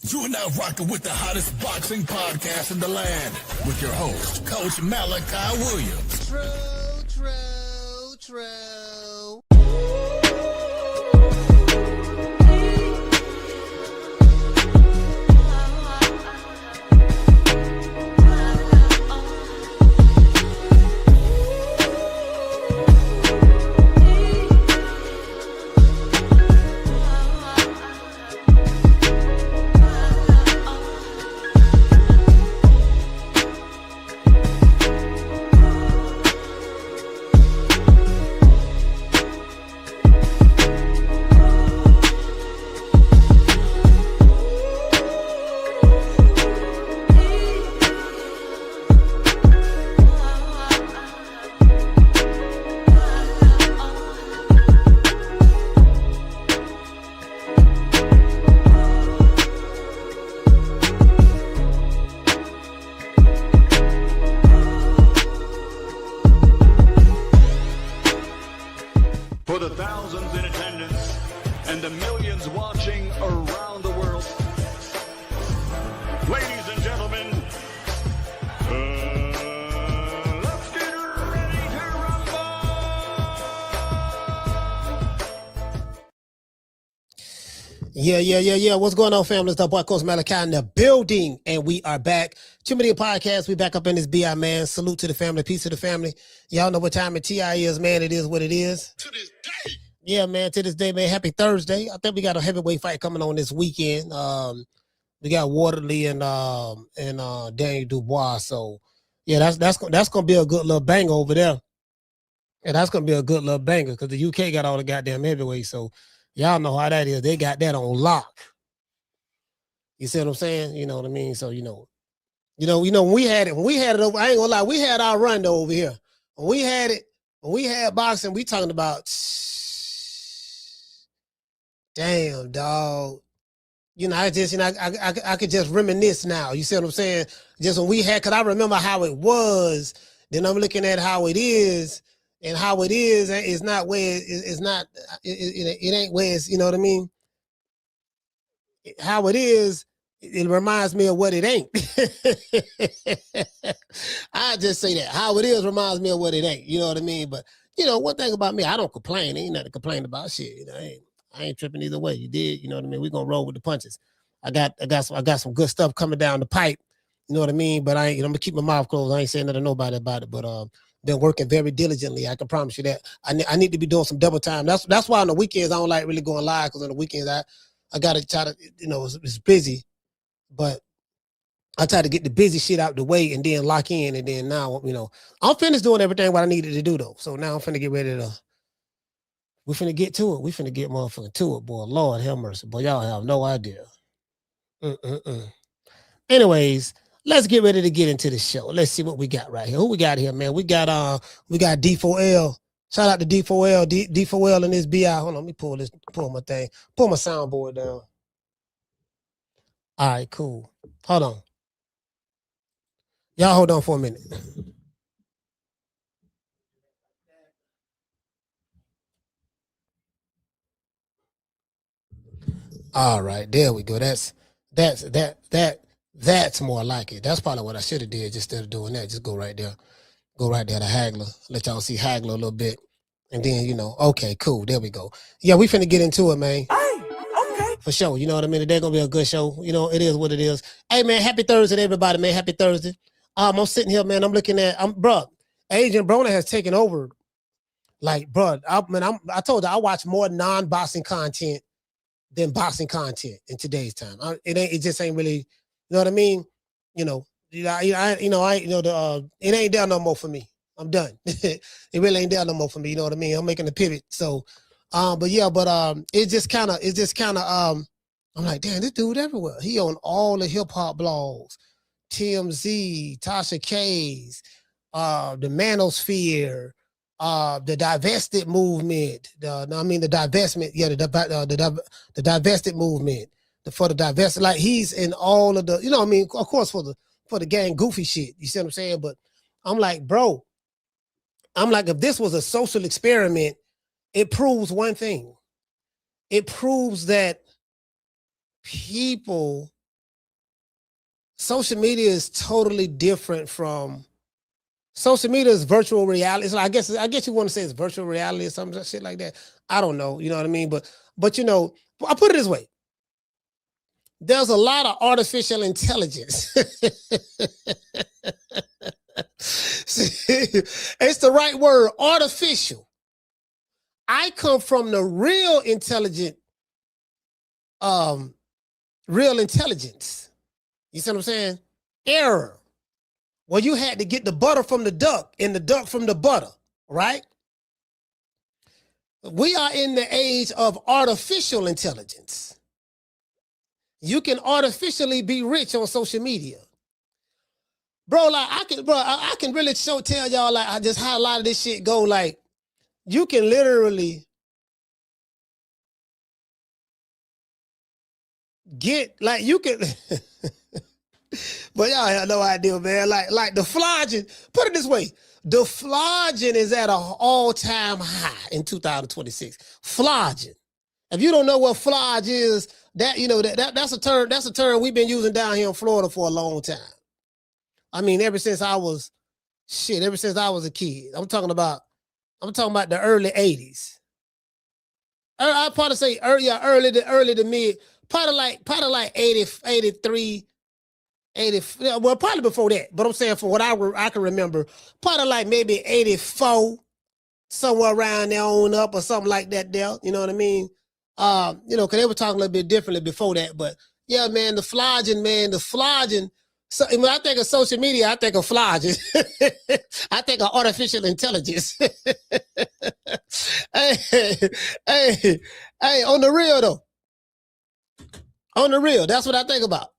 You are now rocking with the hottest boxing podcast in the land with your host, Coach Malachi Williams. True. For the thousands in attendance and the millions watching around the world, ladies and gentlemen, let's get ready to rumble! Yeah. What's going on, family? It's the boy Coach Malachi in the building, and we are back. Too Many Podcast. We back up in this BI, man. Salute to the family. Peace to the family. Y'all know what time it TI is, man. It is what it is. To this day. Yeah, man. To this day, man. Happy Thursday. I think we got a heavyweight fight coming on this weekend. We got Waterley and Daniel Dubois. So, yeah, that's gonna be a good little banger over there. And that's gonna be a good little banger because the UK got all the goddamn heavyweights. So, y'all know how that is. They got that on lock. You see what I'm saying? You know what I mean? So, when we had it over, I ain't gonna lie, we had our run though over here. When we had boxing, we talking about, damn, dog. I could just reminisce now. You see what I'm saying? Just when we had, because I remember how it was, then I'm looking at how it is, and how it is not where it's not, it ain't where it's, you know what I mean? How it is, it reminds me of what it ain't. I just say that. How it is reminds me of what it ain't. You know what I mean? But, one thing about me, I don't complain. Ain't nothing to complain about. Shit. I ain't tripping either way. You did. You know what I mean? We're going to roll with the punches. I got some good stuff coming down the pipe. You know what I mean? But I'm going to keep my mouth closed. I ain't saying nothing to nobody about it. But been working very diligently. I can promise you that. I need to be doing some double time. That's why on the weekends, I don't like really going live, because on the weekends, I got to try to, it's busy. But I try to get the busy shit out the way and then lock in. And then now, I'm finished doing everything what I needed to do, though. So now I'm finna get ready to, we finna get to it. We finna get motherfucking to it, boy. Lord have mercy. Boy, y'all have no idea. Anyways, let's get ready to get into the show. Let's see what we got right here. Who we got here, man? We got D4L. Shout out to D4L. D4L in this BI. Hold on, let me pull my thing. Pull my soundboard down. All right, cool. Hold on. Y'all hold on for a minute. All right, there we go. That's more like it. That's probably what I should have did just instead of doing that. Just go right there. Go right there to Hagler. Let y'all see Hagler a little bit. And then, okay, cool. There we go. Yeah, we finna get into it, man. Okay. For sure. You know what I mean? Today's gonna be a good show. It is what it is. Hey, man, happy Thursday to everybody, man. Happy Thursday. I'm sitting here, man. I'm looking at, Agent Broner has taken over. Like, bro, I told you I watch more non-boxing content than boxing content in today's time. It just ain't really, you know what I mean? It ain't there no more for me. I'm done. It really ain't there no more for me. You know what I mean? I'm making a pivot. So, it's just kind of, I'm like, damn, this dude everywhere. He on all the hip hop blogs, TMZ, Tasha K's, the Manosphere, the divested movement, the divestment, the divested movement, for the divested, like he's in all of the, of course for the gang goofy shit, you see what I'm saying? But I'm like, bro, if this was a social experiment, it proves one thing. It proves that people social media is totally different from social media is virtual reality. So I guess you want to say it's virtual reality or something shit like that. I don't know. You know what I mean? But you know, I put it this way. There's a lot of artificial intelligence. It's the right word, artificial. I come from the real intelligent, real intelligence. You see what I'm saying? Error. Well, you had to get the butter from the duck and the duck from the butter, right? We are in the age of artificial intelligence. You can artificially be rich on social media. Bro, like I can really tell y'all like just how a lot of this shit go. Like, you can literally get, like, you can but y'all have no idea, man. Like the flogging, put it this way, the flogging is at an all-time high in 2026. Flogging. If you don't know what flog is, that you know that's a term we've been using down here in Florida for a long time. I mean, ever since I was a kid. I'm talking about the early 80s. I'd probably say early to mid, probably like 80, 83, 80, well, probably before that. But I'm saying for what I can remember, probably like maybe 84, somewhere around there on up or something like that there. You know what I mean? You know, because they were talking a little bit differently before that. But yeah, man, the flogging. So when I think of social media, I think of flogging. I think of artificial intelligence. hey, on the real though. On the real, that's what I think about.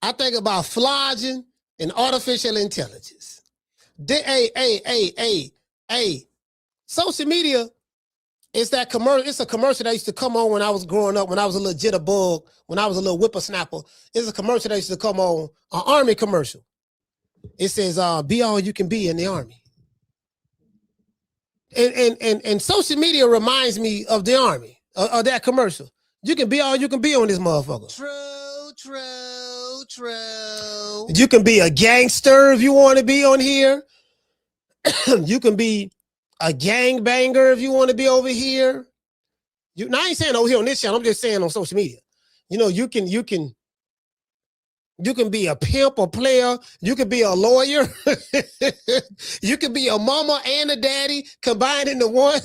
I think about flogging and artificial intelligence. Social media is that commercial. It's a commercial that used to come on when I was growing up, when I was a little jitterbug, when I was a little whippersnapper. It's a commercial that used to come on, an Army commercial. It says, be all you can be in the Army. And social media reminds me of the Army, of that commercial. You can be all you can be on this motherfucker. True. You can be a gangster if you want to be on here. You can be a gangbanger if you want to be over here. Now I ain't saying over here on this channel. I'm just saying on social media. You know, you can be a pimp, a player. You can be a lawyer. You can be a mama and a daddy combined into one.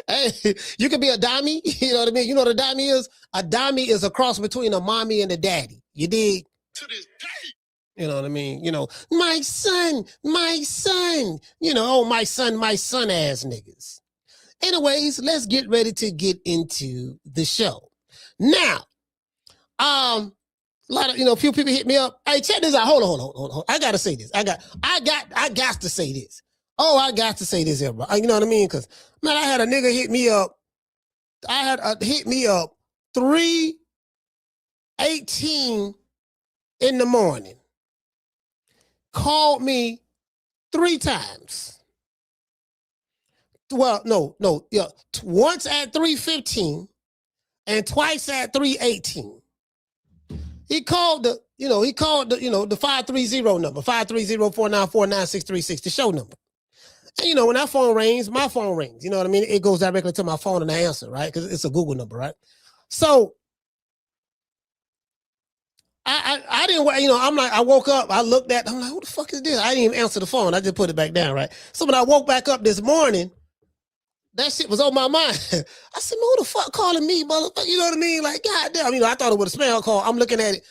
Hey, you can be a dummy. You know what I mean? You know what a dummy is? A dummy is a cross between a mommy and a daddy. You dig? To this day. You know what I mean? You know, my son. You know, oh, my son ass niggas. Anyways, let's get ready to get into the show. Now, a lot of, you know, a few people hit me up. Hey, check this out. Hold on. I gotta say this. I got to say this. Oh, I got to say this, everybody. You know what I mean? Because, man, I had a nigga hit me up. Hit me up 3:18 in the morning. Called me 3 times. Well, no, yeah. Once at 3:15 and twice at 3:18. He called the 530 number, 530-494-9636, the show number. And, you know, when that phone rings, my phone rings. You know what I mean? It goes directly to my phone and I answer, right? Because it's a Google number, right? So I didn't, you know, I'm like, I woke up, I'm like, who the fuck is this? I didn't even answer the phone. I just put it back down, right? So when I woke back up this morning, that shit was on my mind. I said, man, who the fuck calling me, motherfucker? You know what I mean? Like, goddamn, you know, I thought it was a spam call. I'm looking at it,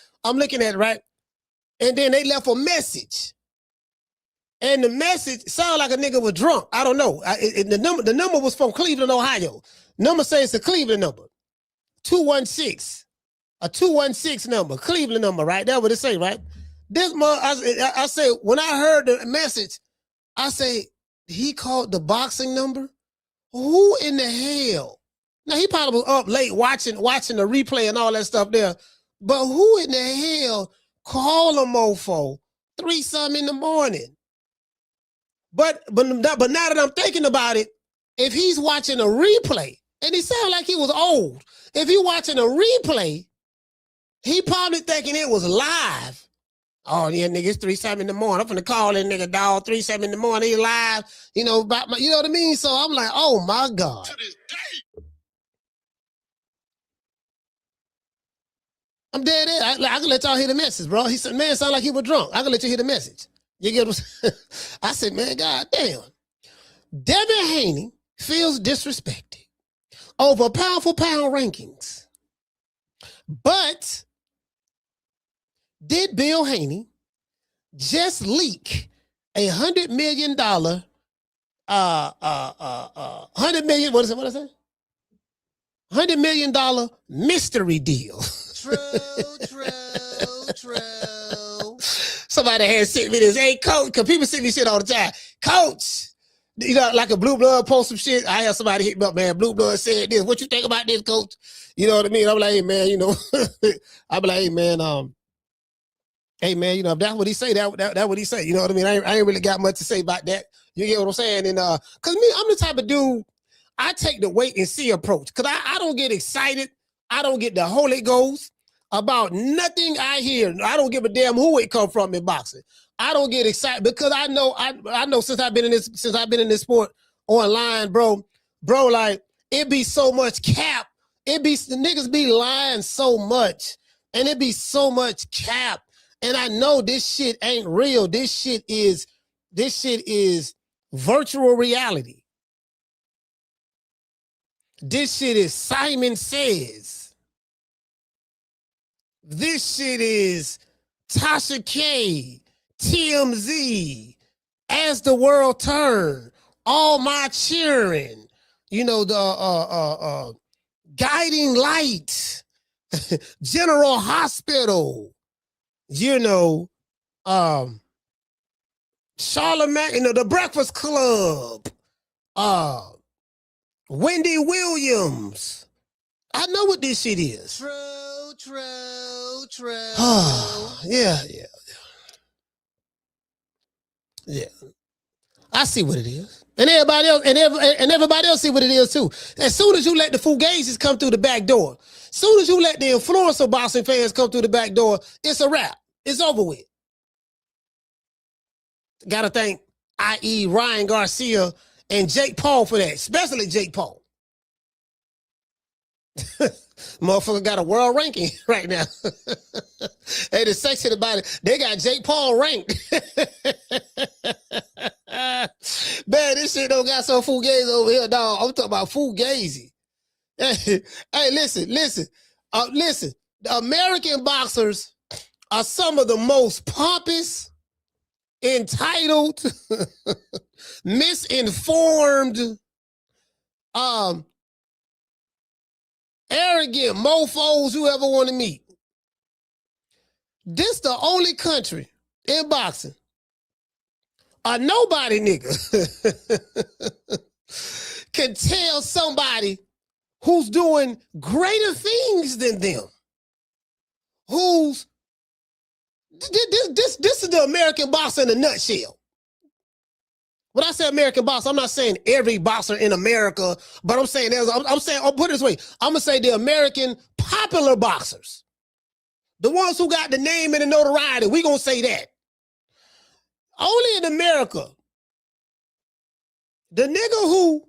right? And then they left a message. And the message sounded like a nigga was drunk. I don't know. The number was from Cleveland, Ohio. Number says it's a Cleveland number. 216. A 216 number, Cleveland number, right? That's what it say, right? This month, I say, when I heard the message, I say, he called the boxing number? Who in the hell? Now, he probably was up late watching the replay and all that stuff there. But who in the hell called a mofo 3-something in the morning? But now that I'm thinking about it, if he's watching a replay, and he sounded like he was old, if he watching a replay, He probably thinking it was live. Oh, yeah, nigga, it's 3-7 in the morning. I'm finna call that nigga, dog, 3-7 in the morning. He live, you know, about my, you know what I mean? So I'm like, oh, my God. To this day. I'm dead. I can let y'all hear the message, bro. He said, man, sound like he was drunk. I can let you hear the message. You get what I said, man, God damn. Devin Haney feels disrespected over powerful pound rankings. But did Bill Haney just leak $100 million, $100 million, what I say? $100 million mystery deal. True. Somebody had sent me this, hey, coach, because people send me shit all the time. Coach, you know, like a Blue Blood post some shit. I had somebody hit me up, man. Blue Blood said this. What you think about this, coach? You know what I mean? I'm like, hey, man, you know, I'm like, hey, man, you know, if that's what he say, that what he say. You know what I mean? I ain't really got much to say about that. You get what I'm saying? And because me, I'm the type of dude, I take the wait and see approach. Because I don't get excited. I don't get the Holy Ghost about nothing I hear. I don't give a damn who it come from in boxing. I don't get excited because I know since I've been in this sport online, bro, like it be so much cap. The niggas be lying so much, and it be so much cap. And I know this shit ain't real. This shit is virtual reality. This shit is Simon Says. This shit is Tasha K, TMZ, As the World Turn, All My Cheering, you know, the Guiding Light, General Hospital, you know, Charlamagne, you know, The Breakfast Club, Wendy Williams. I know what this shit is. True. Yeah. I see what it is. And everybody else, and everybody else see what it is too. As soon as you let the fugazis come through the back door, as soon as you let the influencer boxing fans come through the back door, it's a wrap. It's over with. Gotta thank i.e. Ryan Garcia and Jake Paul for that, especially Jake Paul. Motherfucker got a world ranking right now. Hey, the section about it, they got Jake Paul ranked. Man, this shit don't got some fugazi over here, dog. I'm talking about fugazi. Hey, listen. Listen. The American boxers are some of the most pompous, entitled, misinformed, arrogant mofos you ever want to meet. This the only country in boxing a nobody nigga can tell somebody who's doing greater things than them. This is the American boxer in a nutshell. When I say American boxer, I'm not saying every boxer in America, but I'm saying I'll put it this way. I'm gonna say the American popular boxers. The ones who got the name and the notoriety, we gonna say that. Only in America, the nigga who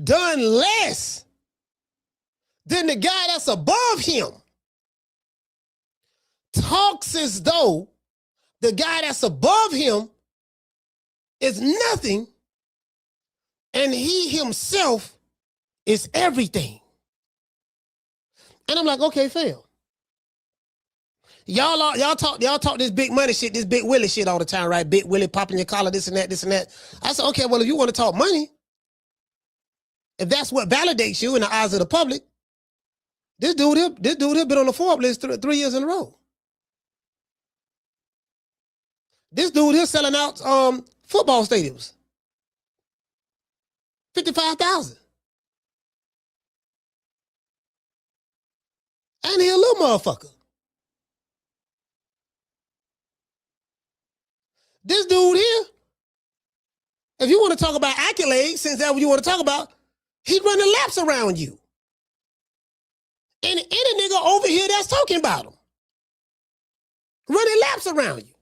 done less than the guy that's above him talks as though the guy that's above him is nothing and he himself is everything. And I'm like, okay, fam. Y'all talk this big money shit, this big Willie shit all the time, right? Big Willie popping your collar, this and that. I said, okay, well, if you want to talk money, if that's what validates you in the eyes of the public, this dude here been on the Forbes list 3 years in a row. This dude here selling out football stadiums. 55,000. And he a little motherfucker. This dude here, if you want to talk about accolades, since that's what you want to talk about, he's running laps around you. any nigga over here that's talking about them. Running laps around you.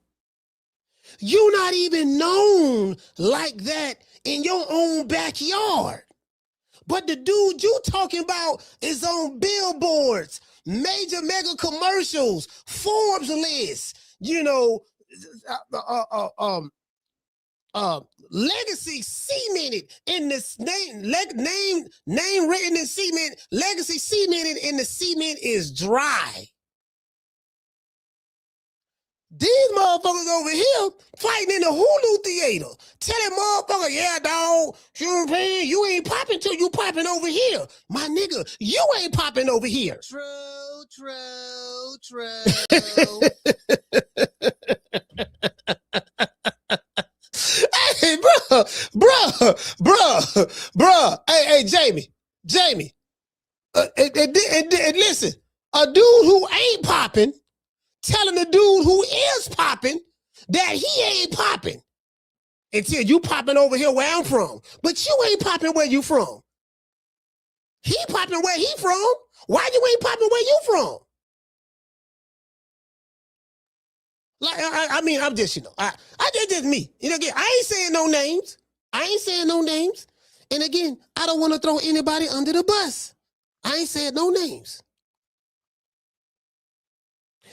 You not even known like that in your own backyard. But the dude you talking about is on billboards, major mega commercials, Forbes lists, you know, legacy cemented in this name written in cement, legacy cemented in the cement is dry. These motherfuckers over here fighting in the Hulu theater. Telling motherfuckers, yeah, dog, you ain't popping till you popping over here. My nigga, you ain't popping over here. True. Hey, bro. Hey, Jamie. And listen, a dude who ain't popping telling the dude who is popping that he ain't popping until you popping over here where I'm from. But you ain't popping where you from. He popping where he from. Why you ain't popping where you from? Like, I mean, I'm just, you know, I just me. You know, again, I ain't saying no names. And again, I don't want to throw anybody under the bus. I ain't saying no names.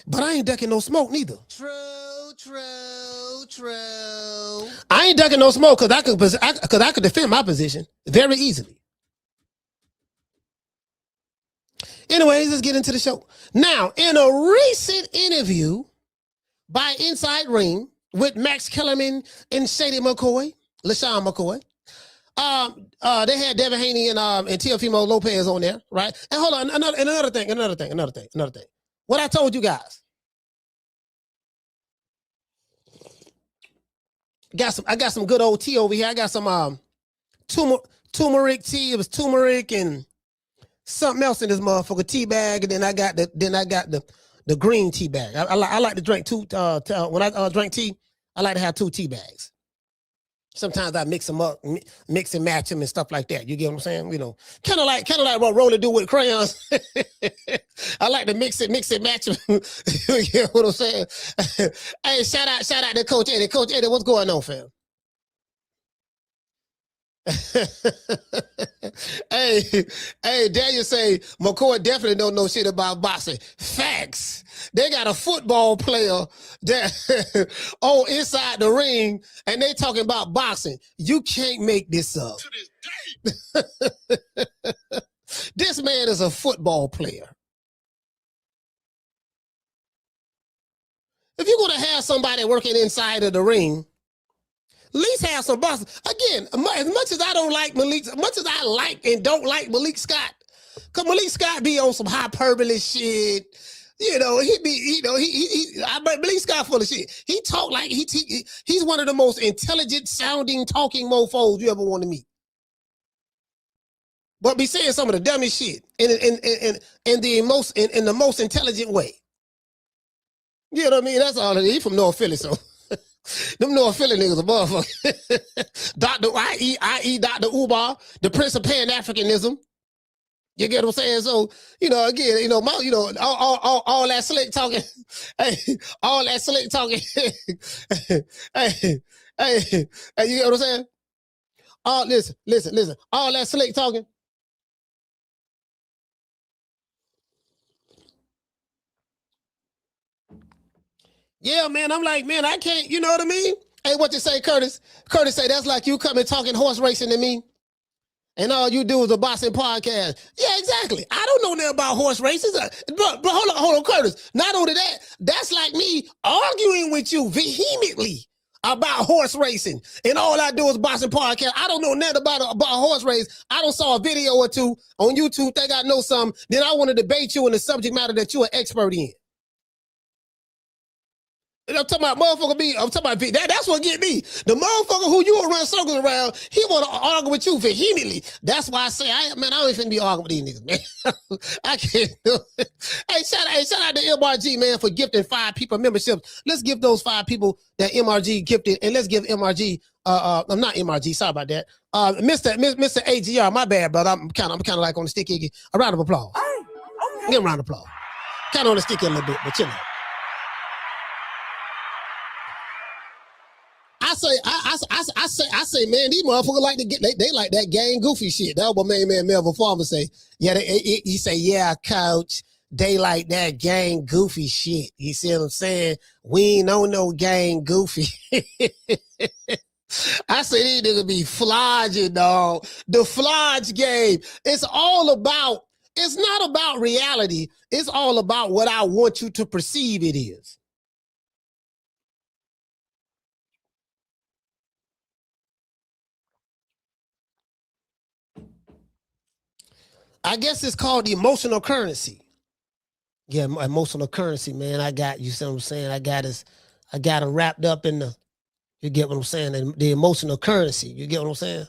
But I ain't ducking no smoke neither. True. I ain't ducking no smoke because I could defend my position very easily. Anyways, let's get into the show. Now, in a recent interview by Inside Ring with Max Kellerman and Shady McCoy, LaShawn McCoy, they had Devin Haney and Teofimo Lopez on there, right? And hold on, another thing. What I told you guys. I got some good old tea over here. I got some turmeric tea. It was turmeric and something else in this motherfucker tea bag, and then I got the green tea bag. I like to drink two. When I drink tea, I like to have two tea bags. Sometimes I mix them up, mix and match them and stuff like that. You get what I'm saying? You know, kind of like what Roller do with crayons. I like to mix it, match them. You get what I'm saying? Hey, shout out to Coach Eddie. Coach Eddie, what's going on, fam? hey, Daniel say McCoy definitely don't know shit about boxing. Facts. They got a football player that inside the ring, and they talking about boxing. You can't make this up. To this day. This man is a football player. If you're gonna have somebody working inside of the ring, at least have some boxing. Again, as much as I don't like Malik, as much as I like and don't like Malik Scott, because Malik Scott be on some hyperbole shit. You know, Malik Scott full of shit. He talk like he's one of the most intelligent sounding talking mofos you ever want to meet. But be saying some of the dumbest shit in the most intelligent way. You know what I mean? That's all it is. He from North Philly, so them North Philly niggas a motherfucker. I.e. Dr. Ubar, the Prince of Pan-Africanism. You get what I'm saying? So, you know, again, you know, all that slick talking, hey, all that slick talking, hey, you get what I'm saying? Oh, listen, all that slick talking. Yeah, man, I'm like, man, I can't, you know what I mean? Hey, what you say, Curtis? Curtis say, that's like you coming talking horse racing to me. And all you do is a boxing podcast. Yeah, exactly. I don't know nothing about horse races. But hold on, Curtis. Not only that, that's like me arguing with you vehemently about horse racing. And all I do is boxing podcast. I don't know nothing about a horse race. I don't saw a video or two on YouTube, think I know something. Then I want to debate you in the subject matter that you're an expert in. And I'm talking about motherfucker that's what get me. The motherfucker who you run circles around, he want to argue with you vehemently. That's why I say, I don't even be arguing with these niggas, man. I can't do it. Hey, shout out to MRG, man, for gifting 5 people memberships. Let's give those 5 people that MRG gifted, and let's give MRG, I'm not MRG, sorry about that. Mr. AGR, my bad, brother. I'm kind of like on the stick. A round of applause. Hey, Give him a round of applause. Kind of on the stick a little bit, but you know. I say, man, these motherfuckers like to get, they like that gang goofy shit. That's what main man Melvin Farmer say. Yeah, he say, yeah, coach, they like that gang goofy shit. You see what I'm saying? We ain't on no gang goofy. I say these niggas be flogging, dog. The flodge game. It's not about reality. It's all about what I want you to perceive it is. I guess it's called emotional currency. Yeah, emotional currency, man. I got, you see what I'm saying? I got it wrapped up in the, you get what I'm saying? The emotional currency. You get what I'm saying? I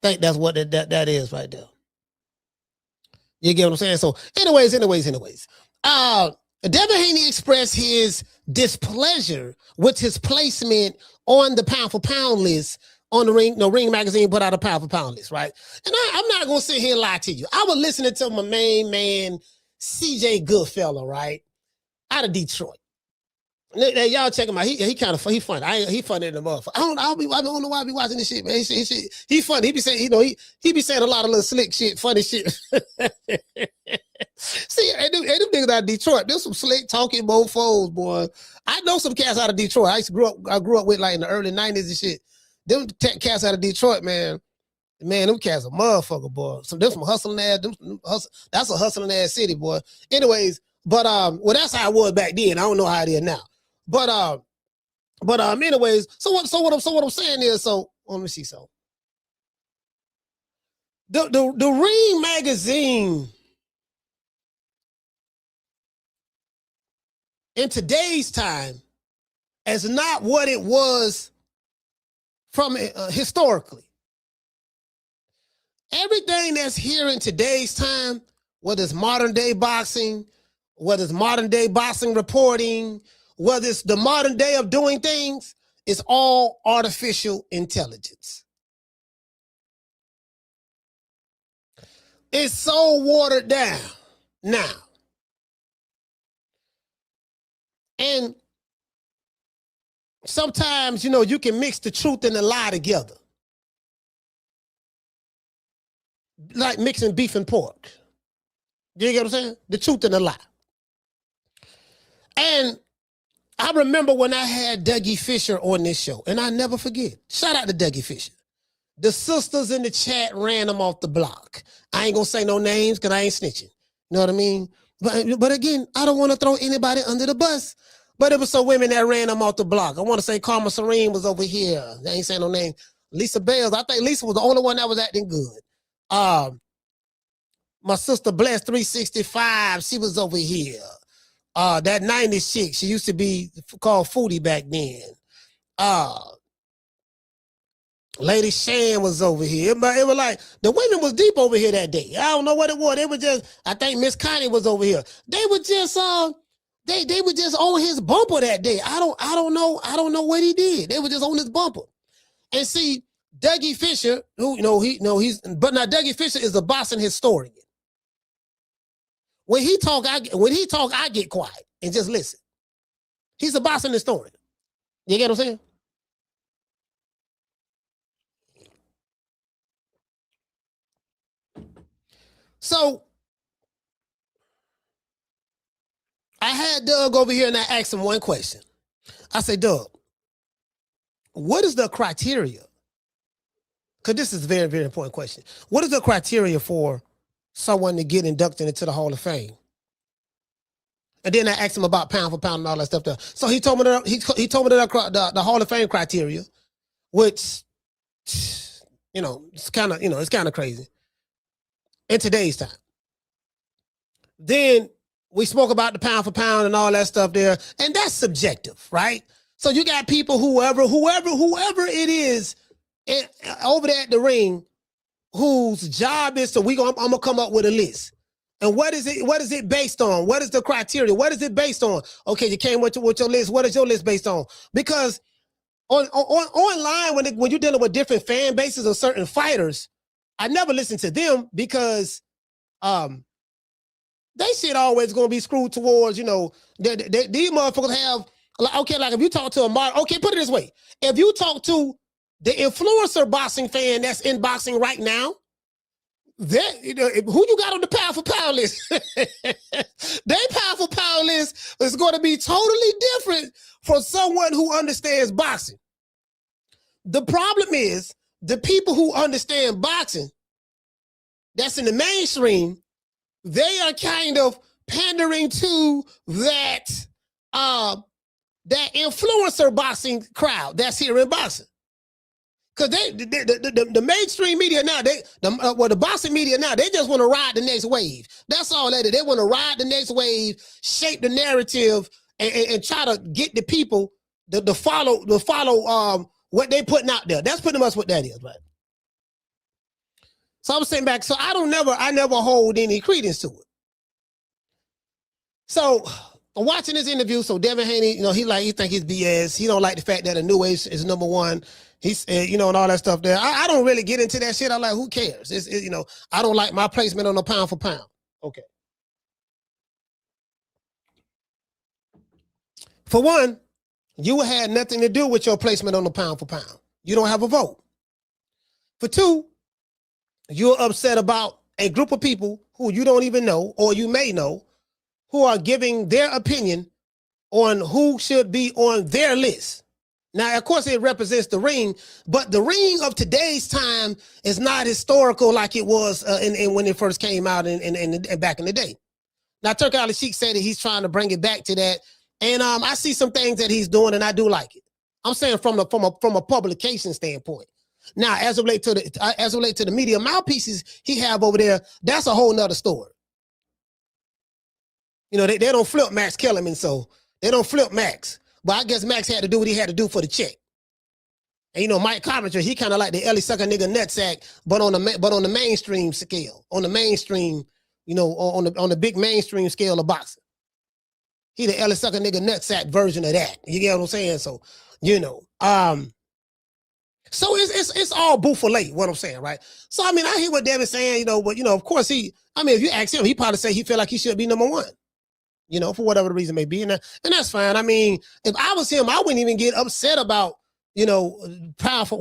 think that's what that is right there. You get what I'm saying? So anyways. Devin Haney expressed his displeasure with his placement on the pound for pound list on the Ring magazine put out a pound for pound list, right? And I'm not going to sit here and lie to you. I was listening to my main man, CJ Goodfella, right? Out of Detroit. Y'all check him out. He kind of he funny. He funny in the motherfucker. I don't know why I be watching this shit, man. He funny. He be saying, you know, he be saying a lot of little slick shit, funny shit. See, them niggas out of Detroit, there's some slick talking mofos, boy. I know some cats out of Detroit. I grew up with like in the early 90s and shit. Them cats out of Detroit, man, them cats a motherfucker, boy. There's some hustling ass. That's a hustling ass city, boy. Anyways, but well, that's how it was back then. I don't know how it is now. But anyways, so what I'm saying is, so let me see. So the Ring magazine in today's time is not what it was from historically. Everything that's here in today's time, whether it's modern day boxing, whether it's modern day boxing reporting, whether it's the modern day of doing things, it's all artificial intelligence. It's so watered down now. And sometimes, you know, you can mix the truth and the lie together. Like mixing beef and pork. You get what I'm saying? The truth and the lie. And I remember when I had Dougie Fisher on this show, and I never forget. Shout out to Dougie Fisher. The sisters in the chat ran him off the block. I ain't gonna say no names because I ain't snitching. You know what I mean? But again, I don't want to throw anybody under the bus. But it was some women that ran him off the block. I want to say Karma Serene was over here. I ain't saying no name. Lisa Bales. I think Lisa was the only one that was acting good. My sister Bless 365. She was over here. That 90s chick, she used to be called Foodie back then. Lady Shan was over here, but it was like the women was deep over here that day. I don't know what it was. They were just, I think Miss Connie was over here. They were just they were just on his bumper that day. I don't know what he did. They were just on his bumper. And see, Dougie Fisher, who but now Dougie Fisher is a boxing historian. When he talk, I get quiet and just listen. He's a boxing historian. You get what I'm saying? So I had Doug over here and I asked him one question. I say, Doug, what is the criteria? Because this is a very, very important question. What is the criteria for someone to get inducted into the Hall of Fame? And then I asked him about pound for pound and all that stuff there. So he told me that the Hall of Fame criteria, which, you know, it's kind of crazy in today's time. Then we spoke about the pound for pound and all that stuff there, and that's subjective, right? So you got people, whoever it is over there at the ring, whose job is to, I'm gonna come up with a list. And what is it based on? What is the criteria? What is it based on? Okay, you came with your list. What is your list based on? Because online, when you're dealing with different fan bases of certain fighters, I never listen to them because they shit always gonna be screwed towards, these motherfuckers have, like if you talk to a model, okay, put it this way. If you talk to the influencer boxing fan that's in boxing right now, who you got on the pound for pound list? They pound for pound list is going to be totally different from someone who understands boxing. The problem is the people who understand boxing, that's in the mainstream, they are kind of pandering to that influencer boxing crowd that's here in boxing. Because the mainstream media now, the boxing media now, they just want to ride the next wave. That's all that is. They want to ride the next wave, shape the narrative, and try to get the people to follow what they putting out there. That's pretty much what that is, right? So I'm saying back, so I never hold any credence to it. So I'm watching this interview. So Devin Haney, he think he's BS. He don't like the fact that Inoue is number one. He's, and all that stuff there. I don't really get into that shit. I'm like, who cares? I don't like my placement on a pound for pound. Okay. For one, you had nothing to do with your placement on the pound for pound. You don't have a vote. For two, you're upset about a group of people who you don't even know, or you may know, who are giving their opinion on who should be on their list. Now, of course, it represents the ring, but the ring of today's time is not historical like it was when it first came out and back in the day. Now, Turk Ali Sheik said that he's trying to bring it back to that, and I see some things that he's doing, and I do like it. I'm saying from a publication standpoint. Now, as it relates to the media mouthpieces he have over there, that's a whole nother story. They don't flip Max Kellerman, so they don't flip Max. But I guess Max had to do what he had to do for the check. And Mike Carpenter, he kind of like the Ellie sucker nigga nutsack, but on the mainstream scale, on the mainstream, on the big mainstream scale of boxing. He the Ellie sucker nigga nutsack version of that. You get what I'm saying? So, so it's all bouffalé, what I'm saying, right? So I hear what Devin's saying, but of course if you ask him, he probably say he feel like he should be number one. For whatever the reason may be. And that's fine. If I was him, I wouldn't even get upset about, powerful,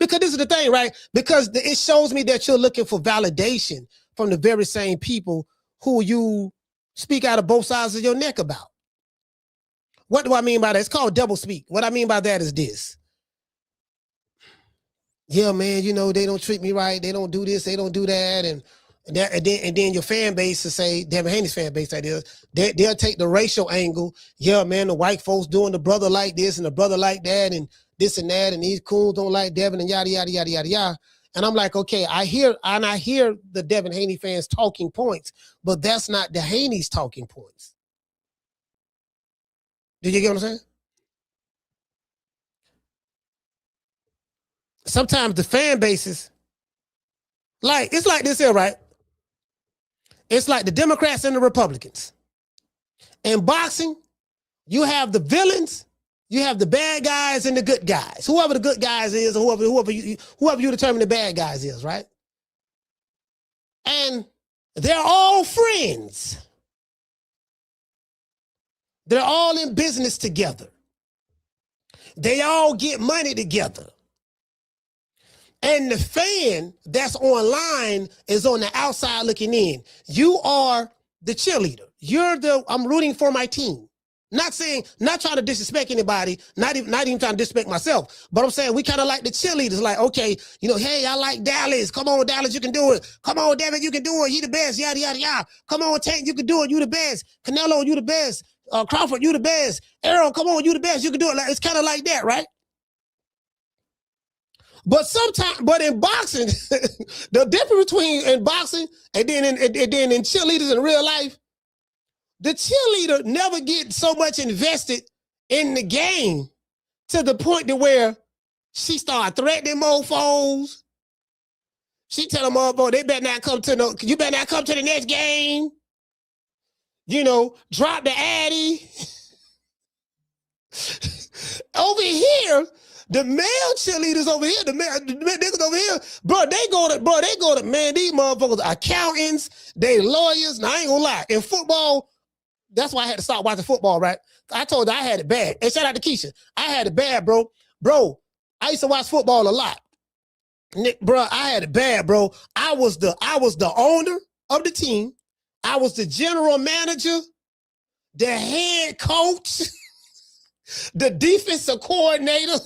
because this is the thing, right? Because it shows me that you're looking for validation from the very same people who you speak out of both sides of your neck about. What do I mean by that? It's called double speak. What I mean by that is this. Yeah, man, they don't treat me right. They don't do this. They don't do that. And then your fan base to say, Devin Haney's fan base, that is, they'll take the racial angle. Yeah, man, the white folks doing the brother like this and the brother like that and this and that, and these coons don't like Devin and yada, yada, yada, yada, yada. And I'm like, okay, I hear the Devin Haney fans talking points, but that's not the Haney's talking points. Did you get what I'm saying? Sometimes the fan bases, it's like this here, right? It's like the Democrats and the Republicans. In boxing, you have the villains, you have the bad guys and the good guys. Whoever the good guys is, or whoever you determine the bad guys is, right? And they're all friends. They're all in business together. They all get money together. And the fan that's online is on the outside looking in. You are the cheerleader. I'm rooting for my team. Not trying to disrespect anybody, not even trying to disrespect myself, but I'm saying we kind of like the cheerleaders, like, okay, hey, I like Dallas. Come on, Dallas, you can do it. Come on, Devin, you can do it. You the best, yada, yada, yada. Come on, Tank, you can do it. You the best. Canelo, you the best. Crawford, you the best. Errol, come on, you the best. You can do it. It's kind of like that, right? But in boxing, the difference between in boxing and then in cheerleaders in real life, the cheerleader never gets so much invested in the game to the point to where she start threatening mofos. She tell them, "Oh, they better not come to you better not come to the next game. Drop the addy." Over here, The male cheerleaders over here, the niggas over here, bro, they go to, man, these motherfuckers accountants, they lawyers. Now, I ain't gonna lie. In football, that's why I had to stop watching football, right? I told you I had it bad. And shout out to Keisha. I had it bad, bro. Bro, I used to watch football a lot. Nick, bro, I had it bad, bro. I was the owner of the team. I was the general manager, the head coach, the defensive coordinator,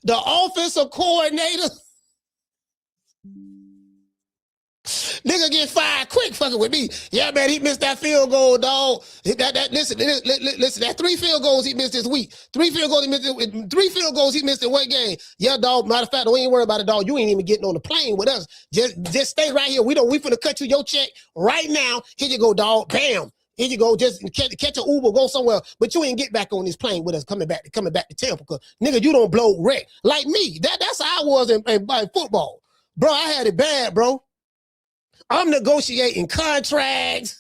the offensive coordinator. Nigga get fired quick fucking with me. Yeah, man, he missed that field goal, dog. Listen, that 3 field goals he missed this week. 3 field goals he missed in one game. Yeah, dog. Matter of fact, we ain't worried about it, dog. You ain't even getting on the plane with us. Just stay right here. We finna cut you your check right now. Here you go, dog. Bam. Here you go. Just catch an Uber, go somewhere. But you ain't get back on this plane with us coming back to Tampa. Cause nigga, you don't blow wreck like me. That's how I was in football, bro. I had it bad, bro. I'm negotiating contracts.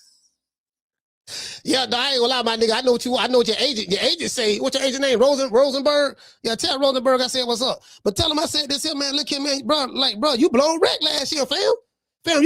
Yeah, no, I ain't gonna lie, my nigga. I know what your agent say. What's your agent name? Rosenberg? Yeah, tell Rosenberg I said what's up. But tell him I said this here, man. Look here, man, bro. Like, bro, you blow wreck last year, fam. Fam,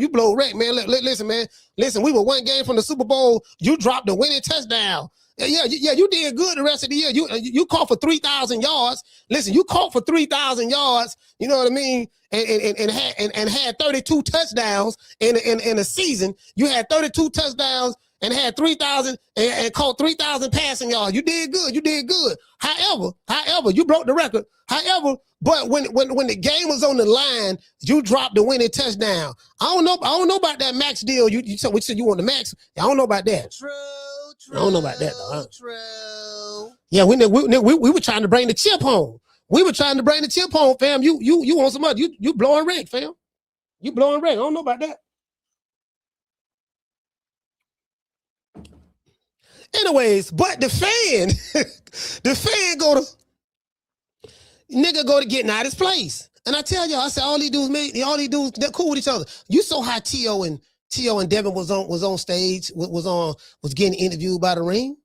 you blow wreck, man. Listen, man. Listen, we were 1 game from the Super Bowl. You dropped the winning touchdown. Yeah, you did good the rest of the year. You caught for 3,000 yards. Listen, you caught for 3,000 yards. You know what I mean? And had 32 touchdowns in a season. You had 32 touchdowns and had 3,000 and caught 3,000 passing yards. You did good. However, you broke the record. However, but when the game was on the line, you dropped the winning touchdown. I don't know about that max deal. You said you want the max. I don't know about that. True. I don't know about that though. True. Yeah, we were trying to bring the chip home. Fam. You want some other? You blowing wreck, fam. You blowing wreck. I don't know about that. Anyways, but the fan go to getting out his place. And I tell y'all, I said all these dudes, they're cool with each other. You saw how T.O. and Devin was on stage, was getting interviewed by the Ring.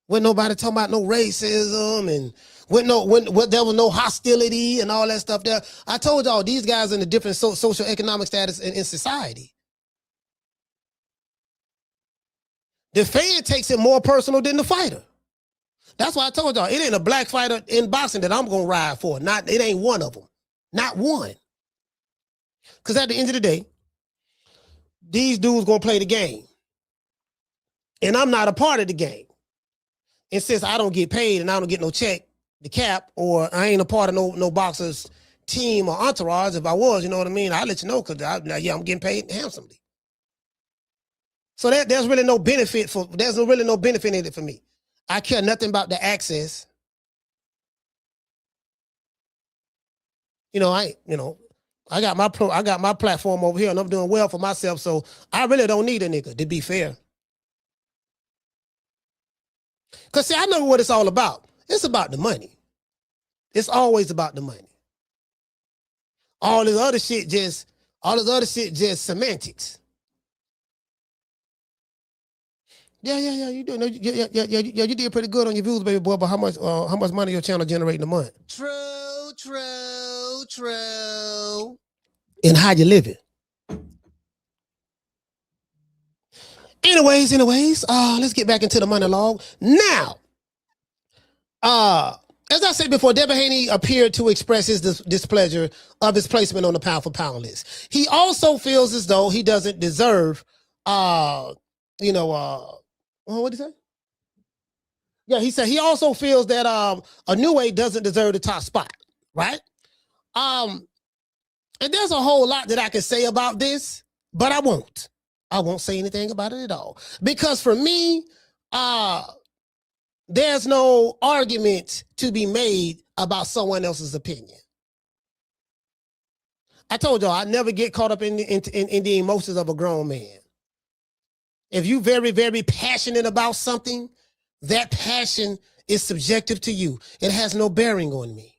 Wasn't nobody talking about no racism and when there was no hostility and all that stuff there. I told y'all these guys in a different social economic status in society. The fan takes it more personal than the fighter. That's why I told y'all it ain't a black fighter in boxing that I'm gonna ride for. It ain't one of them. Not one. Because at the end of the day, these dudes gonna play the game. And I'm not a part of the game. And since I don't get paid and I don't get no check, the cap, or I ain't a part of no boxer's team or entourage, if I was, you know what I mean, I'll let you know because I'm getting paid handsomely. So there's really no benefit in it for me. I care nothing about the access. I got my platform over here and I'm doing well for myself. So I really don't need a nigga, to be fair. Cause see, I know what it's all about. It's about the money. It's always about the money. All this other shit just semantics. Yeah, you do. Yeah, you did pretty good on your views, baby boy. But how much money your channel generating a month? True. And how you living? Anyways, let's get back into the monologue. Now, as I said before, Devin Haney appeared to express his displeasure of his placement on the pound for pound list. He also feels as though he doesn't deserve, what did he say? Yeah, he said he also feels that Inoue doesn't deserve the top spot, right? And there's a whole lot that I can say about this, but I won't. I won't say anything about it at all. Because for me, there's no argument to be made about someone else's opinion. I told y'all I never get caught up in the emotions of a grown man. If you're very, very passionate about something, that passion is subjective to you. It has no bearing on me.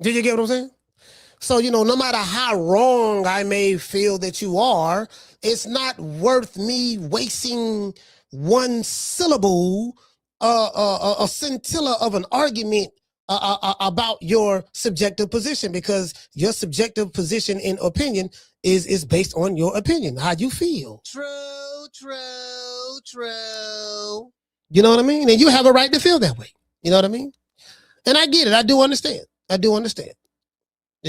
Did you get what I'm saying? So, no matter how wrong I may feel that you are, it's not worth me wasting one syllable, a scintilla of an argument about your subjective position, because your subjective position and opinion is based on your opinion, how you feel. True. You know what I mean? And you have a right to feel that way. You know what I mean? And I get it. I do understand. You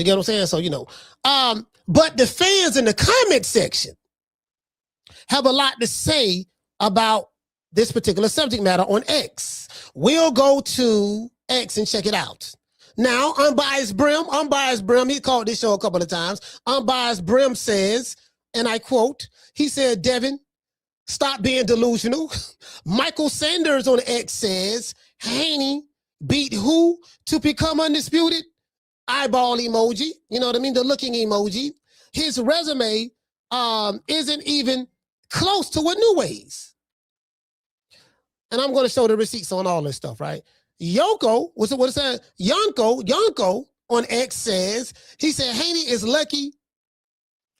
get what I'm saying? So, you know, but the fans in the comment section have a lot to say about this particular subject matter on X. We'll go to X and check it out. Now, Unbiased Brim, he called this show a couple of times. Unbiased Brim says, and I quote, he said, Devin, stop being delusional. Michael Sanders on X says, Haney beat who to become undisputed? Eyeball emoji. You know what I mean? The looking emoji. His resume isn't even close to what Inoue's. And I'm going to show the receipts on all this stuff, right? Yonko, what it says? Yonko on X says, he said, Haney is lucky.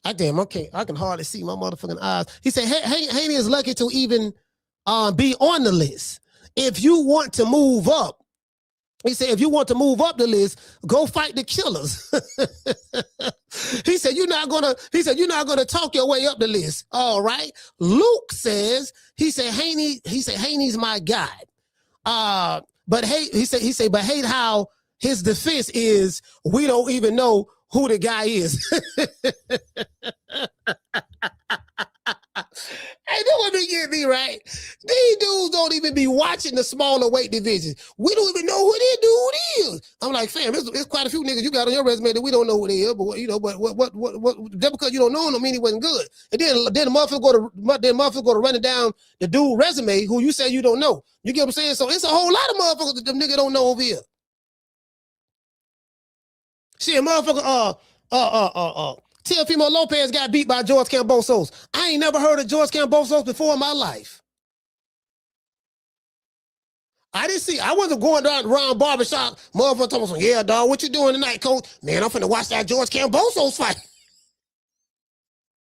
I can hardly see my motherfucking eyes. He said, Haney is lucky to even be on the list. If you want to move up, he said, if you want to move up the list, go fight the killers. He said, you're not gonna talk your way up the list. All right. Luke says, he said, Haney's my guy. But hate how his defense is, we don't even know who the guy is. Hey, that would be getting me right. These dudes don't even be watching the smaller weight division. We don't even know who this dude is. I'm like, fam, there's quite a few niggas you got on your resume that we don't know who they is. But you know, but what? Just because you don't know him, don't mean he wasn't good. And then the motherfucker go to running down the dude resume who you say you don't know. You get what I'm saying? So it's a whole lot of motherfuckers that them niggas don't know over here. Shit, motherfucker, Teofimo Lopez got beat by George Kambosos. I ain't never heard of George Kambosos before in my life. I wasn't going around barbershop, motherfucker talking about, yeah, dog, what you doing tonight, coach? Man, I'm finna watch that George Kambosos fight.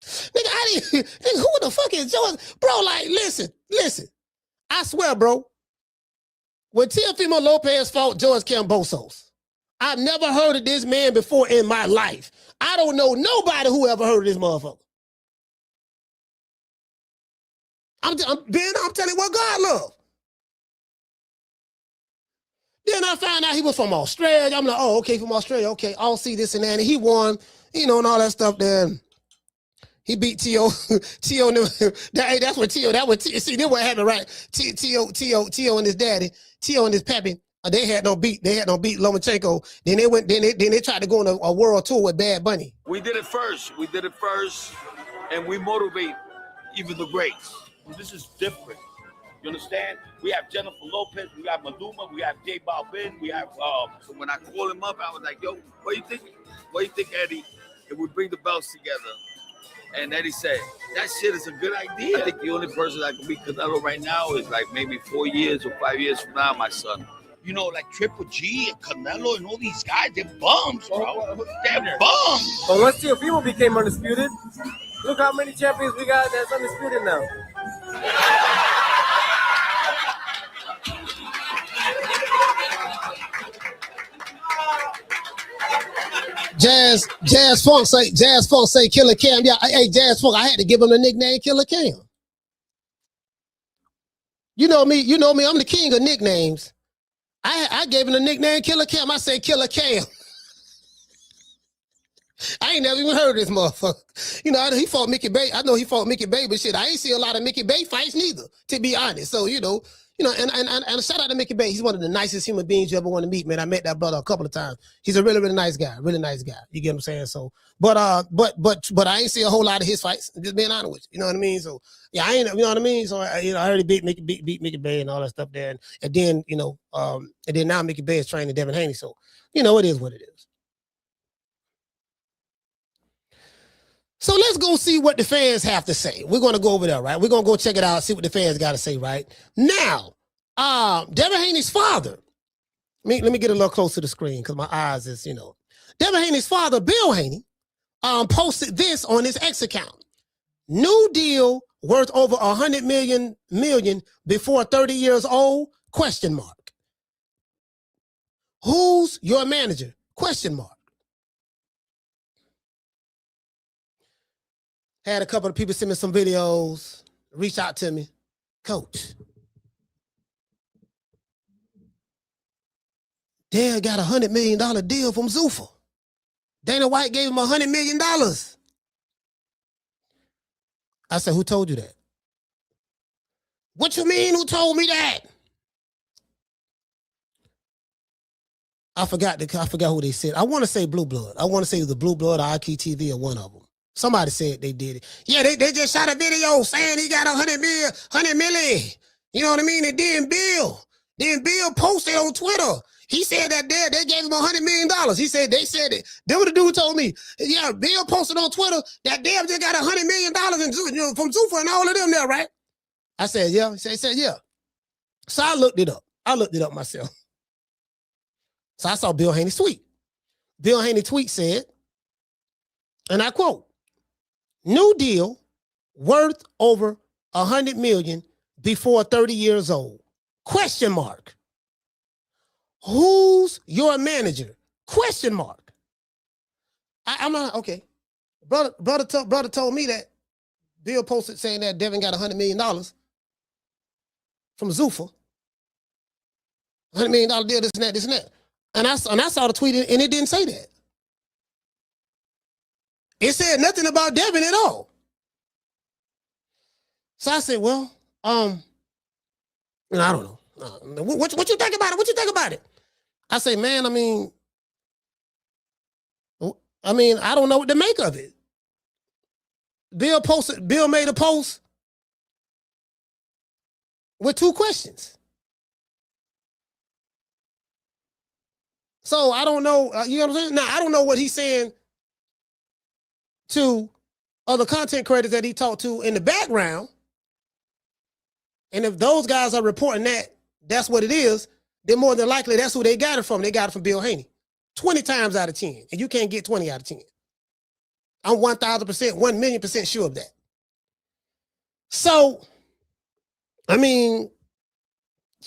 Nigga, who the fuck is George? Bro, like, listen. I swear, bro, when Teofimo Lopez fought George Kambosos, I've never heard of this man before in my life. I don't know nobody who ever heard of this motherfucker. I'm telling you what God love. Then I found out he was from Australia. I'm like, oh, okay, from Australia. Okay, I'll see this and that. And he won, you know, and all that stuff there. He beat T.O. That's what T.O. See, this what happened, right? T.O. and his daddy, T.O. and his pappy. They had no beat Lomachenko. Then they tried to go on a world tour with Bad Bunny. We did it first, and we motivate even the greats. This is different. You understand? We have Jennifer Lopez, we have Maluma, we have J Balvin, we have. So when I called him up, I was like, "Yo, what do you think? What do you think, Eddie? If we bring the belts together?" And Eddie said, "That shit is a good idea." I think the only person that can beat Canelo right now is like maybe 4 years or 5 years from now, my son. You know, like Triple G and Canelo and all these guys, they're bums, bro. They're bums. But once Teofimo became undisputed, look how many champions we got that's undisputed now. Jazz Funk say Killer Cam. Yeah, hey, Jazz Funk, I had to give him the nickname Killer Cam. You know me, I'm the king of nicknames. I gave him the nickname Killer Cam. I say Killer Cam. I ain't never even heard of this motherfucker. You know, he fought Mickey Bay. I know he fought Mickey Bay, but shit, I ain't see a lot of Mickey Bay fights neither, to be honest. So, you know, and shout out to Mickey Bay. He's one of the nicest human beings you ever want to meet, man. I met that brother a couple of times. He's a really, really nice guy. Really nice guy. You get what I'm saying? So, but I ain't see a whole lot of his fights. Just being honest with you. You know what I mean? So, yeah, I ain't, you know what I mean? So, I already beat Mickey Bay and all that stuff there. And then, you know, and then now Mickey Bay is training Devin Haney. So, you know, it is what it is. So let's go see what the fans have to say. We're going to go over there, right? We're going to go check it out, see what the fans got to say, right? Now, Devin Haney's father, let me get a little closer to the screen because my eyes is, you know. Devin Haney's father, Bill Haney, posted this on his X account. New deal worth over 100 million before 30 years old? Question mark. Who's your manager? Question mark. Had a couple of people send me some videos, reach out to me. Coach, Dad got $100 million deal from Zuffa. Dana White gave him $100 million. I said, who told you that? What you mean, who told me that? I forgot who they said. I want to say Blue Blood. I want to say it was the Blue Blood or IQ TV or one of them. Somebody said they did it. Yeah, they just shot a video saying he got 100 million. You know what I mean? And then Bill posted on Twitter. He said that they gave him $100 million. He said, they said it. Then what the dude told me, yeah, Bill posted on Twitter that Dev just got $100 million from Zuffa and all of them there, right? I said, yeah. He said, yeah. So I looked it up. I looked it up myself. So I saw Bill Haney's tweet. Bill Haney's tweet said, and I quote, new deal worth over 100 million before 30 years old. Question mark. Who's your manager? Question mark. I'm not, okay. Brother told me that Bill posted saying that Devin got $100 million from Zuffa. $100 million deal, this and that. And I saw the tweet and it didn't say that. It said nothing about Devin at all. So I said, well, I don't know. What you think about it? What you think about it? I say, man, I mean, I don't know what to make of it. Bill made a post with 2 questions. So I don't know, you know what I'm saying? Now, I don't know what he's saying to other content creators that he talked to in the background. And if those guys are reporting that that's what it is, then more than likely that's who they got it from. They got it from Bill Haney. 20 times out of 10. And you can't get 20 out of 10. I'm 1,000%, 1,000,000% sure of that. So, I mean,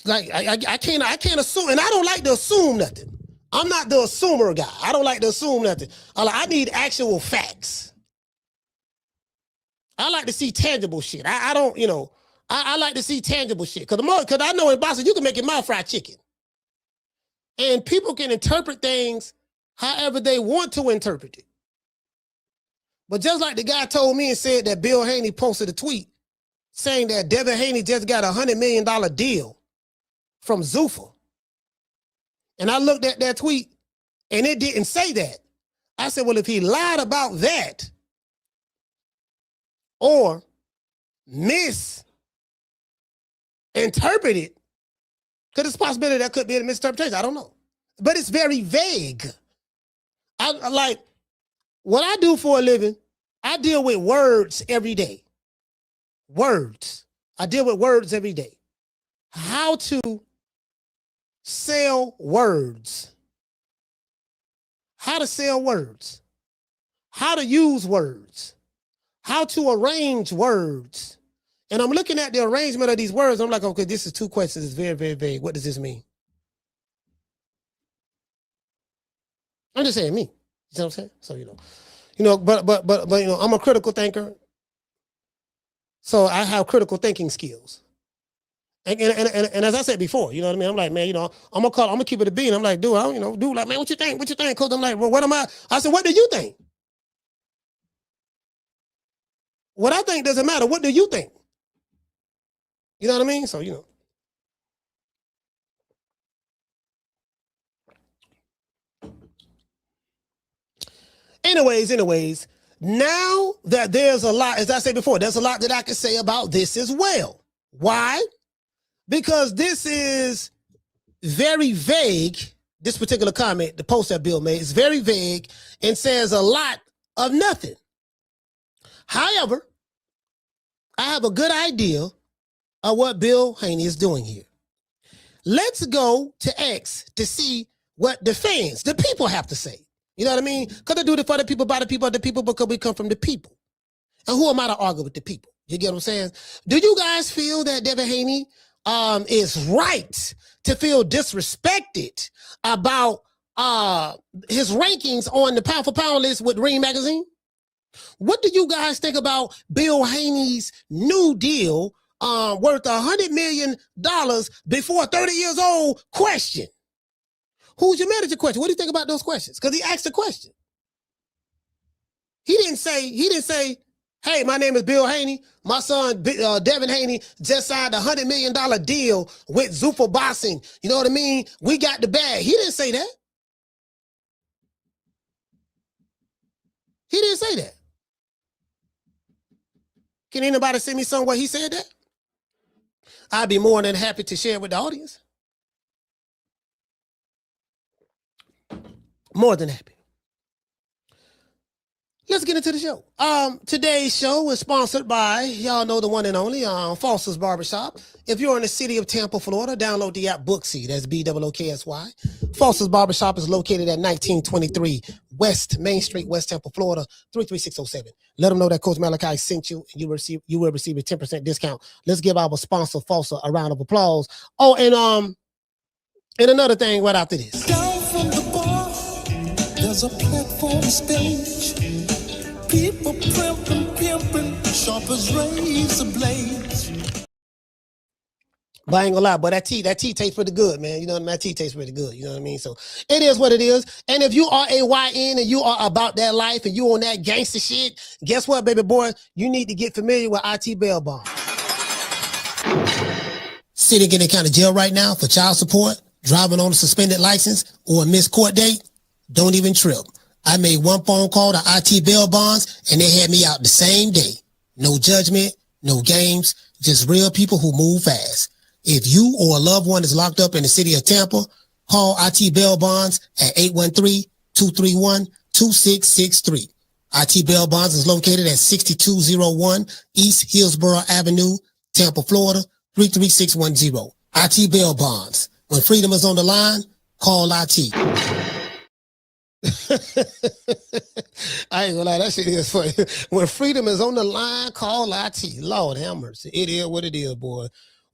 like I can't assume, and I don't like to assume nothing. I'm not the assumer guy. I don't like to assume nothing. I need actual facts. I like to see tangible shit. I don't, you know, I like to see tangible shit. Because I know in Boston, you can make it my fried chicken. And people can interpret things however they want to interpret it. But just like the guy told me and said that Bill Haney posted a tweet saying that Devin Haney just got $100 million deal from Zuffa. And I looked at that tweet and it didn't say that. I said, well, if he lied about that or misinterpreted, because it's a possibility that could be a misinterpretation. I don't know. But it's very vague. I like, what I do for a living, I deal with words every day. Words. I deal with words every day. How to sell words. How to sell words. How to use words. How to arrange words. And I'm looking at the arrangement of these words. I'm like, okay, this is 2 questions. It's very, very vague. What does this mean? I'm just saying me. You know what I'm saying? So, but you know, I'm a critical thinker. So I have critical thinking skills. And as I said before, you know what I mean? I'm like, man, you know, I'm gonna keep it a beat. I'm like, dude, like, man, what you think? What you think? Coach, I'm like, well, what am I? I said, what do you think? What I think doesn't matter. What do you think? You know what I mean? So, you know. Anyways, now that there's a lot, as I said before, there's a lot that I can say about this as well. Why? Because this is very vague. This particular comment, the post that Bill made, is very vague and says a lot of nothing. However, I have a good idea of what Bill Haney is doing here. Let's go to X to see what the fans, the people have to say. You know what I mean? Because they do it for the people, by the people, of the people, because we come from the people. And who am I to argue with the people? You get what I'm saying? Do you guys feel that Devin Haney is right to feel disrespected about his rankings on the pound for pound list with Ring Magazine? What do you guys think about Bill Haney's new deal worth $100 million before 30 years old question? Who's your manager question? What do you think about those questions? Because he asked a question. He didn't say, hey, my name is Bill Haney. My son, Devin Haney, just signed a $100 million deal with Zuffa Boxing. You know what I mean? We got the bag. He didn't say that. He didn't say that. Can anybody send me somewhere he said that? I'd be more than happy to share with the audience. More than happy. Let's get into the show. Today's show is sponsored by, y'all know the one and only, Foster's Barbershop. If you're in the city of Tampa, Florida, download the app Booksy. That's BOOKSY. Foster's Barbershop is located at 1923 West Main Street, West Tampa, Florida, 33607. Let them know that Coach Malachi sent you, and you will receive a 10% discount. Let's give our sponsor, Foster, a round of applause. Oh, and another thing right after this. Down from the bar, there's a platform stage. People pimping, sharp as razor blades. But I ain't gonna lie, but that tea tastes pretty good, man. You know what I mean? That tea tastes pretty good. You know what I mean? So it is what it is. And if you are a YN and you are about that life and you on that gangster shit, guess what, baby boy? You need to get familiar with IT bail bond. Sitting in any kind of jail right now for child support, driving on a suspended license, or a missed court date, don't even trip. I made one phone call to IT bail bonds and they had me out the same day. No judgment, no games, just real people who move fast. If you or a loved one is locked up in the city of Tampa, call IT bail bonds at 813-231-2663. IT bail bonds is located at 6201 East Hillsborough Avenue, Tampa, Florida, 33610. IT bail bonds. When freedom is on the line, call IT. I ain't gonna lie, that shit is funny. When freedom is on the line, call IT. Lord have mercy. It is what it is, boy.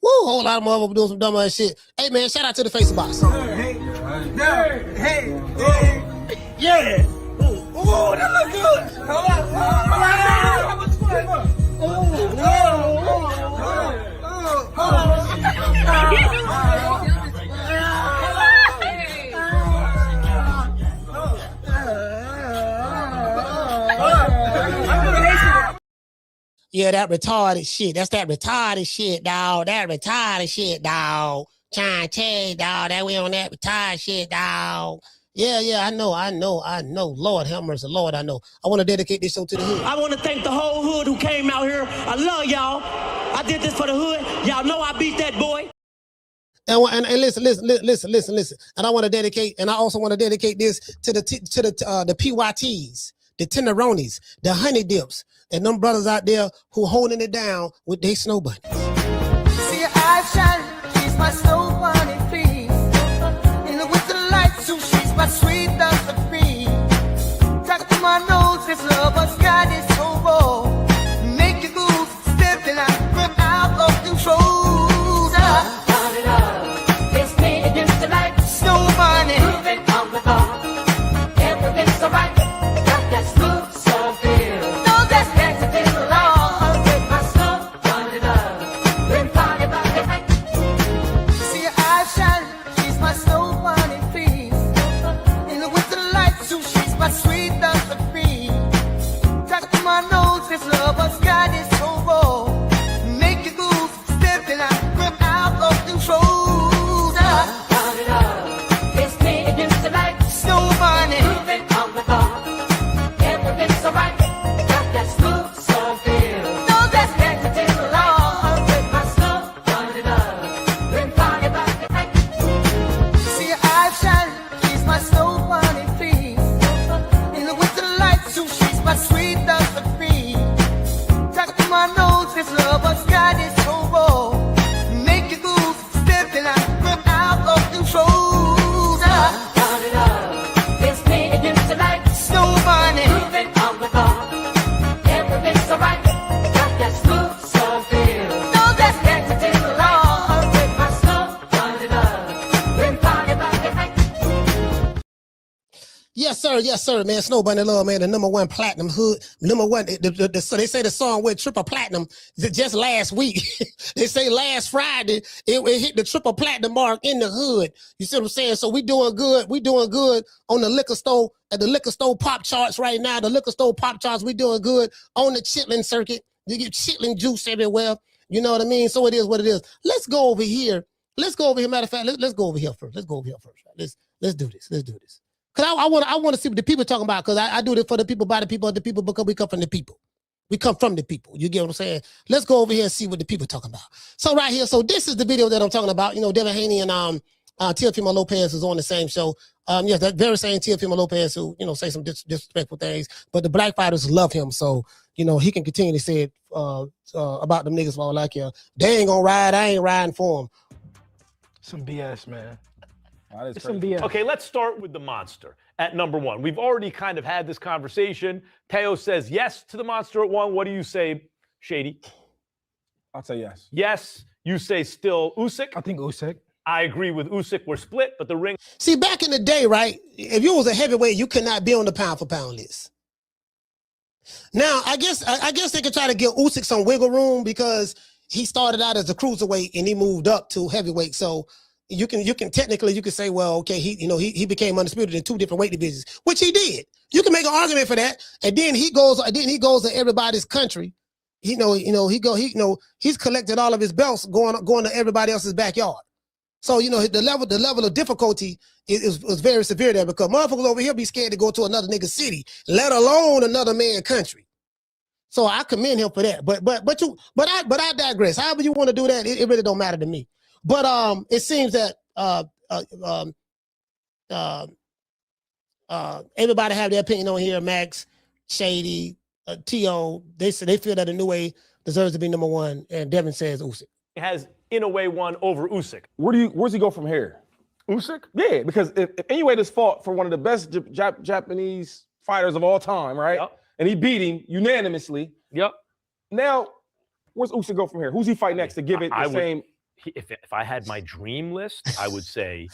Woo, whole lot of motherfuckers doing some dumb ass shit. Hey, man, shout out to the Face Box. Hey. Yeah. Ooh, that look good. Yeah, that retarded shit. That's that retarded shit, dog. That retarded shit, dog. Trying to tell you, dog, that we on that retarded shit, dog. Yeah, I know. Lord have mercy, Lord, I know. I want to dedicate this show to the hood. I want to thank the whole hood who came out here. I love y'all. I did this for the hood. Y'all know I beat that boy. And listen. And I want to dedicate, and I also want to dedicate this to the PYTs, the tenderonis, the honey dips, and them brothers out there who holding it down with their snow bunny. See your eyes shining, she's my snow bunny, please. In the winter lights, so she's my sweet Dr. Queen. Talk to my nose, this love has got it so raw. Make you move, stepping out of control. Turn it up, it's me against the light. Snow bunny, Moving on the bar, everything's so right. Got that smooth, so feel. no, that's next to the law. My snow bunny love. yes, sir, man. Snow Bunny Love, man, the #1 platinum hood, #1. So they say the song went triple platinum just last week. They say last Friday it hit the triple platinum mark in the hood. You see what I'm saying? So we doing good. We doing good on the liquor store at the liquor store pop charts right now. The liquor store pop charts, we doing good on the chitlin circuit. You get chitlin juice everywhere. You know what I mean? So it is what it is. Let's go over here. Matter of fact, let's go over here first. Let's do this. Cause I want to see what the people talking about. Cause I do this for the people, by the people, of the people, because we come from the people. We come from the people. You get what I'm saying? Let's go over here and see what the people talking about. So right here, so this is the video that I'm talking about. You know, Devin Haney and Teofimo Lopez is on the same show. Yes, that very same Teofimo Lopez who, you know, say some disrespectful things, but the black fighters love him. So, you know, he can continue to say it about them niggas all like, they ain't gonna ride, I ain't riding for them. Some BS, man. It's some BS. Okay, let's start with the monster at #1. We've already kind of had this conversation. Teo says yes to the monster at 1. What do you say, Shady? I'll say yes. Yes. You say still Usyk? I think Usyk. I agree with Usyk. We're split, but the ring. See, back in the day, right, if you was a heavyweight, you could not be on the pound-for-pound list. Now, I guess they could try to give Usyk some wiggle room because he started out as a cruiserweight and he moved up to heavyweight. So you can technically say, well, okay, he became undisputed in 2 different weight divisions, which he did. You can make an argument for that. And then he goes to everybody's country. He's collected all of his belts going to everybody else's backyard. So, you know, the level of difficulty was very severe there because motherfuckers over here be scared to go to another nigga city, let alone another man's country. So I commend him for that. But I digress. However you want to do that, it really don't matter to me. But it seems that everybody have their opinion on here. Max, Shady, T.O. They feel that Inoue deserves to be #1, and Devin says Usyk. Has Inoue won over Usyk. Where's he go from here? Usyk? Yeah, because if Inoue just fought for one of the best Japanese fighters of all time, right? Yep. And he beat him unanimously. Yep. Now, where's Usyk go from here? Who's he fight next to give it the same? If I had my dream list, I would say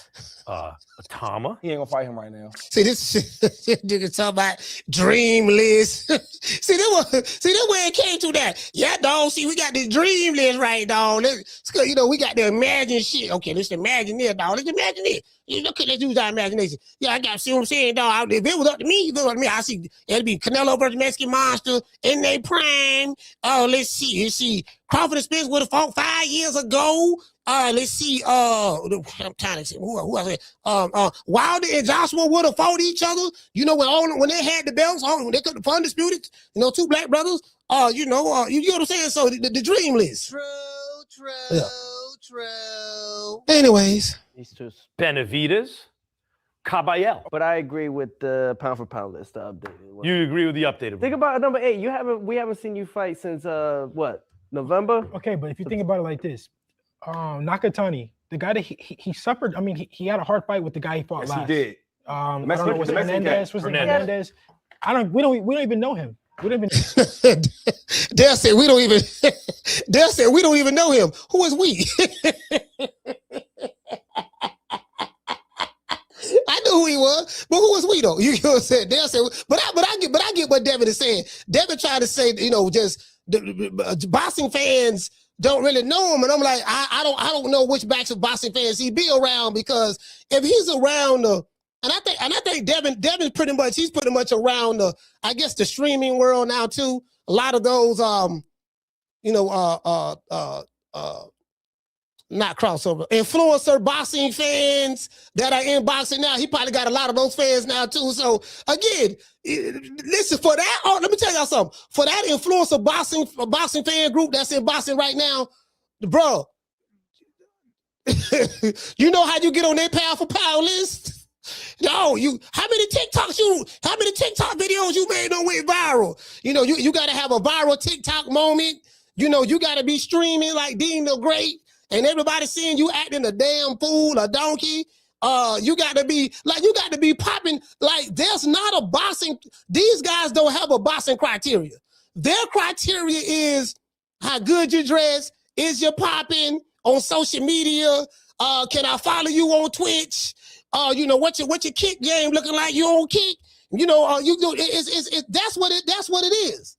Tama. He ain't gonna fight him right now. See, this nigga talking about dream list. see that way it came to that. Yeah, dog. See, we got this dream list right, dog. You know, we got to imagine shit. Okay, let's imagine this, dog. Let's imagine it. Let's use our imagination. Yeah, I got to see what I'm saying, dog. If it was up to me, I see it'd be Canelo versus Mexican Monster in their prime. Let's see. Crawford and Spence would have fought 5 years ago. Let's see. I'm trying to see who I said. Wilder and Joshua would have fought each other. You know, when they had the belts, when they could have undisputed. You know, 2 black brothers. You know what I'm saying. So the dream list. True. Anyways. These two. Benavidez, Caballero. But I agree with the pound for pound list, the updated one. You agree with the updated one? Think about #8. We haven't seen you fight since what? November? Okay, but if you think about it like this, Nakatani, the guy that he suffered, I mean, he had a hard fight with the guy he fought last. He did. I don't know, was it Hernandez? Hernandez? We don't even know him. We don't even. Dale said we don't even. Dale said we don't even know him. Who is we? I knew who he was, but who was we though? You know what I'm saying? Dale said, but I get what Devin is saying. Devin tried to say, you know, just the boxing fans don't really know him, and I'm like, I don't know which batch of boxing fans he be around, because if he's around and I think Devin pretty much around I guess the streaming world now too. A lot of those not crossover, influencer boxing fans that are in boxing now. He probably got a lot of those fans now too. So again, listen, for that, let me tell y'all something. For that influencer boxing fan group that's in boxing right now, bro, you know how you get on their pound for pound list? Yo, how many TikTok videos you made on went viral? You know, you got to have a viral TikTok moment. You know, you got to be streaming like Dean the Great, and everybody seeing you acting a damn fool, a donkey. You got to be popping. Like, there's not a boxing. These guys don't have a boxing criteria. Their criteria is how good you dress, is you popping on social media, can I follow you on Twitch? You know, what your kick game looking like? You on kick? You know, that's what it is.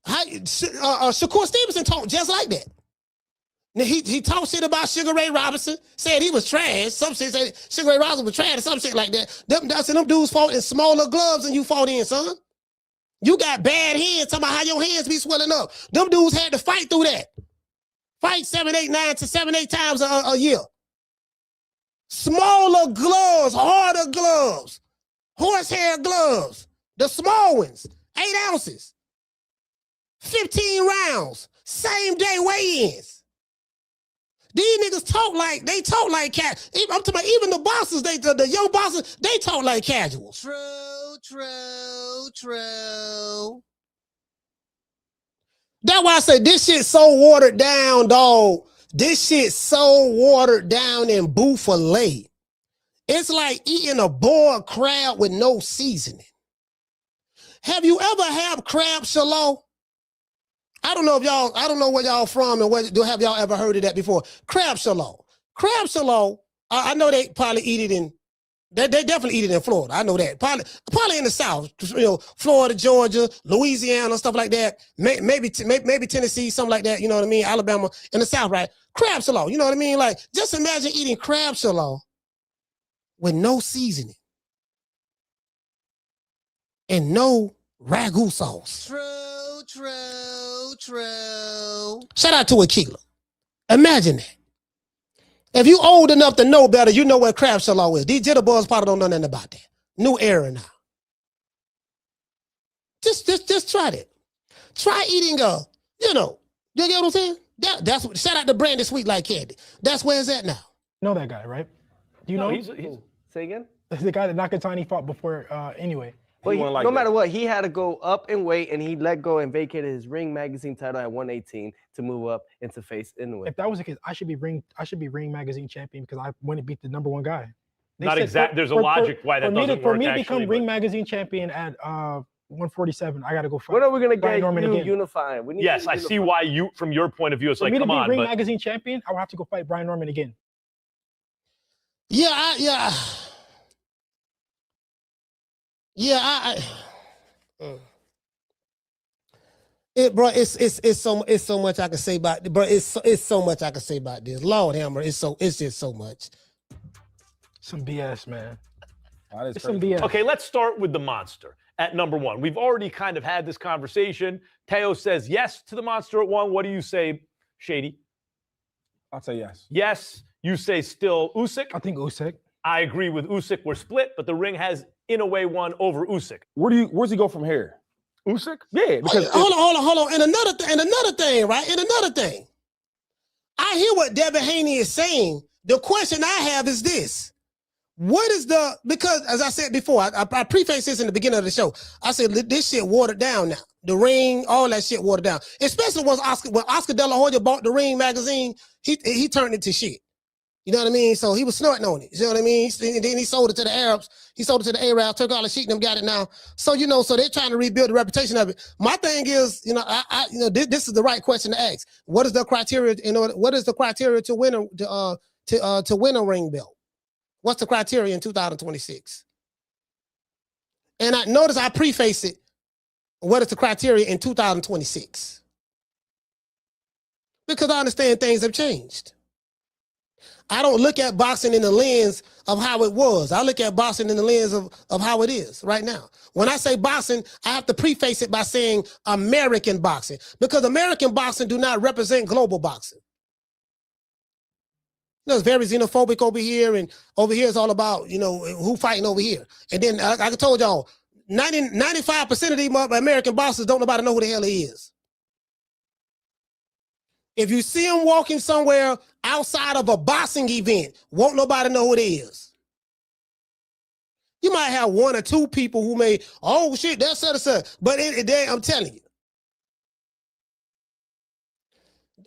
Shakur Stevenson talked just like that. Now, he talked shit about Sugar Ray Robinson, said he was trash. Some shit said Sugar Ray Robinson was trash, some shit like that. Them dudes fought in smaller gloves than you fought in, son. You got bad hands, talking about how your hands be swelling up. Them dudes had to fight through that. Fight 7, 8, 9 to 7, 8 times a year. Smaller gloves, harder gloves, horsehair gloves, the small ones, 8 ounces, 15 rounds, same day weigh-ins. These niggas talk like cat. I'm talking about even the bosses, the young bosses, they talk like casuals. True. That's why I say this shit so watered down, dog. This shit so watered down and buffalo. It's like eating a boiled crab with no seasoning. Have you ever had crab shallow? I don't know where y'all from and have y'all ever heard of that before? Crab shallow. Crab shallow, I know they probably eat it they definitely eat it in Florida. I know that. Probably in the South, you know, Florida, Georgia, Louisiana, stuff like that. Maybe Tennessee, something like that, you know what I mean? Alabama, in the South, right? Crab shallow, you know what I mean? Like, just imagine eating crab shallow with no seasoning and no ragu sauce. True. Shout out to Aquila. Imagine that. If you old enough to know better, you know what crab shallow is. These jitterbugs probably don't know nothing about that. New era now. Just try that. Try eating you get what I'm saying? That's what, shout out to Brandy Sweet Like Candy. That's where it's at now. Know that guy, right? Do you know? He's say again? The guy that Nakatani fought before anyway. But no matter what, he had to go up in weight, and he let go and vacated his Ring Magazine title at 118 to move up and to face Inoue. If that was the case, I should be Ring Magazine champion because I went and beat the #1 guy. Not exact. There's a logic why that doesn't work. For me to become Ring Magazine champion at 147, I got to go fight. When are we gonna get you unifying? We need yes, I see why you, from your point of view, it's like, come on. For me to be Ring Magazine champion, I would have to go fight Brian Norman again. It's so much I can say about it, bro. It's so much I can say about this. Lord Hammer, it's just so much. Some BS, man. It's some BS. Okay, let's start with the monster at #1. We've already kind of had this conversation. Teo says yes to the monster at 1. What do you say, Shady? I'll say yes. Yes. You say still Usyk? I think Usyk. I agree with Usyk. We're split, but the ring has Inoue won over Usyk. Where's he go from here? Usyk? Yeah. Because hold on. And another thing, right? And another thing. I hear what Devin Haney is saying. The question I have is this. Because as I said before, I prefaced this in the beginning of the show. I said this shit watered down now. The ring, all that shit watered down. Especially when Oscar De La Hoya bought the Ring magazine, he turned it to shit. You know what I mean? So he was snorting on it. You know what I mean? And then he sold it to the Arabs. He sold it to the Arabs, took all the shit, and them got it now. So, so they're trying to rebuild the reputation of it. My thing is, this is the right question to ask. What is the criteria? What is the criteria to win a ring belt? What's the criteria in 2026? And I notice I preface it. What is the criteria in 2026? Because I understand things have changed. I don't look at boxing in the lens of how it was. I look at boxing in the lens of how it is right now. When I say boxing, I have to preface it by saying American boxing, because American boxing do not represent global boxing. It's very xenophobic over here, and over here it's all about, who fighting over here. And then, like I told y'all, 95% of these American boxers don't nobody know who the hell he is. If you see him walking somewhere outside of a boxing event, won't nobody know who it is. You might have 1 or 2 people who may, oh shit, that's such. But I'm telling you.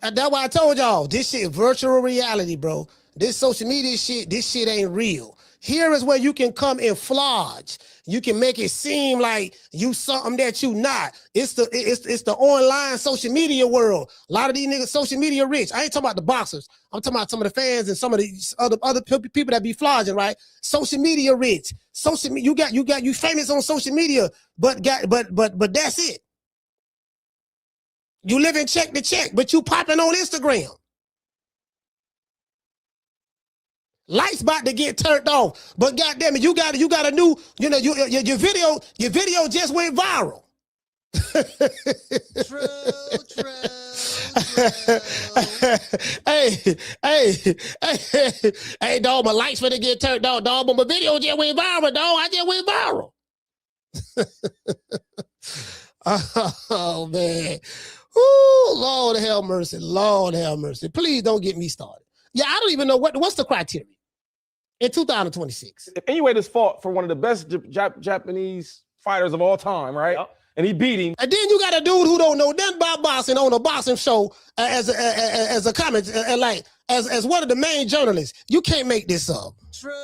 That's why I told y'all, this shit virtual reality, bro. This social media shit, this shit ain't real. Here is where you can come and flodge. You can make it seem like you something that you not. It's the online social media world. A lot of these niggas social media rich. I ain't talking about the boxers. I'm talking about some of the fans and some of the other people that be flogging, right? Social media rich. You famous on social media, but that's it. You live in check to check, but you popping on Instagram. Lights about to get turned off, but goddamn it, you got a new, your video just went viral. True. Hey, dog, my lights finna get turned off, dog, but my video just went viral, dog. I just went viral. Oh man. Ooh, Lord have mercy. Lord have mercy. Please don't get me started. Yeah, I don't even know what's the criteria in 2026. If anyway, this fought for one of the best Japanese fighters of all time, right? Yep. And he beat him. And then you got a dude who don't know nothing about boxing on a boxing show as a comment, as one of the main journalists. You can't make this up. True.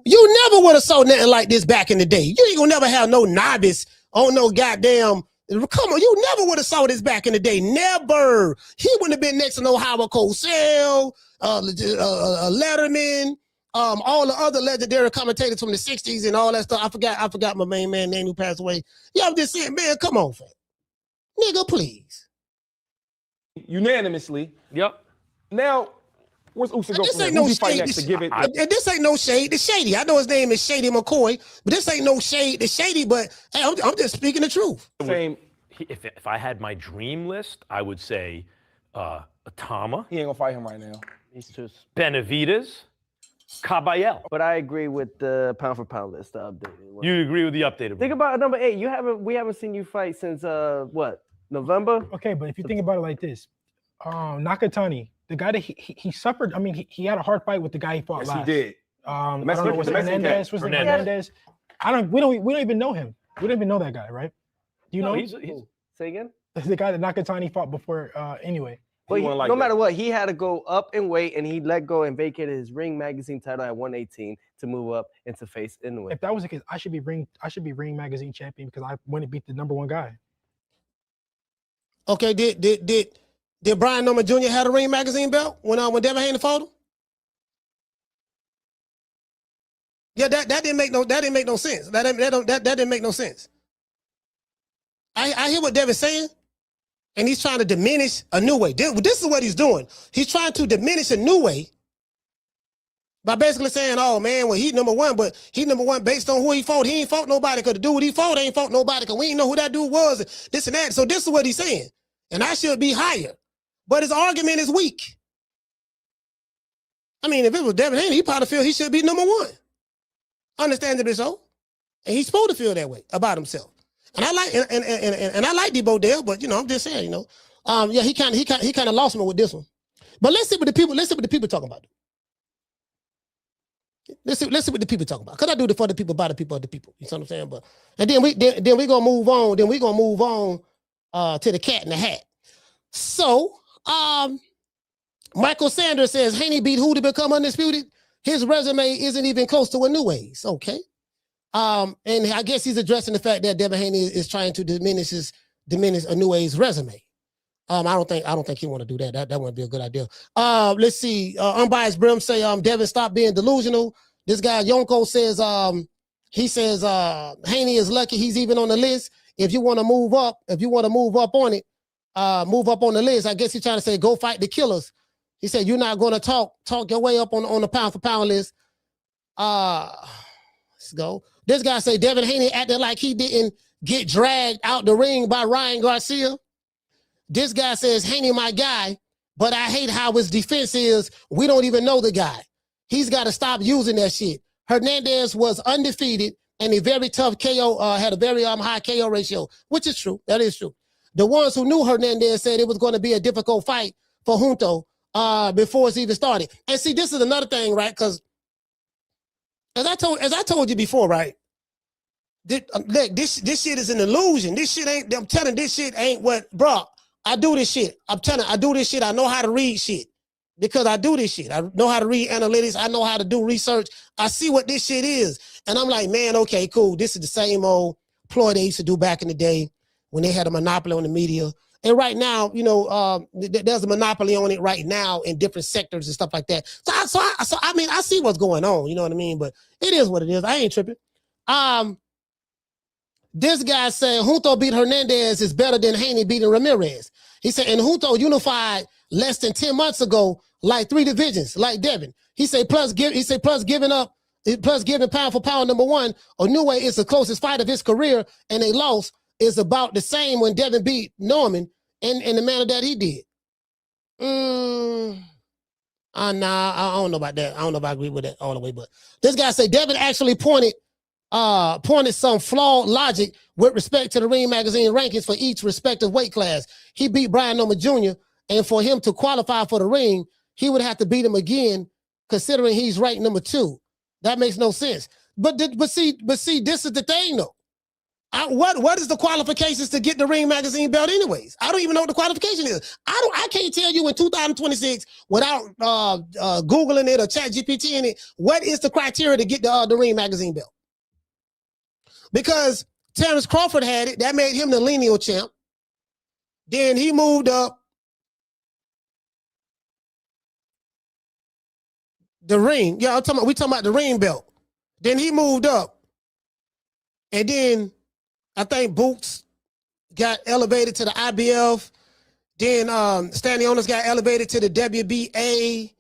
You never would have saw nothing like this back in the day. You ain't gonna never have no novice on no goddamn. Come on, you never would have saw this back in the day. Never. He wouldn't have been next to no Howard Cosell, Letterman, all the other legendary commentators from the 60s and all that stuff. I forgot my main man name who passed away. Yeah, I'm just saying, man, come on, fam. Nigga, please. Unanimously. Yep. Now, where's Usyk go this from ain't there? no Who's he fight shade. next to give it? This ain't no shade. It's Shady. I know his name is Shady McCoy, but this ain't no shade. It's Shady, but hey, I'm just speaking the truth. Same. If I had my dream list, I would say Atama. He ain't gonna fight him right now. He's just Benavidez, Caballel. But I agree with the pound for pound list, the updated one. You agree with the updated Think about number 8. We haven't seen you fight since what? November? Okay, but if you think about it like this, Nakatani, the guy that he suffered, I mean, he had a hard fight with the guy he fought last. He did. I don't know, was it Hernandez? Was it Hernandez? We don't even know him. We don't even know that guy, right? Do you know? He's say again? The guy that Nakatani fought before. Anyway. But no matter what, he had to go up in weight, and he let go and vacated his Ring Magazine title at 118 to move up and to face Inoue. If that was the case, I should be Ring Magazine champion because I went and beat the #1 guy. Okay, did Brian Norman Jr. have a Ring Magazine belt when Devin Haney fought him? Yeah, that didn't make no sense. That didn't make no sense. I hear what Devin's saying, and he's trying to diminish Inoue. This is what he's doing. He's trying to diminish Inoue by basically saying, "Oh man, well he's #1, but he's #1 based on who he fought. He ain't fought nobody because the dude he fought ain't fought nobody because we ain't know who that dude was. This and that. So this is what he's saying, and I should be higher." But his argument is weak. I mean, if it was Devin Haney, he probably feel he should be #1. Understandably so. And he's supposed to feel that way about himself. And I like and I like Debo Dale, but I'm just saying, yeah, he kind of lost me with this one. But let's see what the people talking about. Let's see what the people talking about. Because I do it for the people, by the people, of the people. You know what I'm saying? But and then we gonna move on. Then we gonna move on to the cat in the hat. So Michael Sanders says Haney beat who to become undisputed? His resume isn't even close to Inoue's. Okay. And I guess he's addressing the fact that Devin Haney is trying to diminish Inoue's resume. I don't think he want to do that. That wouldn't be a good idea. Let's see. Unbiased Brim say Devin stop being delusional. This guy Yonko says Haney is lucky he's even on the list. If you want to move up on it, move up on the list. I guess he's trying to say go fight the killers. He said you're not going to talk your way up on the pound for pound list. Let's go. This guy say Devin Haney acted like he didn't get dragged out the ring by Ryan Garcia. This guy says Haney my guy, but I hate how his defense is. We don't even know the guy. He's got to stop using that shit. Hernandez was undefeated and a very tough KO, had a very high KO ratio, which is true. That is true. The ones who knew Hernandez said it was going to be a difficult fight for Junto before it's even started. And see, this is another thing, right? Because as I told you before, right? This shit is an illusion. This shit ain't. I'm telling you, this shit ain't what, bro. I do this shit. I'm telling you, I do this shit. I know how to read shit. because I do this shit. I know how to read analytics. I know how to do research. I see what this shit is. And I'm like, man, okay, cool. This is the same old ploy they used to do back in the day when they had a monopoly on the media. And right now, you know, there's a monopoly on it right now in different sectors and stuff like that. So I mean, I see what's going on. You know what I mean? But it is what it is. I ain't tripping. This guy said Junto beat Hernandez is better than Haney beating Ramirez. He said, and Junto unified less than 10 months ago, like 3 divisions, like Devin. He said, plus giving pound for pound number 1, Inoue is the closest fight of his career, and a loss is about the same when Devin beat Norman in the manner that he did. Nah, I don't know about that. I don't know if I agree with that all the way, but this guy said Devin actually pointed some flawed logic with respect to the Ring Magazine rankings for each respective weight class. He beat Brian Norman Jr., and for him to qualify for the ring, he would have to beat him again, considering he's ranked number 2. That makes no sense. But see, this is the thing though. What is the qualifications to get the Ring Magazine belt anyways? I don't even know what the qualification is. I can't tell you in 2026 without Googling it or ChatGPT in it, what is the criteria to get the Ring Magazine belt? Because Terrence Crawford had it, that made him the lineal champ. Then he moved up the ring. Yeah, we talking about the ring belt. Then he moved up. And then I think Boots got elevated to the IBF. Then Stanley Owners got elevated to the WBA.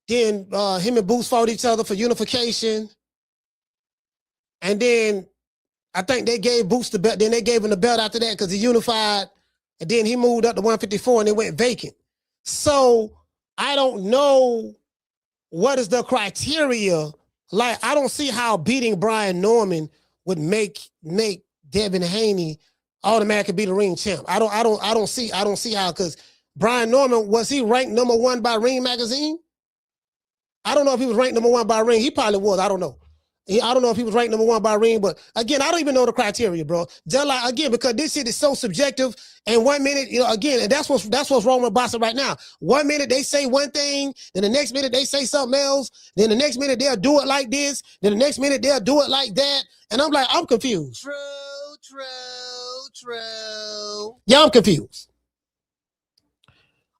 Then him and Boots fought each other for unification. And then I think they gave Boots the belt. Then they gave him the belt after that because he unified. And then he moved up to 154 and it went vacant. So I don't know what is the criteria. Like, I don't see how beating Brian Norman would make Devin Haney automatically be the ring champ. I don't see how, because Brian Norman, was he ranked number 1 by Ring Magazine? I don't know if he was ranked number 1 by Ring. He probably was. I don't know. I don't know if he was ranked number 1 by Ring, but again, I don't even know the criteria, bro. Just like, again, because this shit is so subjective. And 1 minute, you know, again, and that's what's wrong with boxing right now. 1 minute they say one thing, then the next minute they say something else. Then the next minute they'll do it like this. Then the next minute they'll do it like that. And I'm like, I'm confused. True. Yeah, I'm confused.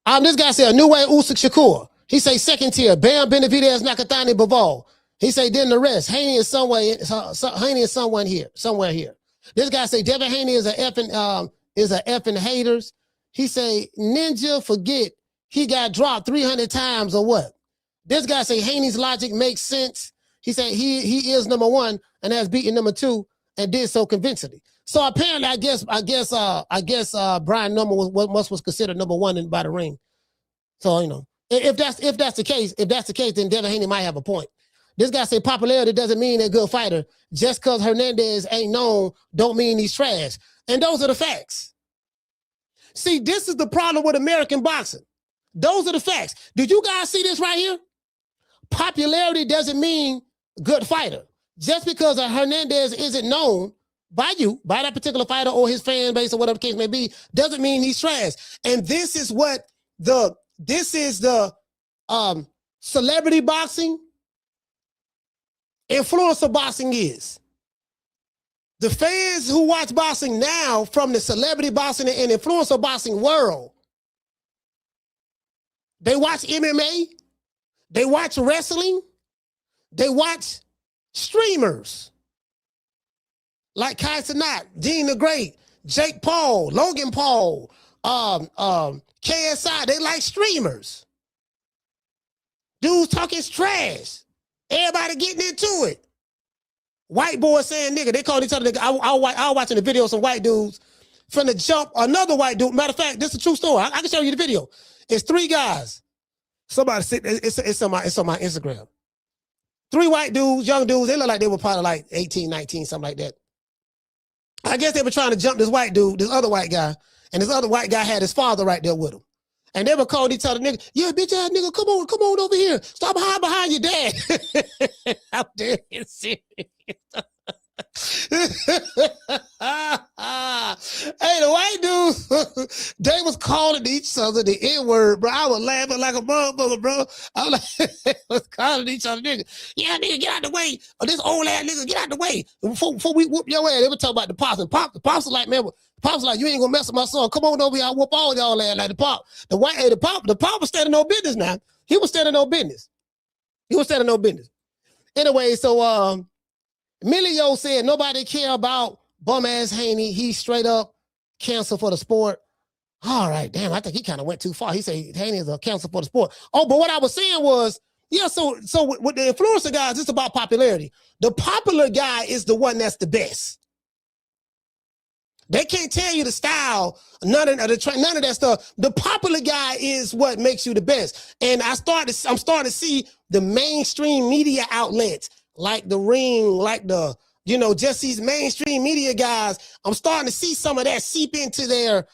This guy said Inoue, Usyk, Shakur. He say second tier. Bam, Benavidez, Nakatani, Bivol. He say then the rest. Haney is somewhere here. This guy say Devin Haney is a effing haters. He say Ninja forget he got dropped 300 times or what? This guy say Haney's logic makes sense. He say he is number 1 and has beaten number 2 and did so convincingly. So apparently, I guess Brian Norman was considered number 1 by the ring. So you know, if that's the case, then Devin Haney might have a point. This guy say popularity doesn't mean they're a good fighter. Just because Hernandez ain't known don't mean he's trash. And those are the facts. See, this is the problem with American boxing. Those are the facts. Did you guys see this right here? Popularity doesn't mean good fighter. Just because a Hernandez isn't known by you, by that particular fighter or his fan base or whatever the case may be, doesn't mean he's trash. And this is the celebrity boxing, influencer boxing is. The fans who watch boxing now from the celebrity boxing and influencer boxing world, they watch MMA, they watch wrestling, they watch streamers like Kai Cenat, Dean the Great, Jake Paul, Logan Paul, KSI. They like streamers. Dudes talking trash. Everybody getting into it. White boys saying nigga. They called each other nigga. I was watching the video of some white dudes finna jump another white dude. Matter of fact, this is a true story. I can show you the video. It's 3 guys. Somebody said it's on my Instagram. 3 white dudes, young dudes. They look like they were probably like 18, 19, something like that. I guess they were trying to jump this white dude, this other white guy, and this other white guy had his father right there with him. And they were calling each other nigga. Yeah, bitch ass nigga, come on over here. Stop hiding behind your dad. How dare you serious? Hey, the white dude, They was calling each other the N-word, bro. I was laughing like a motherfucker, bro. I was like, they was calling each other, nigga. Yeah, nigga, get out the way. Or this old ass nigga, get out the way. Before we whoop your ass, they were talking about the pops. And the pops was like, man, pops was like, you ain't gonna mess with my son. Come on over here, I'll whoop all y'all ass like the pop. The pop was standing no business now. He was standing no business. Anyway, so Emilio said nobody care about bum ass Haney. He's straight up cancer for the sport. All right, damn, I think he kind of went too far. He said Haney is a cancer for the sport. Oh, but what I was saying was, yeah, so with the influencer guys, it's about popularity. The popular guy is the one that's the best. They can't tell you the style, none of that stuff. The popular guy is what makes you the best. And I'm starting to see the mainstream media outlets like The Ring, like just these mainstream media guys. I'm starting to see some of that seep into their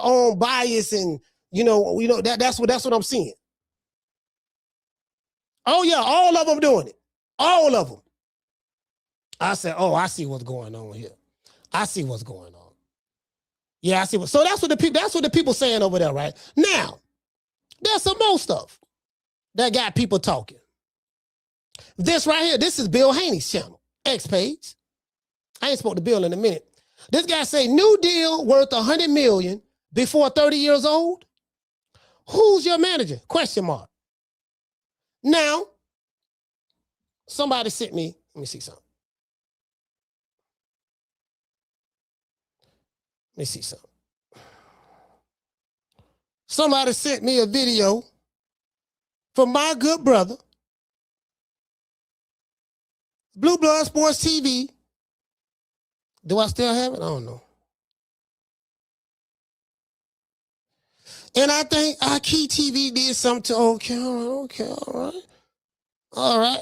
own bias, and that's what I'm seeing. Oh yeah, all of them doing it. All of them. I said, oh, I see what's going on here. I see what's going on. Yeah, I see so that's what the people saying over there, right? Now, there's some more stuff that got people talking. This right here, this is Bill Haney's channel, X page. I ain't spoke to Bill in a minute. This guy say new deal worth $100 million before 30 years old. Who's your manager? Question mark. Now, somebody sent me, let me see something. Let me see something. Somebody sent me a video from my good brother, Blue Blood Sports TV. Do I still have it? I don't know. And I think our Key TV did something to okay, all right.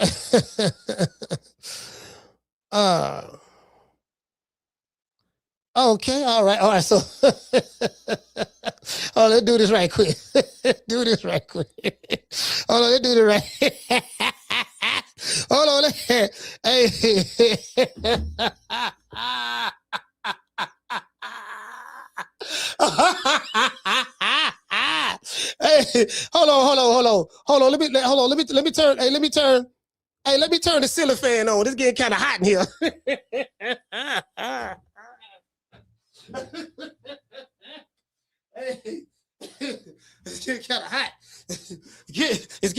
Okay, all right. So, oh, let's do this right quick. Let's do this right quick. Hold on, let's do this right. Hold on, hey. Hey, hold on. Let me turn. Hey, let me turn the ceiling fan on. It's getting kind of hot in here. Hey, it's getting kind of hot. It's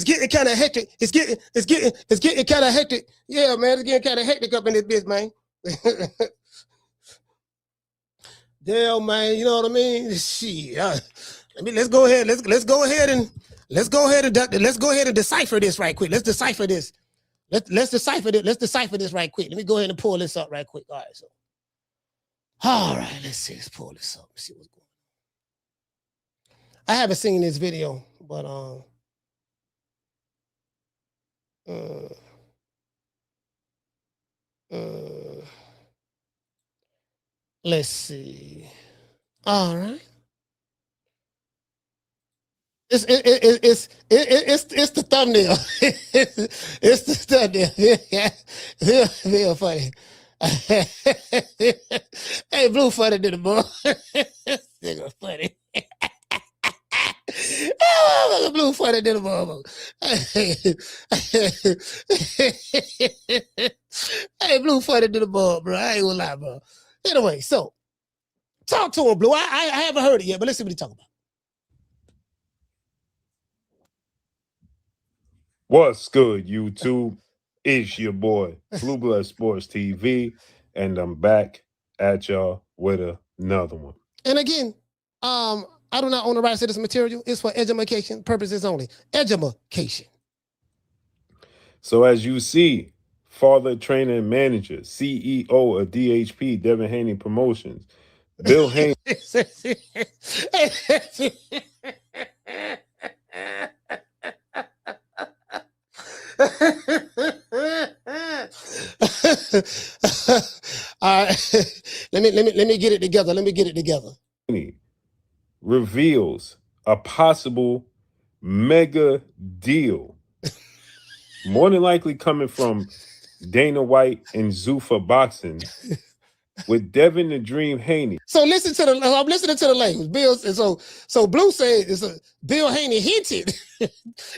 getting kind of hectic. It's getting kind of hectic. Yeah, man, it's getting kind of hectic up in this bitch, man. Damn, man, you know what I mean? Shit. Let's go ahead and decipher this right quick. Let's decipher this. Let's decipher this right quick. Let me go ahead and pull this up right quick. All right, let's see. Let's pull this up. Let's see what's going on. I haven't seen this video, but let's see. All right. It's the thumbnail. It's the thumbnail. Real funny. Hey, Blue funny to the boy. Nigga funny. Oh, Blue funny to the boy. Hey, Blue funny to the boy, bro. I ain't gonna lie, bro. Anyway, so talk to him, Blue. I haven't heard it yet, but let's see what he talking about. What's good, YouTube? It's your boy, Blue Blood Sports TV, and I'm back at y'all with another one. And again, I do not own the rights to this material. It's for education purposes only. Education. So as you see, father, trainer, and manager, CEO of DHP, Devin Haney Promotions, Bill Haney. All right, let me get it together. Reveals a possible mega deal, more than likely coming from Dana White and Zuffa Boxing, with Devin the Dream Haney. So I'm listening to the language. Bill, so Blue said Bill Haney hinted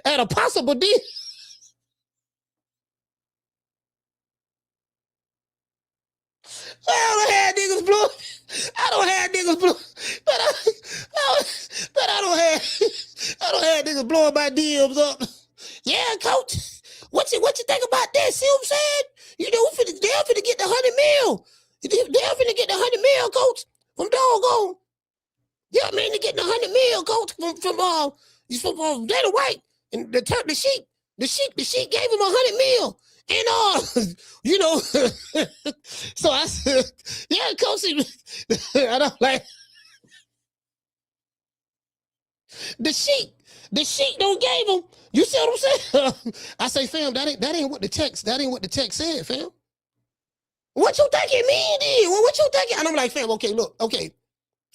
at a possible deal. I don't have niggas blue. I don't have niggas blue, but I don't have niggas blowing my DMs up. Yeah, coach. What you think about that? See what I'm saying? You know, they're finna get the 100 mil. They're finna get the 100 mil, coach, from doggone. Yeah, man, they're getting the 100 mil, coach, from Dana White and the sheep. The sheep gave him 100 mil. And you know, so I said, yeah, coach, I don't like the sheep don't gave him. You see what I'm saying? I say, fam, that ain't what the text said, fam. What you think it mean then? What you think? And I'm like, fam, okay, look, okay.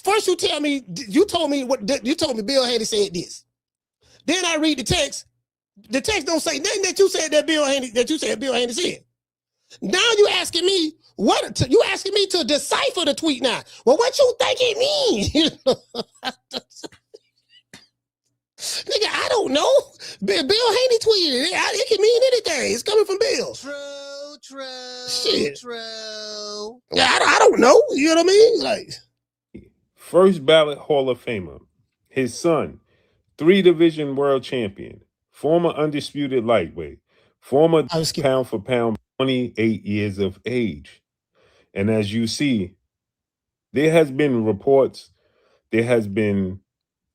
First you told me Bill Haney said this. Then I read the text. The text don't say nothing that you said Bill Haney said. Now you asking me you asking me to decipher the tweet now. Well, what you think it means? Nigga, I don't know. Bill Haney tweeted it. It can mean anything. It's coming from Bill. True. Yeah, I don't know. You know what I mean? Like, first ballot Hall of Famer. His son, 3-division world champion, former undisputed lightweight, former pound for pound, 28 years of age. And as you see, there has been reports, there has been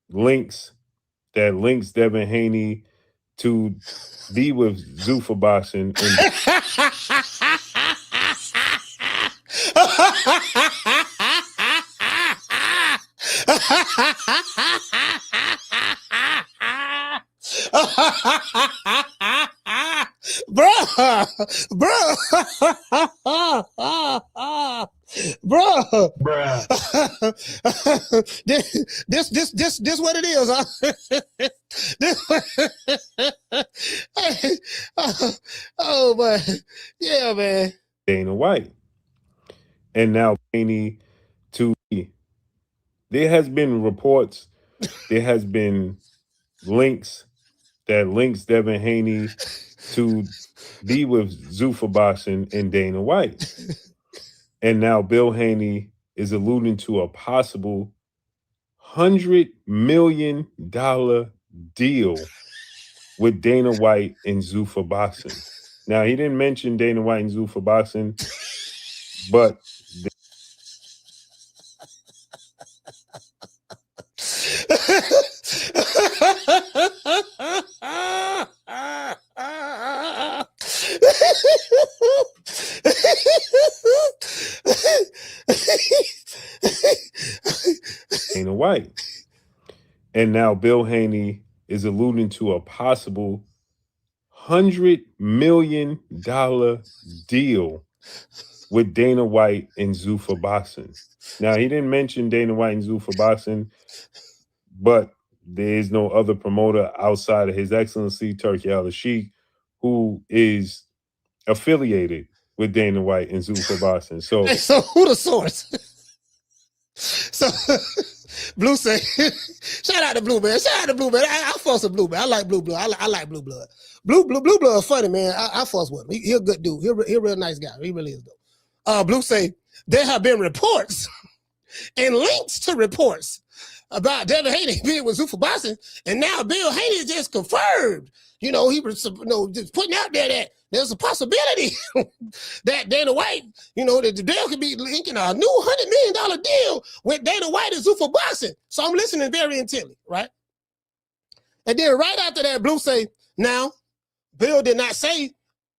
links that links Devin Haney to be with Zuffa Boxing. Bruh. This what it is, huh? Oh man, yeah, man. Dana White, and now Haney to. There has been reports, there has been links that links Devin Haney to be with Zuffa Boxing and Dana White. And now Bill Haney is alluding to a possible $100 million deal with Dana White and Zuffa Boxing. Now, he didn't mention Dana White and Zuffa Boxing, but Dana White. And now Bill Haney is alluding to a possible $100 million deal with Dana White and Zuffa Boxing. Now, he didn't mention Dana White and Zuffa Boxing, but there is no other promoter outside of His Excellency Turki Al-Sheikh who is affiliated with Dana White and Zuffa Boxing. So who the source? So Blue say, shout out to Blue, man. Shout out to Blue, man. I fuss with Blue, man. I like Blue Blood. I like Blue Blood. Blue Blood is funny, man. I fuss with him. He a good dude. He a real nice guy. He really is, though. Blue say, there have been reports and links to reports about Devin Haney being with Zuffa Boxing, and now Bill Haney just confirmed. You know, he was just putting out there that there's a possibility that Dana White, that the deal could be linking a new $100 million deal with Dana White and Zuffa Boxing. So I'm listening very intently, right? And then right after that, Blue say, now, Bill did not say,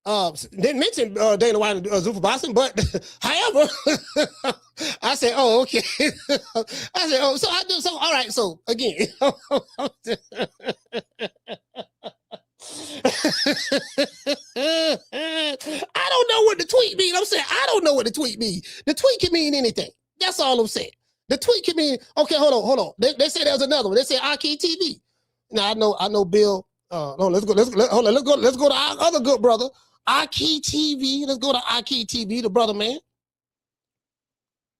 didn't mention Dana White and Zuffa Boxing, but however, I said, oh, okay. I said, oh, so all right, so again. I don't know what the tweet mean. I'm saying I don't know what the tweet mean. The tweet can mean anything. That's all I'm saying. The tweet can mean, okay, hold on. They say there's another one. They say Aki TV. Now I know Bill. No, let's go to our other good brother, Aki TV. Let's go to Aki TV, the brother man.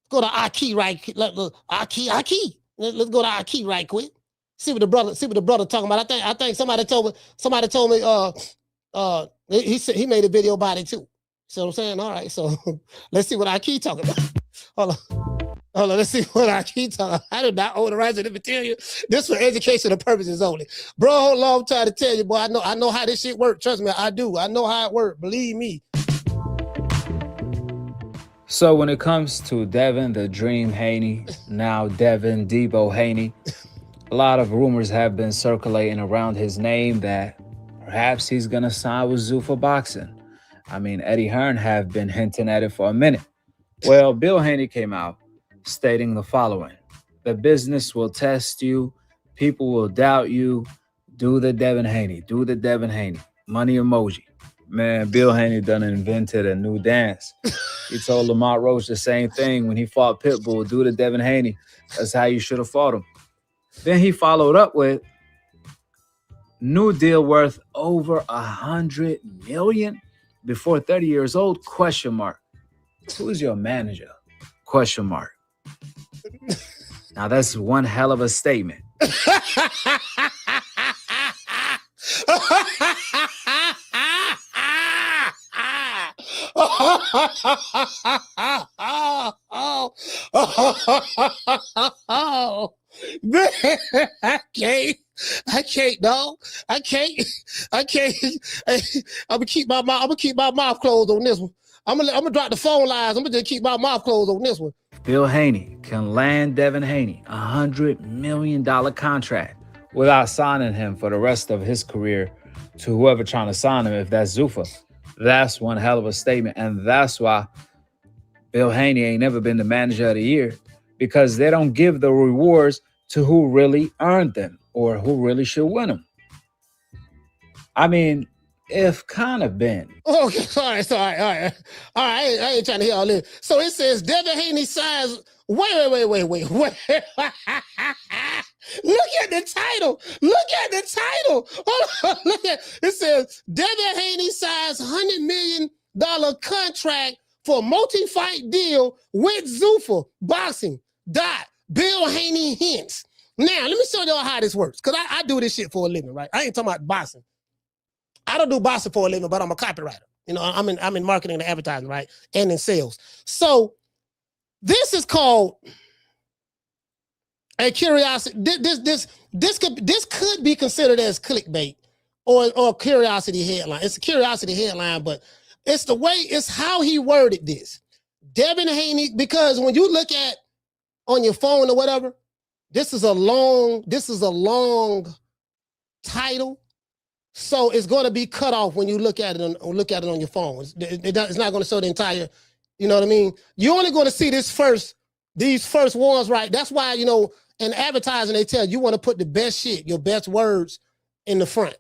Go to our key right quick. Our key. Let's go to our key right quick. See what the brother talking about. I think somebody told me he said he made a video about it too. See what I'm saying? All right, so let's see what our key talking about. Hold on, let's see what our key talking about. I do not own the rights to the material. This for educational purposes only. Bro, hold on, I'm trying to tell you, boy. I know how this shit works. Trust me, I do. I know how it works. Believe me. So when it comes to Devin the Dream Haney, now Devin Debo Haney, a lot of rumors have been circulating around his name that perhaps he's going to sign with Zuffa Boxing. I mean, Eddie Hearn have been hinting at it for a minute. Well, Bill Haney came out stating the following: the business will test you. People will doubt you. Do the Devin Haney. Do the Devin Haney. Money emoji. Man, Bill Haney done invented a new dance. He told Lamont Roach the same thing when he fought Pitbull. Do the Devin Haney. That's how you should have fought him. Then he followed up with new deal worth over $100 million before 30 years old? ? Who's your manager? ? Now that's one hell of a statement. Man, I can't, dog. I can't. I'm gonna keep my mouth closed on this one. I'm gonna drop the phone lines. I'm gonna just keep my mouth closed on this one. Bill Haney can land Devin Haney $100 million contract without signing him for the rest of his career to whoever trying to sign him, if that's Zuffa. That's one hell of a statement. And that's why Bill Haney ain't never been the manager of the year, because they don't give the rewards to who really earned them or who really should win them. I mean, if kind of been. Okay, sorry. All right. I ain't trying to hear all this. So it says Devin Haney signs. Wait. Look at the title. Hold on. Look at it. Says Devin Haney signs $100 million contract for multi-fight deal with Zuffa Boxing. Bill Haney hints. Now, let me show y'all how this works, because I do this shit for a living, right? I ain't talking about boxing. I don't do boxing for a living, but I'm a copywriter. You know, I'm in marketing and advertising, right? And in sales. So this is called a curiosity. This could be considered as clickbait or curiosity headline. It's a curiosity headline, but it's how he worded this. Devin Haney, because when you look at on your phone or whatever, this is a long title. So it's going to be cut off when you look at it on your phone. It's not going to show the entire, you know what I mean? You're only going to see these first ones, right? That's why, you know, in advertising, they tell you want to put the best shit, your best words in the front.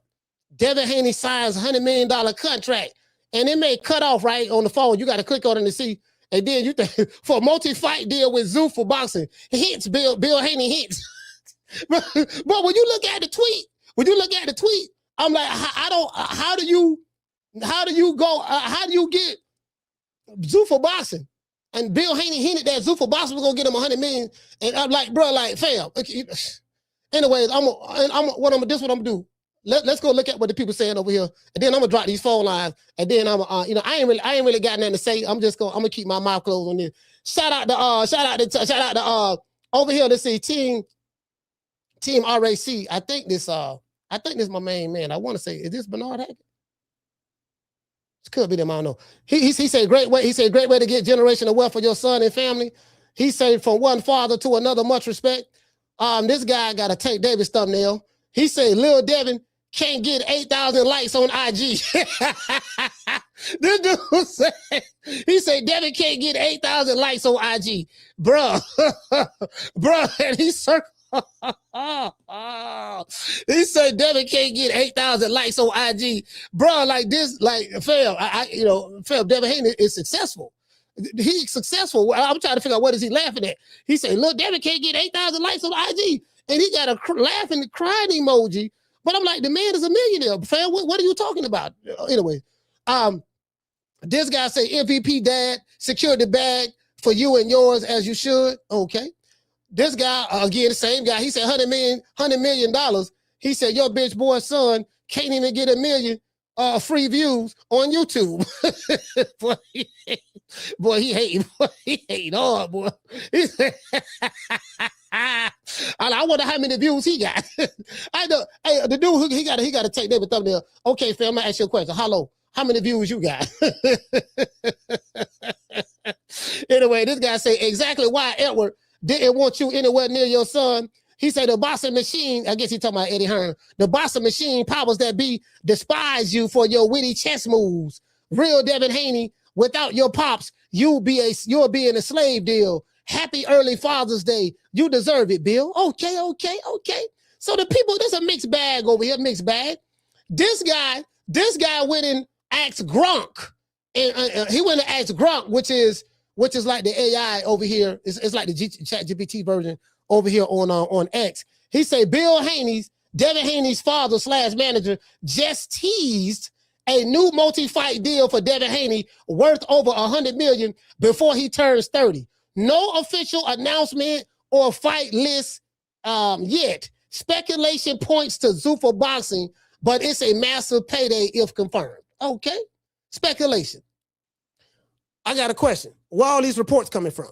Devin Haney signs $100 million contract, and it may cut off right on the phone. You got to click on it to see. And then you think for a multi-fight deal with Zuffa Boxing, hints, Bill Haney hints. But when you look at the tweet, I'm like, how do you get Zuffa Boxing? And Bill Haney hinted that Zuffa Boxing was gonna get him $100 million. And I'm like, bro, like, fam. Anyways, what I'm gonna do. Let's go look at what the people saying over here, and then I'm gonna drop these phone lines, and then I ain't really got nothing to say. I'm gonna keep my mouth closed on this. Shout out to over here. Let's see, team RAC. I think this is my main man. I want to say, is this Bernard Hackett? It could be them. I don't know. He said great way. He said great way to get generational wealth for your son and family. He said from one father to another, much respect. This guy got a Tank Davis thumbnail. He said Lil Devin can't get 8,000 likes on IG. This dude said, he said Devin can't get 8,000 likes on IG. Bruh. And he circled. He said Devin can't get 8,000 likes on IG. Bro, like this, like, fam, Devin Haney is successful. He's successful. I'm trying to figure out what is he laughing at. He said, look, Devin can't get 8,000 likes on IG. And he got a laughing, crying emoji. But I'm like, the man is a millionaire, fam. What are you talking about? Anyway, this guy say MVP dad secured the bag for you and yours as you should. Okay. This guy, again, the same guy, he said $100 million. He said, your bitch boy son can't even get 1 million free views on YouTube. Boy, he hate hard, boy. He said, I wonder how many views he got. I know. Hey, the dude, he got to take that with thumbnail. Okay, fam, I'm gonna ask you a question. Hello, how many views you got? Anyway, this guy say exactly why Edward didn't want you anywhere near your son. He said the boxing machine, I guess he talking about Eddie Hearn, the boxing machine powers that be despise you for your witty chess moves. Real Devin Haney, without your pops, you'll be in a slave deal. Happy early Father's Day. You deserve it, Bill. Okay. So the people, there's a mixed bag over here, mixed bag. This guy went and asked Gronk. And he went and asked Gronk, which is like the AI over here. It's like the Chat GPT version over here on X. He said Devin Haney's father / manager just teased a new multi-fight deal for Devin Haney worth over $100 million before he turns 30. No official announcement or fight list yet. Speculation points to Zuffa Boxing, but it's a massive payday if confirmed. Okay, speculation. I got a question. Where are all these reports coming from?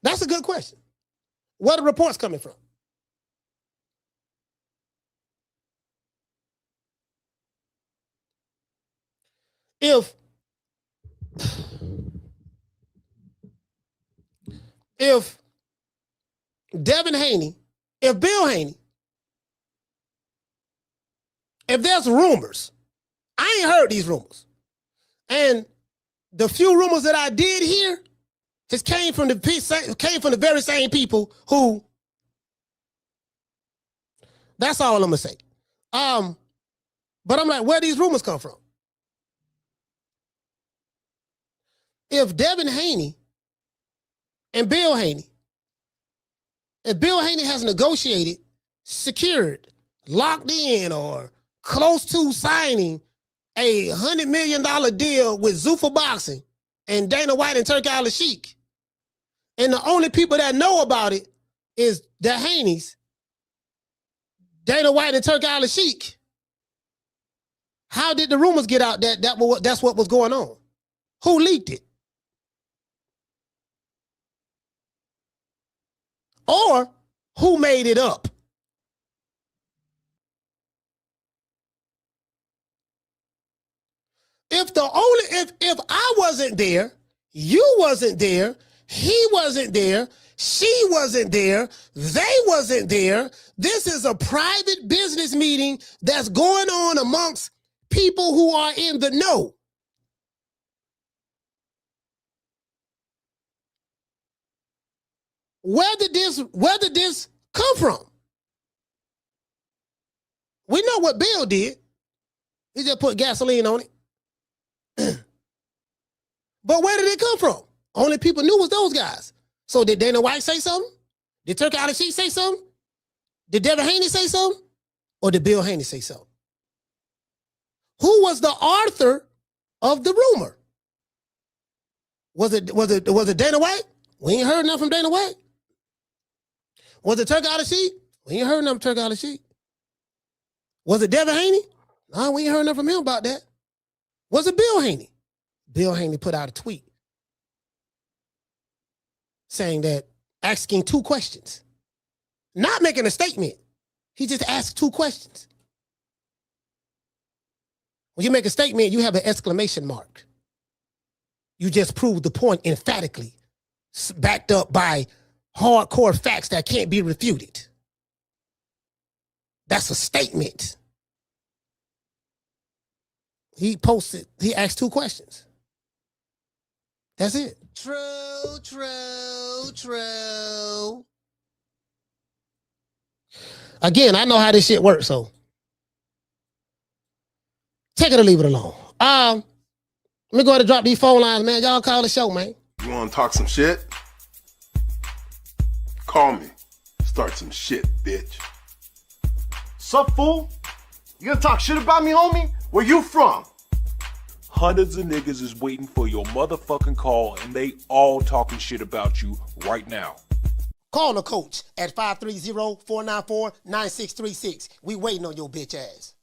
That's a good question. Where are the reports coming from? If Devin Haney, if Bill Haney, if there's rumors, I ain't heard these rumors. And the few rumors that I did hear just came from the very same people who, that's all I'm gonna say. But I'm like, where these rumors come from? If Devin Haney and Bill Haney, if Bill Haney has negotiated, secured, locked in, or close to signing a $100 million deal with Zuffa Boxing and Dana White and Turki Al-Sheikh, and the only people that know about it is the Haneys, Dana White and Turki Al-Sheikh, how did the rumors get out that that's what was going on? Who leaked it? Or who made it up? If I wasn't there, you wasn't there, he wasn't there, she wasn't there, they wasn't there, this is a private business meeting that's going on amongst people who are in the know. Where did this come from? We know what Bill did. He just put gasoline on it. But where did it come from? Only people knew was those guys. So did Dana White say something? Did Turki Al-Sheikh say something? Did Devin Haney say something? Or did Bill Haney say something? Who was the author of the rumor? Was it Dana White? We ain't heard nothing from Dana White. Was it Turki Al-Sheikh? We ain't heard nothing from Turki Al-Sheikh. Was it Devin Haney? No, we ain't heard nothing from him about that. Was it Bill Haney? Bill Haney put out a tweet saying that, asking 2 questions, not making a statement. He just asked 2 questions. When you make a statement, you have an exclamation mark. You just prove the point emphatically, backed up by hardcore facts that can't be refuted. That's a statement. He asked 2 questions. That's it. True. Again, I know how this shit works, so take it or leave it alone. Let me go ahead and drop these phone lines, man. Y'all call the show, man. You want to talk some shit? Call me. Start some shit, bitch. Sup, fool? You gonna talk shit about me, homie? Where you from? Hundreds of niggas is waiting for your motherfucking call, and they all talking shit about you right now. Call the coach at 530-494-9636. We waiting on your bitch ass.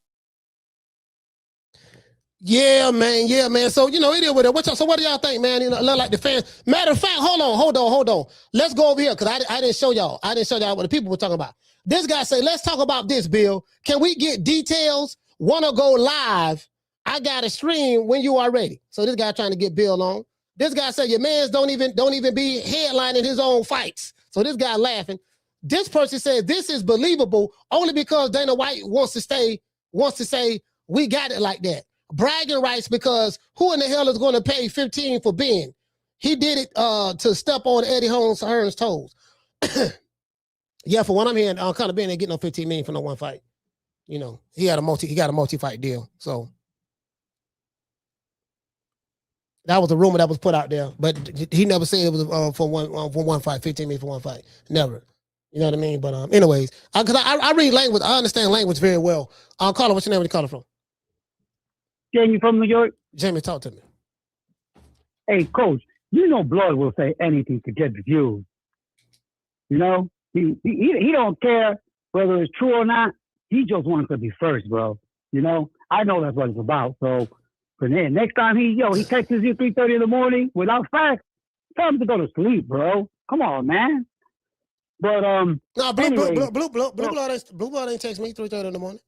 Yeah, man. So, it is with it. So what do y'all think, man? Like the fans. Matter of fact, hold on. Let's go over here, because I didn't show y'all. what the people were talking about. This guy say, let's talk about this, Bill. Can we get details? Want to go live? I got a stream when you are ready. So this guy trying to get Bill on. This guy said, your mans don't even be headlining his own fights. So this guy laughing. This person said, this is believable only because Dana White wants to say, we got it like that. Bragging rights, because who in the hell is going to pay 15 for Ben? He did it to step on Eddie Hearn's toes. Yeah, for what I'm hearing, Conor Ben ain't getting no 15 million for no one fight. He got a multi-fight deal. So that was a rumor that was put out there, but he never said it was for one fight, 15 million for one fight. Never. You know what I mean? But anyways, because I read language, I understand language very well. Caller, what's your name? Where you calling from? Jamie from New York. Jamie, talk to me. Hey, Coach, Blood will say anything to get the views. He don't care whether it's true or not. He just wants to be first, bro. I know that's what it's about. So, but then next time he texts you 3:30 in the morning without facts, tell him to go to sleep, bro. Come on, man. But no, Blue Blood ain't text me 3:30 in the morning.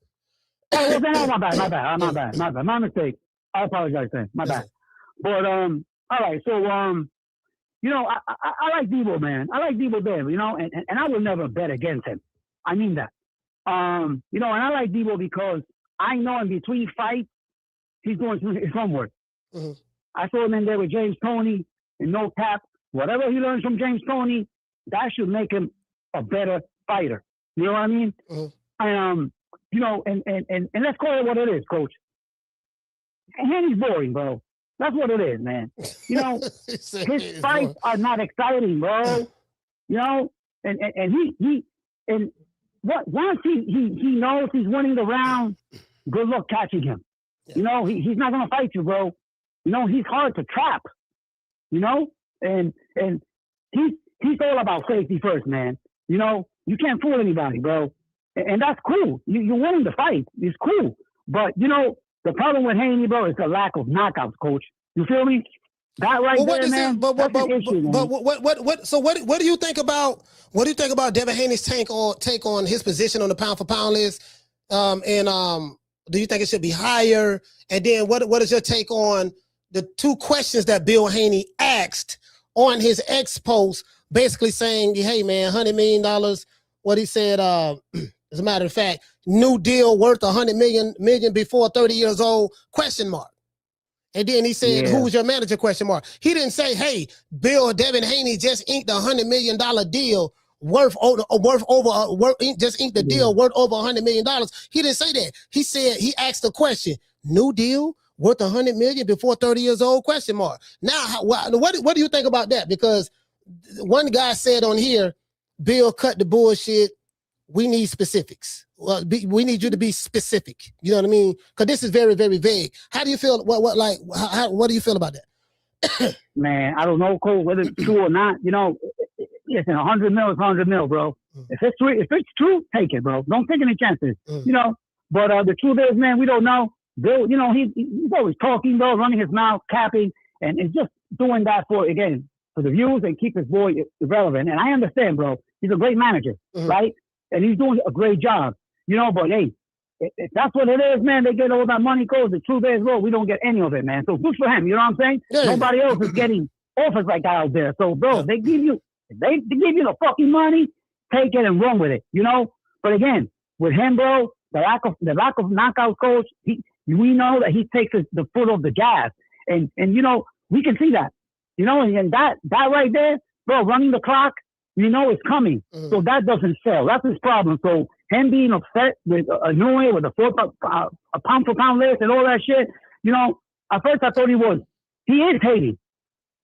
Oh, my bad. My mistake. I apologize, then. My bad. But all right. So I like Debo, man. I like Debo there, and I will never bet against him. I mean that. And I like Debo because I know in between fights he's going through his homework. Mm-hmm. I saw him in there with James Toney and no cap. Whatever he learns from James Toney, that should make him a better fighter. You know what I mean? Mm-hmm. And let's call it what it is, Coach. Haney's boring, bro. That's what it is, man. His fights are not exciting, bro. Once he knows he's winning the round, good luck catching him. Yeah. He's not gonna fight you, bro. He's hard to trap. And he's all about safety first, man. You can't fool anybody, bro. And that's cool. You're winning the fight. It's cool. But, the problem with Haney, bro, is the lack of knockouts, Coach. You feel me? That right there, man. So what do you think about Devin Haney's take on his position on the pound for pound list? Do you think it should be higher? And then what is your take on the two questions that Bill Haney asked on his X post, basically saying, hey man, $100 million, what he said, as a matter of fact, new deal worth $100 million before 30 years old, ? And then he said, who's your manager, ? He didn't say, hey, Devin Haney just inked a $100 million deal worth over $100 million. He didn't say that. He said, he asked the question, new deal worth $100 million before 30 years old, ? Now, what do you think about that? Because one guy said on here, Bill, cut the bullshit. We need specifics. Well, we need you to be specific. You know what I mean? Because this is very, very vague. How do you feel? What do you feel about that? Man, I don't know, Cole, whether it's true or not. Listen, 100 mil is 100 mil, bro. If it's true, take it, bro. Don't take any chances. But the truth is, man, we don't know. Bill, he's always talking, bro, running his mouth, capping, and it's just doing that for the views and keep his boy irrelevant. And I understand, bro. He's a great manager, right? And he's doing a great job, but hey, if that's what it is, man, they get all that money, Coach. The truth is, bro, we don't get any of it, man. So good for him, you know what I'm saying? Yeah. Nobody else is getting offers like that out there. So, bro, they give you the fucking money, take it and run with it, But again, with him, bro, the lack of knockout, Coach, we know that he takes the foot off the gas. And we can see that, and that right there, bro, running the clock, it's coming. So that doesn't sell. That's his problem. So him being upset with Inoue, with a pound for pound list and all that shit, at first I thought he is hating.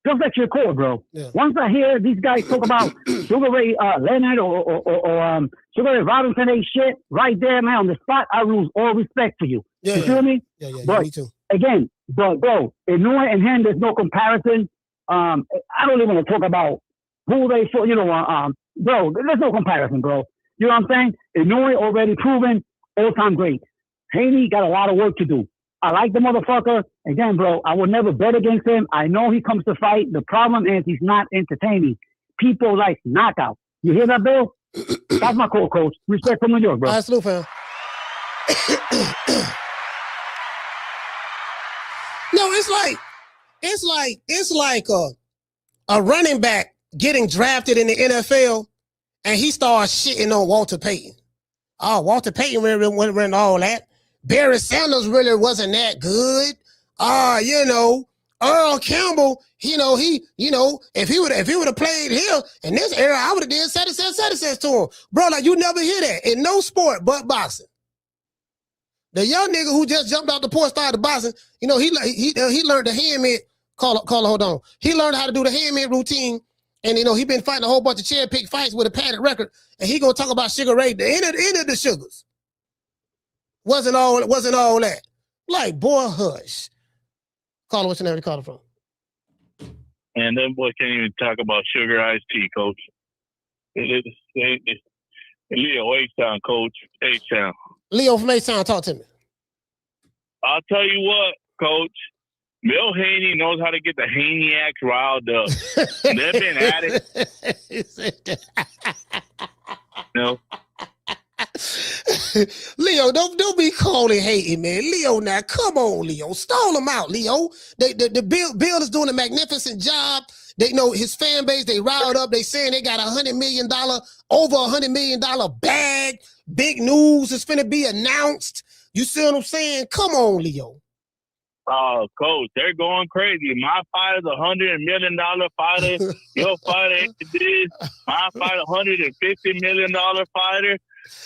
just let your core, bro. Yeah. Once I hear these guys talk about Sugar Ray Leonard or Sugar Ray Robinson, ain't shit right there, man, on the spot, I lose all respect for you. Yeah, you feel me? Yeah, but me too. Again, bro, Inoue and him, there's no comparison. I don't even want to talk about who they fought, bro, there's no comparison, bro. You know what I'm saying? Inoue already proven, all-time great. Haney got a lot of work to do. I like the motherfucker. Again, bro, I would never bet against him. I know he comes to fight. The problem is he's not entertaining. People like knockout. You hear that, Bill? That's my call, coach. Respect from New York, bro. All right, salute, fam. No, it's like a running back getting drafted in the NFL and he starts shitting on Walter Payton. Oh, Walter Payton really wasn't all that. Barry Sanders really wasn't that good. Earl Campbell, if he would have played here in this era, I would have did such to him. Bro, like you never hear that in no sport but boxing. The young nigga who just jumped out the porch, started boxing, he learned the handmade, hold on. He learned how to do the handmade routine. And, he been fighting a whole bunch of cherry pick fights with a padded record. And he gonna talk about Sugar Ray, the end of the sugars. Wasn't all that. Like, boy, hush. Caller, what's your name? Where you calling from? And them boys can't even talk about sugar iced tea, coach. It's Leo, H-Town, coach. H-Town. Leo from H-Town, talk to me. I'll tell you what, coach. Bill Haney knows how to get the Haneyacks riled up. They've been at it. No. Leo, don't be calling hating, man. Leo, now come on, Leo. Stall them out, Leo. The Bill is doing a magnificent job. They know his fan base, they riled up. They saying they got $100 million, over $100 million bag. Big news is finna be announced. You see what I'm saying? Come on, Leo. Oh, coach, they're going crazy. My fighter's $100 million fighter. Your fighter ain't this. My fighter, $150 million fighter.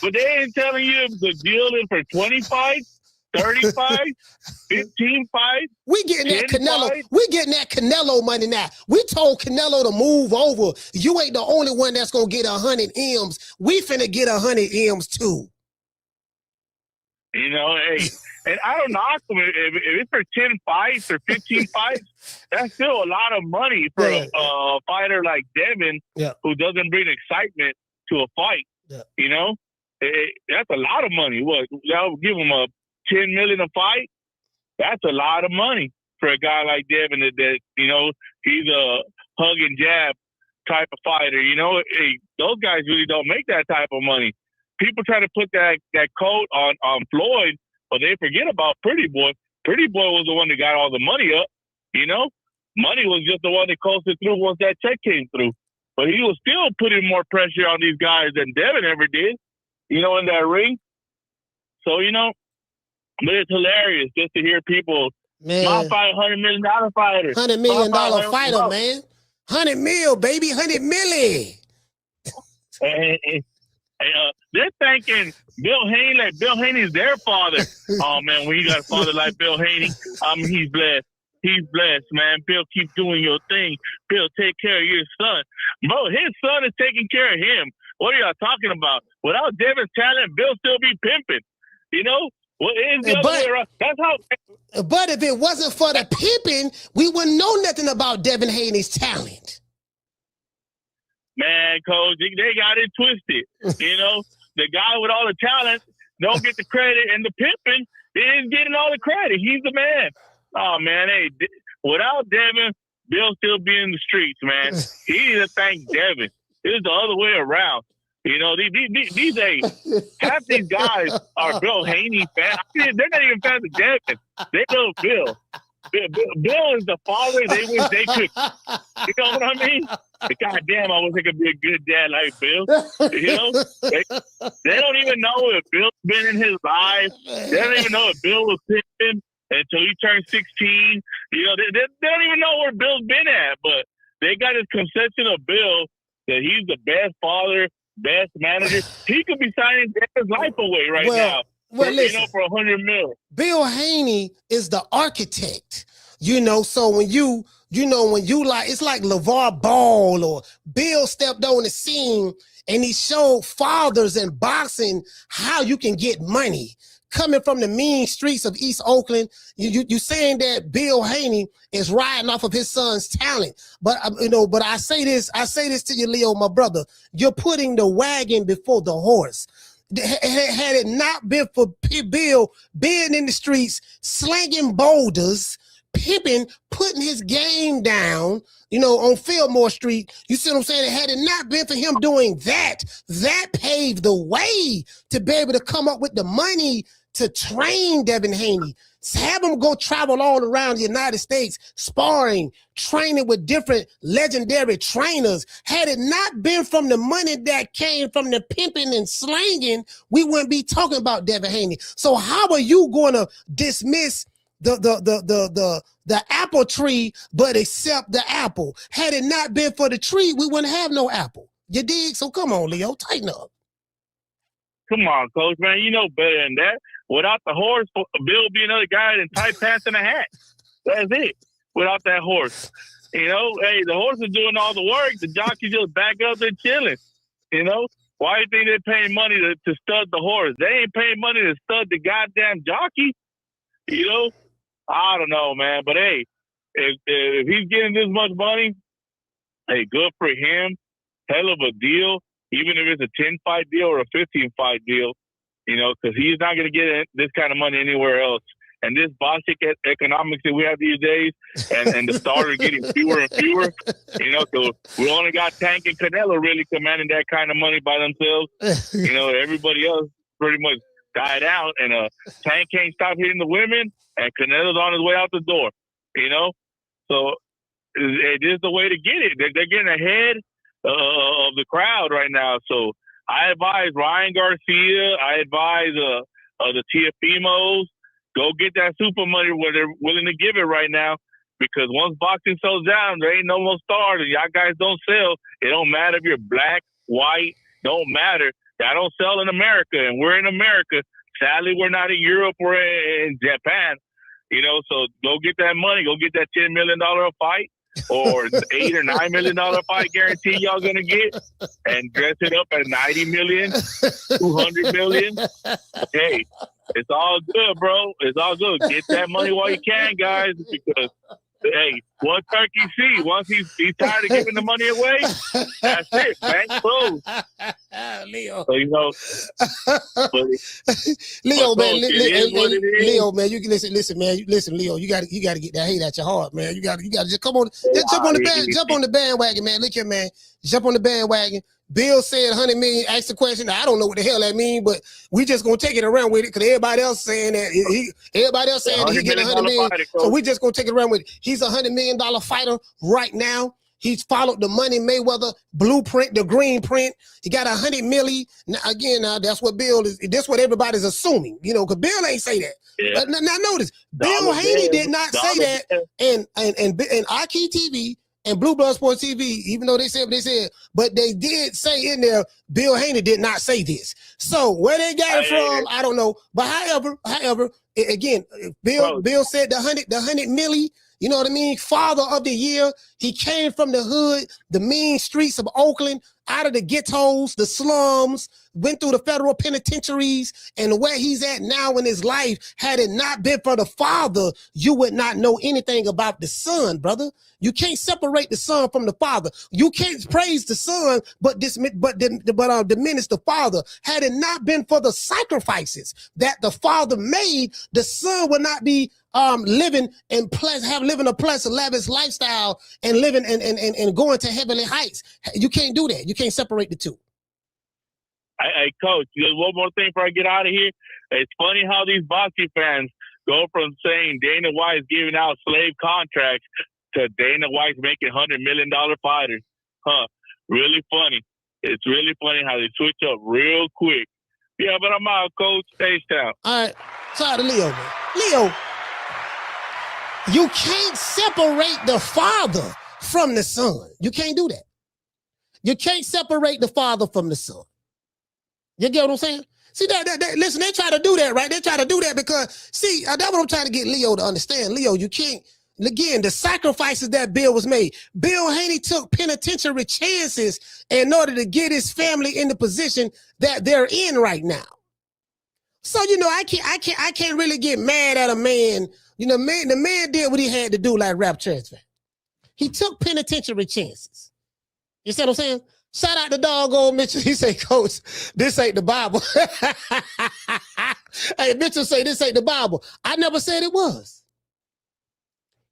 But they ain't telling you the deal is for 20 fights, 30 fights, 15 fights. We getting that Canelo. We getting that Canelo money now. We told Canelo to move over. You ain't the only one that's gonna get 100 M's. We finna get 100 M's too. Hey, and I don't knock them. If it's for 10 fights or 15 fights, that's still a lot of money for a fighter like Devin, who doesn't bring excitement to a fight. Yeah. That's a lot of money. What? Y'all give him a $10 million a fight? That's a lot of money for a guy like Devin that he's a hug and jab type of fighter. Hey, those guys really don't make that type of money. People try to put that coat on Floyd, but they forget about Pretty Boy. Pretty Boy was the one that got all the money up. Money was just the one that coasted through once that check came through. But he was still putting more pressure on these guys than Devin ever did, in that ring. So, but it's hilarious just to hear people, my fight, $100 million fighter. $100 million fighter, man. 100 mil, baby, 100 milli. They're thanking Bill Haney like Bill Haney's their father. Oh, man, when you got a father like Bill Haney, he's blessed. He's blessed, man. Bill, keep doing your thing. Bill, take care of your son. Bro, his son is taking care of him. What are y'all talking about? Without Devin's talent, Bill still be pimping. Well, it's the other way around. That's how. But if it wasn't for the pimping, we wouldn't know nothing about Devin Haney's talent. Man, coach, they got it twisted. The guy with all the talent don't get the credit, and the pimping is getting all the credit. He's the man. Oh, man, hey, without Devin, Bill still be in the streets, man. He needs to thank Devin. It's the other way around. These days, half these guys are Bill Haney fans. They're not even fans of Devin. They know Bill. Bill is the father they wish they could. You know what I mean? God damn, I wish I could be a good dad like Bill. They don't even know if Bill's been in his life. They don't even know if Bill was pimping until he turned 16. They don't even know where Bill's been at, but they got this conception of Bill that he's the best father, best manager. He could be signing his life away right now. Listen, for $100 million. Bill Haney is the architect. You know, so when you like, it's like LeVar Ball or Bill stepped on the scene and he showed fathers in boxing how you can get money. Coming from the mean streets of East Oakland, you saying that Bill Haney is riding off of his son's talent. But but I say this to you, Leo, my brother. You're putting the wagon before the horse. Had it not been for Bill being in the streets, slanging boulders, pimping, putting his game down, on Fillmore Street, you see what I'm saying? Had it not been for him doing that paved the way to be able to come up with the money to train Devin Haney. Have him go travel all around the United States, sparring, training with different legendary trainers. Had it not been from the money that came from the pimping and slanging, we wouldn't be talking about Devin Haney. So how are you going to dismiss the apple tree, but accept the apple? Had it not been for the tree, we wouldn't have no apple. You dig? So come on, Leo, tighten up. Come on, Coach, man. You know better than that. Without the horse, Bill would be another guy in tight pants and a hat. That's it. Without that horse. Hey, the horse is doing all the work. The jockey just back up and chilling. Why do you think they're paying money to stud the horse? They ain't paying money to stud the goddamn jockey. I don't know, man. But, hey, if he's getting this much money, hey, good for him. Hell of a deal, even if it's a 10-fight deal or a 15-fight deal, because he's not going to get this kind of money anywhere else. And this boxing economics that we have these days, and the stars are getting fewer and fewer, so we only got Tank and Canelo really commanding that kind of money by themselves. Everybody else pretty much died out, and Tank can't stop hitting the women, and Canelo's on his way out the door, So it is the way to get it. They're getting ahead of the crowd right now. So I advise Ryan Garcia, I advise the Tiafimos, go get that super money where they're willing to give it right now, because once boxing sells down, there ain't no more stars. And y'all guys don't sell. It don't matter if you're black, white, don't matter. That don't sell in America, and we're in America. Sadly, we're not in Europe or in Japan, so go get that money. Go get that $10 million a fight or $8 or $9 million fight guarantee y'all going to get, and dress it up at $90 million, $200 million. Hey, it's all good, bro. It's all good. Get that money while you can, guys, because, hey, what Turkey see, once he's tired of giving the money away, that's it, bank closed. Leo. So, Leo, man, Leo, man, you can listen, man. Listen, Leo, you got to get that hate out your heart, man. You got to just jump on the bandwagon, man. Look here, man. Jump on the bandwagon. Bill said 100 million, asked the question. I don't know what the hell that means, but we just gonna take it around with it because everybody else saying that he getting 100 million. So we just gonna take it around with it. He's $100 million fighter right now. He's followed the Money Mayweather blueprint, the green print. He got 100 million. Now that's what Bill is. That's what everybody's assuming, because Bill ain't say that. Yeah. But now notice, Bill Haney did not say that, and Aki TV and Blue Blood Sports TV, even though they said what they said, but they did say in there, Bill Haney did not say this. So where they got it from, I don't know. But however, again, Bill said the 100 milli, you know what I mean? Father of the year. He came from the hood, the mean streets of Oakland, out of the ghettos, the slums, went through the federal penitentiaries, and where he's at now in his life. Had it not been for the father, you would not know anything about the son, brother. You can't separate the son from the father. You can't praise the son, but diminish the father. Had it not been for the sacrifices that the father made, the son would not be living a pleasant, lavish lifestyle and living and going to heavenly heights. You can't do that. You can't separate the two. Hey, Coach, one more thing before I get out of here. It's funny how these boxing fans go from saying Dana White's giving out slave contracts to Dana White's making $100 million fighters. Really funny. It's really funny how they switch up real quick. Yeah, but I'm out, Coach. H-Town. All right. Sorry to Leo, man. Leo, you can't separate the father from the son. You can't do that. You can't separate the father from the son. You get what I'm saying? See, listen, they try to do that, right? They try to do that because, see, that's what I'm trying to get Leo to understand. Leo, you can't again, the sacrifices that Bill was made. Bill Haney took penitentiary chances in order to get his family in the position that they're in right now. So, you know, I can't really get mad at a man. You know, the man did what he had to do, like Rap Transfer. He took penitentiary chances. You see what I'm saying? Shout out to doggone Mitchell. He say, Coach, this ain't the Bible. Hey, Mitchell say this ain't the Bible. I never said it was.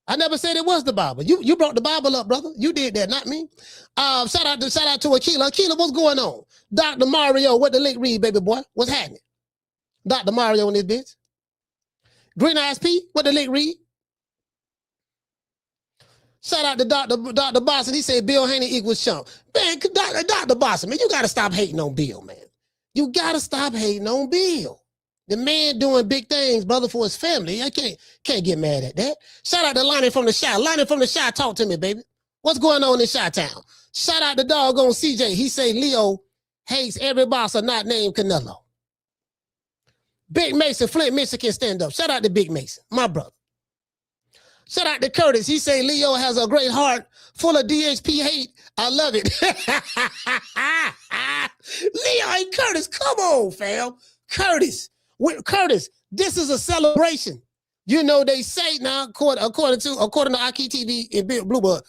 I never said it was the Bible. You brought the Bible up, brother. You did that, not me. Shout out to Akila. Akila, what's going on? Dr. Mario, what the link read, baby boy? What's happening? Dr. Mario in this bitch. Green Eyes P, what the link read? Shout out to Dr. Boston. He said Bill Haney equals chump. Man, Dr. Boston, man, you got to stop hating on Bill, man. You got to stop hating on Bill. The man doing big things, brother, for his family. I can't get mad at that. Shout out to Lonnie from the Chi. Lonnie from the Chi, talk to me, baby. What's going on in Chi-Town? Shout out to doggone CJ. He say Leo hates every boxer not named Canelo. Big Mason, Flint, Michigan, stand up. Shout out to Big Mason, my brother. Shout out to Curtis. He say Leo has a great heart full of DHP hate. I love it. Leo, hey, Curtis, come on, fam. Curtis, this is a celebration. You know, they say now, according to Aki TV and Bill Bluebird,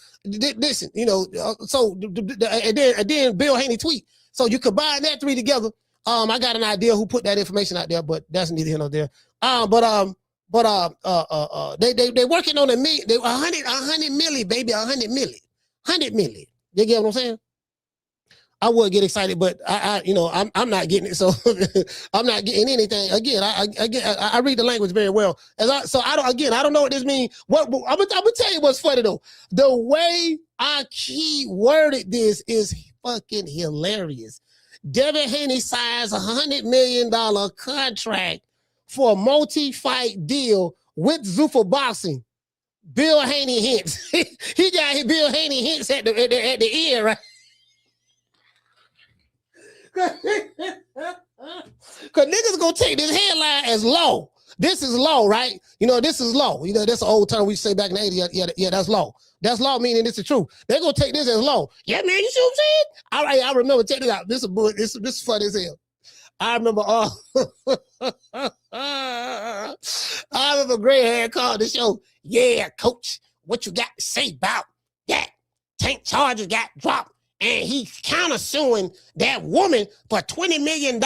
listen, you know, and then Bill Haney tweet. So you combine that three together. I got an idea who put that information out there, but that's neither here nor there. They working on they 100 milli, baby, 100 milli. You get what I'm saying? I would get excited, but I'm not getting it, so I'm not getting anything. Again, I read the language very well, I don't know what this means. I'm gonna tell you what's funny though. The way Aki worded this is fucking hilarious. Devin Haney signs a $100 million contract for a multi-fight deal with Zuffa Boxing. Bill Haney hints. He got Bill Haney hints at the end, right? Because niggas gonna take this headline as low. This is low, right? You know, this is low. You know, that's an old term we say back in the 80s. Yeah, that's low. That's low, meaning this is true. They're gonna take this as low. Yeah, man, you see what I'm saying? All right, I remember, check this out. This is funny as hell. I remember Gray Hair called the show. Yeah, Coach, what you got to say about that? Tank charges got dropped, and he's countersuing that woman for $20 million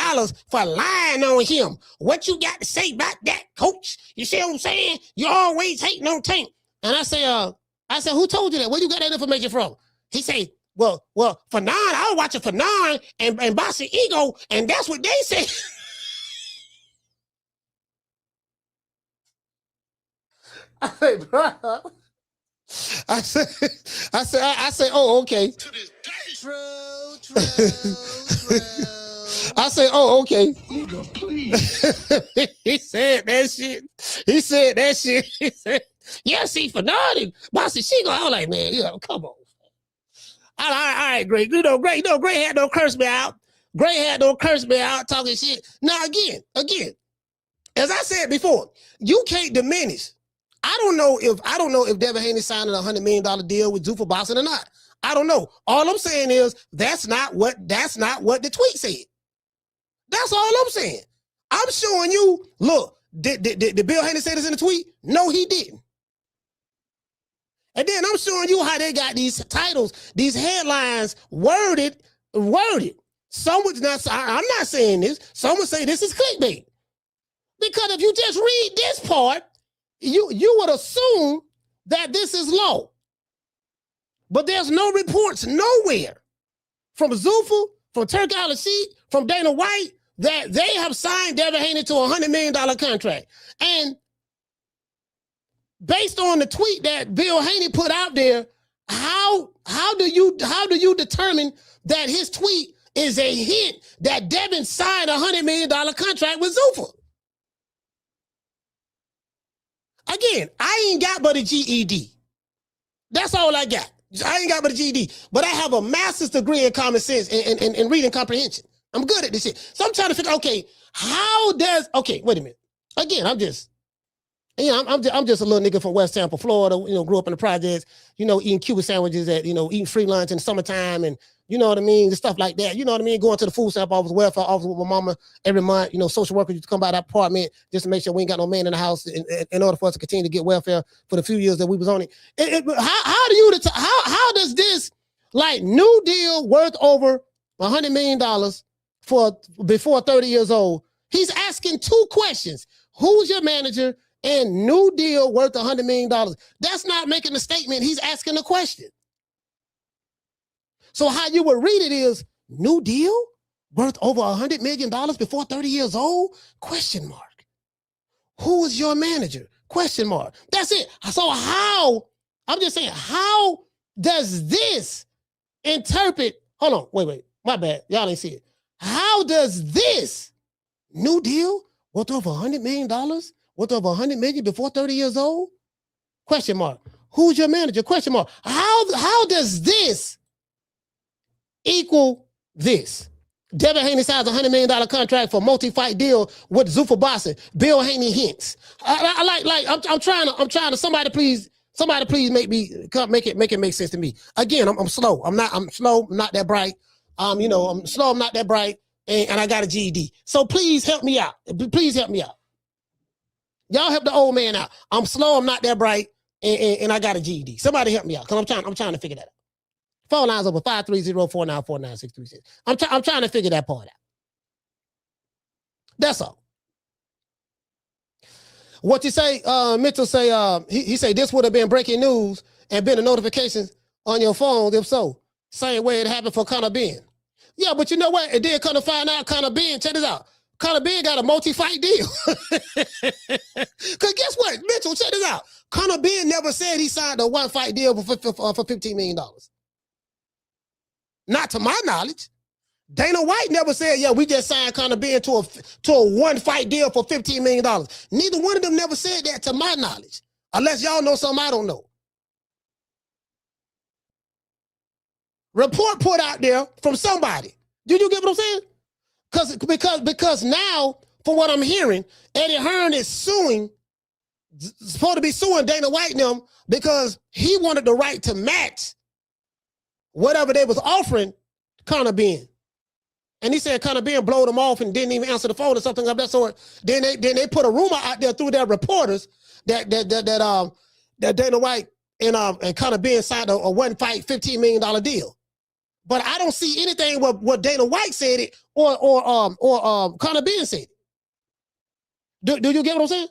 for lying on him. What you got to say about that, Coach? You see what I'm saying? You always hating on Tank. And I said, who told you that? Where you got that information from? He say, well, Fanon, I was watching Fanon and Bossy Ego, and that's what they say. I say, bro. I say, oh, okay. True. I say, oh, okay. He said that shit. He said, yeah, see, Fanon and Bossy Ego. I was like, man, come on. All right, Gray. You know, Gray had don't curse me out. Gray had don't curse me out talking shit. Now, again, as I said before, you can't diminish. I don't know if Devin Haney signed a $100 million deal with Zuffa Boxing or not. I don't know. All I'm saying is that's not what the tweet said. That's all I'm saying. I'm showing you, look, did Bill Haney say this in the tweet? No, he didn't. And then I'm showing you how they got these titles, these headlines worded. Some would not. I'm not saying this. Some would say this is clickbait. Because if you just read this part, you would assume that this is low. But there's no reports nowhere from Zuffa, from Turk Al-Rashid, from Dana White that they have signed Devin Haney to a $100 million contract. And based on the tweet that Bill Haney put out there, how do you determine that his tweet is a hint that Devin signed a $100 million contract with Zuffa? Again, I ain't got but a GED. That's all I got. I ain't got but a GED. But I have a master's degree in common sense and reading comprehension. I'm good at this shit. So I'm trying to figure, okay, wait a minute. Again, And, you know, I'm just a little nigga from West Tampa, Florida. You know, grew up in the projects. You know, eating Cuban sandwiches eating free lunch in the summertime, and you know what I mean, the stuff like that. You know what I mean, going to the food stamp office, welfare office with my mama every month. You know, social workers used to come by that apartment just to make sure we ain't got no man in the house in order for us to continue to get welfare for the few years that we was on it. How does this like new deal worth over $100 million for before 30 years old? He's asking two questions: who's your manager? And new deal worth $100 million. That's not making a statement. He's asking a question. So how you would read it is new deal worth over $100 million before 30 years old? Question mark. Who is your manager? Question mark. That's it. So I'm just saying, how does this interpret? Hold on, wait. My bad. Y'all ain't see it. How does this new deal worth over $100 million? Worth over $100 million before 30 years old? Question mark. Who's your manager? Question mark. How does this equal this? Devin Haney signs a $100 million contract for multi-fight deal with Zuffa Boxing. Bill Haney hints. I'm trying to somebody please make it make sense to me. Again, I'm slow. I'm slow. I'm not that bright. I'm slow. I'm not that bright. And I got a GED. So please help me out. Please help me out. Y'all help the old man out. I'm slow. I'm not that bright. And I got a GED. Somebody help me out, because I'm trying to figure that out. Phone lines over 530-494-9636. I'm trying to figure that part out. That's all. What you say, Mitchell say, he say this would have been breaking news and been a notification on your phone, if so. Same way it happened for Conor Ben. Yeah, but you know what? It did kind of find out Conor Ben, check this out. Conor Ben got a multi-fight deal. Because guess what? Mitchell, check this out. Conor Ben never said he signed a one-fight deal for $15 million. Not to my knowledge. Dana White never said, yeah, we just signed Conor Ben to a one-fight deal for $15 million. Neither one of them never said that to my knowledge. Unless y'all know something I don't know. Report put out there from somebody. Do you get what I'm saying? Because now, from what I'm hearing, Eddie Hearn is supposed to be suing Dana White and them because he wanted the right to match whatever they was offering Conor Ben. And he said Conor Ben blowed him off and didn't even answer the phone or something of that sort. Then they put a rumor out there through their reporters that Dana White and Conor Ben signed a one-fight $15 million deal. But I don't see anything what Dana White said it or Conor Ben said it. Do you get what I'm saying?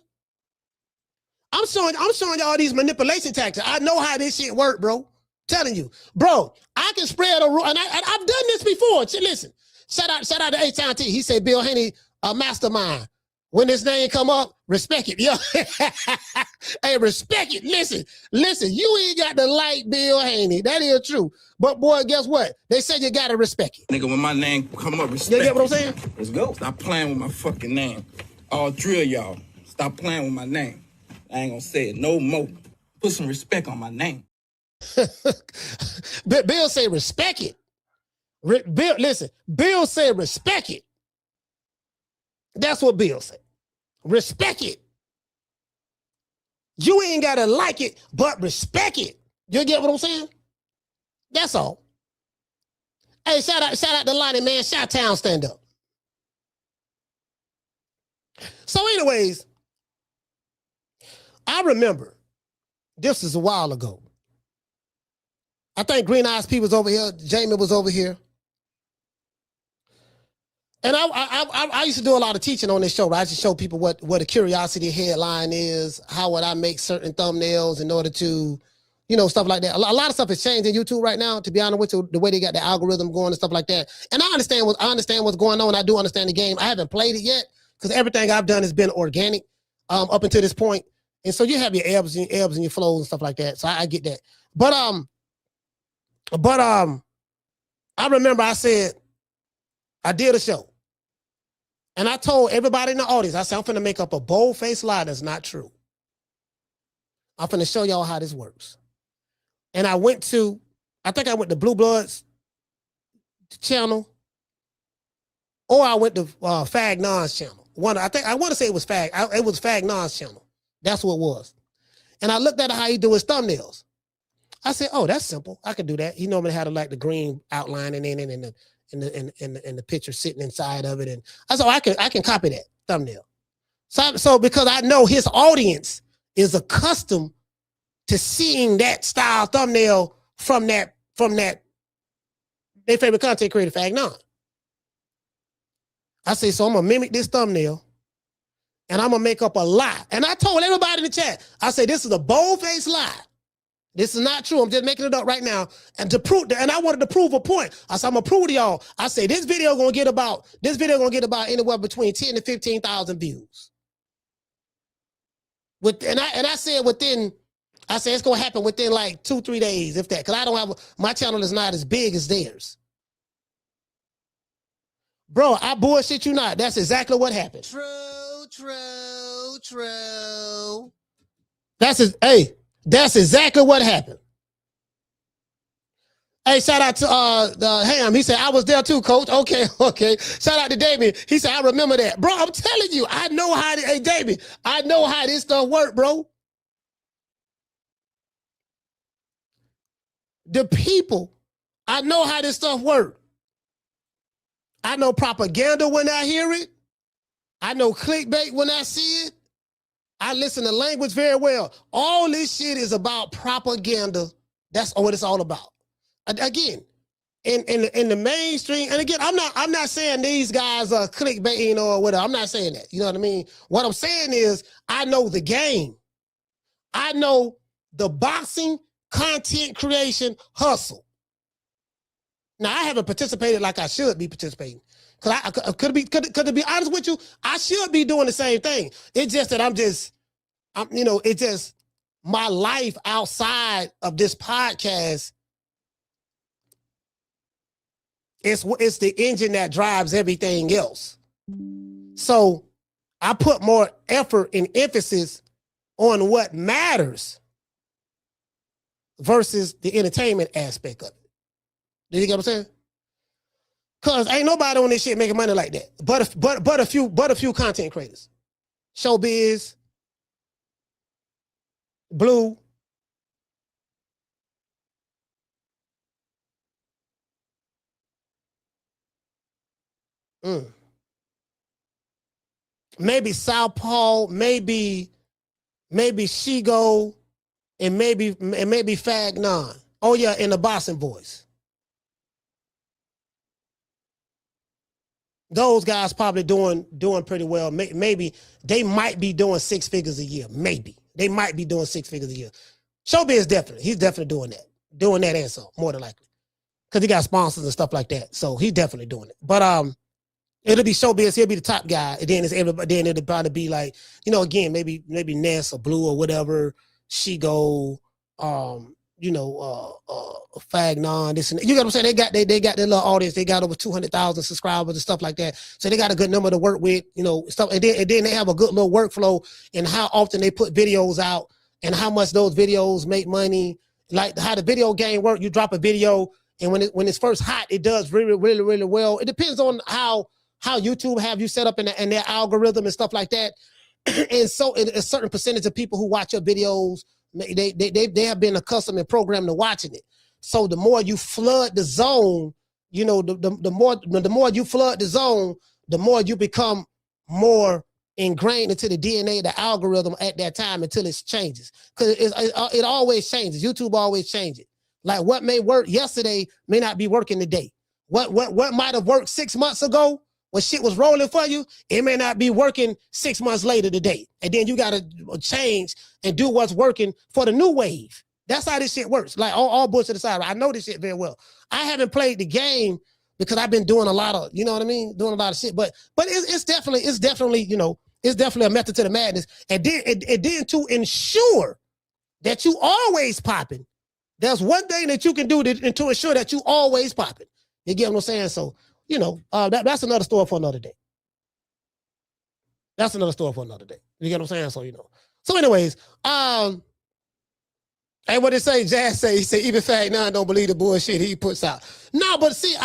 I'm showing y'all these manipulation tactics. I know how this shit work, bro. Telling you, bro. I can spread a rule, and I've done this before. Listen, shout out to A-Town T. He said Bill Haney a mastermind. When his name come up, respect it. Yo. Hey, respect it. Listen, you ain't got to like Bill Haney. That is true. But boy, guess what? They said you got to respect it. Nigga, when my name come up, respect it. You get what I'm saying? Let's go. Stop playing with my fucking name. All three of y'all, stop playing with my name. I ain't gonna say it no more. Put some respect on my name. Bill say respect it. Bill said respect it. That's what Bill said. Respect it. You ain't gotta like it, but respect it. You get what I'm saying? That's all. Hey, shout out to Lonnie, man. Shout-town stand up. So anyways, I remember, this is a while ago. I think Green Eyes P was over here. Jamie was over here. And I used to do a lot of teaching on this show, right? I just show people what a curiosity headline is, how would I make certain thumbnails in order to, stuff like that. A lot of stuff has changed in YouTube right now, to be honest with you, the way they got the algorithm going and stuff like that. And I understand what's going on. I do understand the game. I haven't played it yet because everything I've done has been organic up until this point. And so you have your ebbs and your flows and stuff like that. So I get that. But I remember I said, I did a show. And I told everybody in the audience, I said, I'm finna make up a bold-faced lie that's not true. I'm finna show y'all how this works. And I think I went to Blue Bloods channel, or I went to Fag Non's channel. I want to say it was Fag Non's channel. That's what it was. And I looked at how he do his thumbnails. I said, "Oh, that's simple. I could do that." He normally had like the green outlining in it and the picture sitting inside of it. And I said, "Oh, I can copy that thumbnail." So because I know his audience is accustomed to seeing that style thumbnail from that their favorite content creator, Fagnon. I say, so I'm gonna mimic this thumbnail and I'm gonna make up a lie. And I told everybody in the chat, I say, this is a bold-faced lie. This is not true. I'm just making it up right now. And I wanted to prove a point. I said, I'm gonna prove to y'all. I say this video gonna get about anywhere between 10 to 15,000 views. I said it's gonna happen within like 2-3 days, if that, because my channel is not as big as theirs. Bro, I bullshit you not. That's exactly what happened. True. That's exactly what happened. Hey, shout out to Ham. He said, I was there too, coach. Okay. Shout out to Damien. He said, I remember that. Bro, I'm telling you, I know how Damien, I know how this stuff work, bro. The people, I know how this stuff work. I know propaganda when I hear it. I know clickbait when I see it. I listen to language very well. All this shit is about propaganda. That's what it's all about. Again, in the mainstream, and again, I'm not saying these guys are clickbaiting or whatever. I'm not saying that. You know what I mean? What I'm saying is I know the game. I know the boxing content creation hustle. Now, I haven't participated like I should be participating. Could to be honest with you, I should be doing the same thing. It's just that it's just my life outside of this podcast. It's the engine that drives everything else. So I put more effort and emphasis on what matters versus the entertainment aspect of it. Do you get what I'm saying? Cause ain't nobody on this shit making money like that. But a few content creators. Showbiz, Blue. Maybe Southpaw, maybe Shigo, and maybe Fagnon. Oh yeah, in the boxing voice. Those guys probably doing pretty well. Maybe they might be doing 6 figures a year. Maybe they might be doing 6 figures a year. Showbiz he's definitely doing that and so more than likely, because he got sponsors and stuff like that. So he's definitely doing it. But it'll be Showbiz. He'll be the top guy, and then then it'll probably be like, again, maybe Ness or Blue or whatever. Shigo, Fagnon, this and that. You know what I'm saying? They got their little audience. They got over 200,000 subscribers and stuff like that. So they got a good number to work with, stuff. And then they have a good little workflow in how often they put videos out and how much those videos make money. Like how the video game work. You drop a video, and when it's first hot, it does really, really, really well. It depends on how YouTube have you set up in their algorithm and stuff like that. And so a certain percentage of people who watch your videos, they have been accustomed and programmed to watching it. So the more you flood the zone, the more you flood the zone, the more you become more ingrained into the DNA of the algorithm at that time until it changes. Because it always changes. YouTube always changes. Like what may work yesterday may not be working today. What might have worked 6 months ago when shit was rolling for you, it may not be working 6 months later today. And then you got to change and do what's working for the new wave. That's how this shit works. Like all bullshit aside, I know this shit very well. I haven't played the game because I've been doing a lot of, doing a lot of shit. But it's definitely, it's definitely a method to the madness. And then to ensure that you always popping, there's one thing that you can do to ensure that you always popping. You get what I'm saying? So, that's another story for another day. That's another story for another day. You get what I'm saying? So, So anyways, hey, what did say? Jazz say, he said, even Fagnon don't believe the bullshit he puts out. No, but see,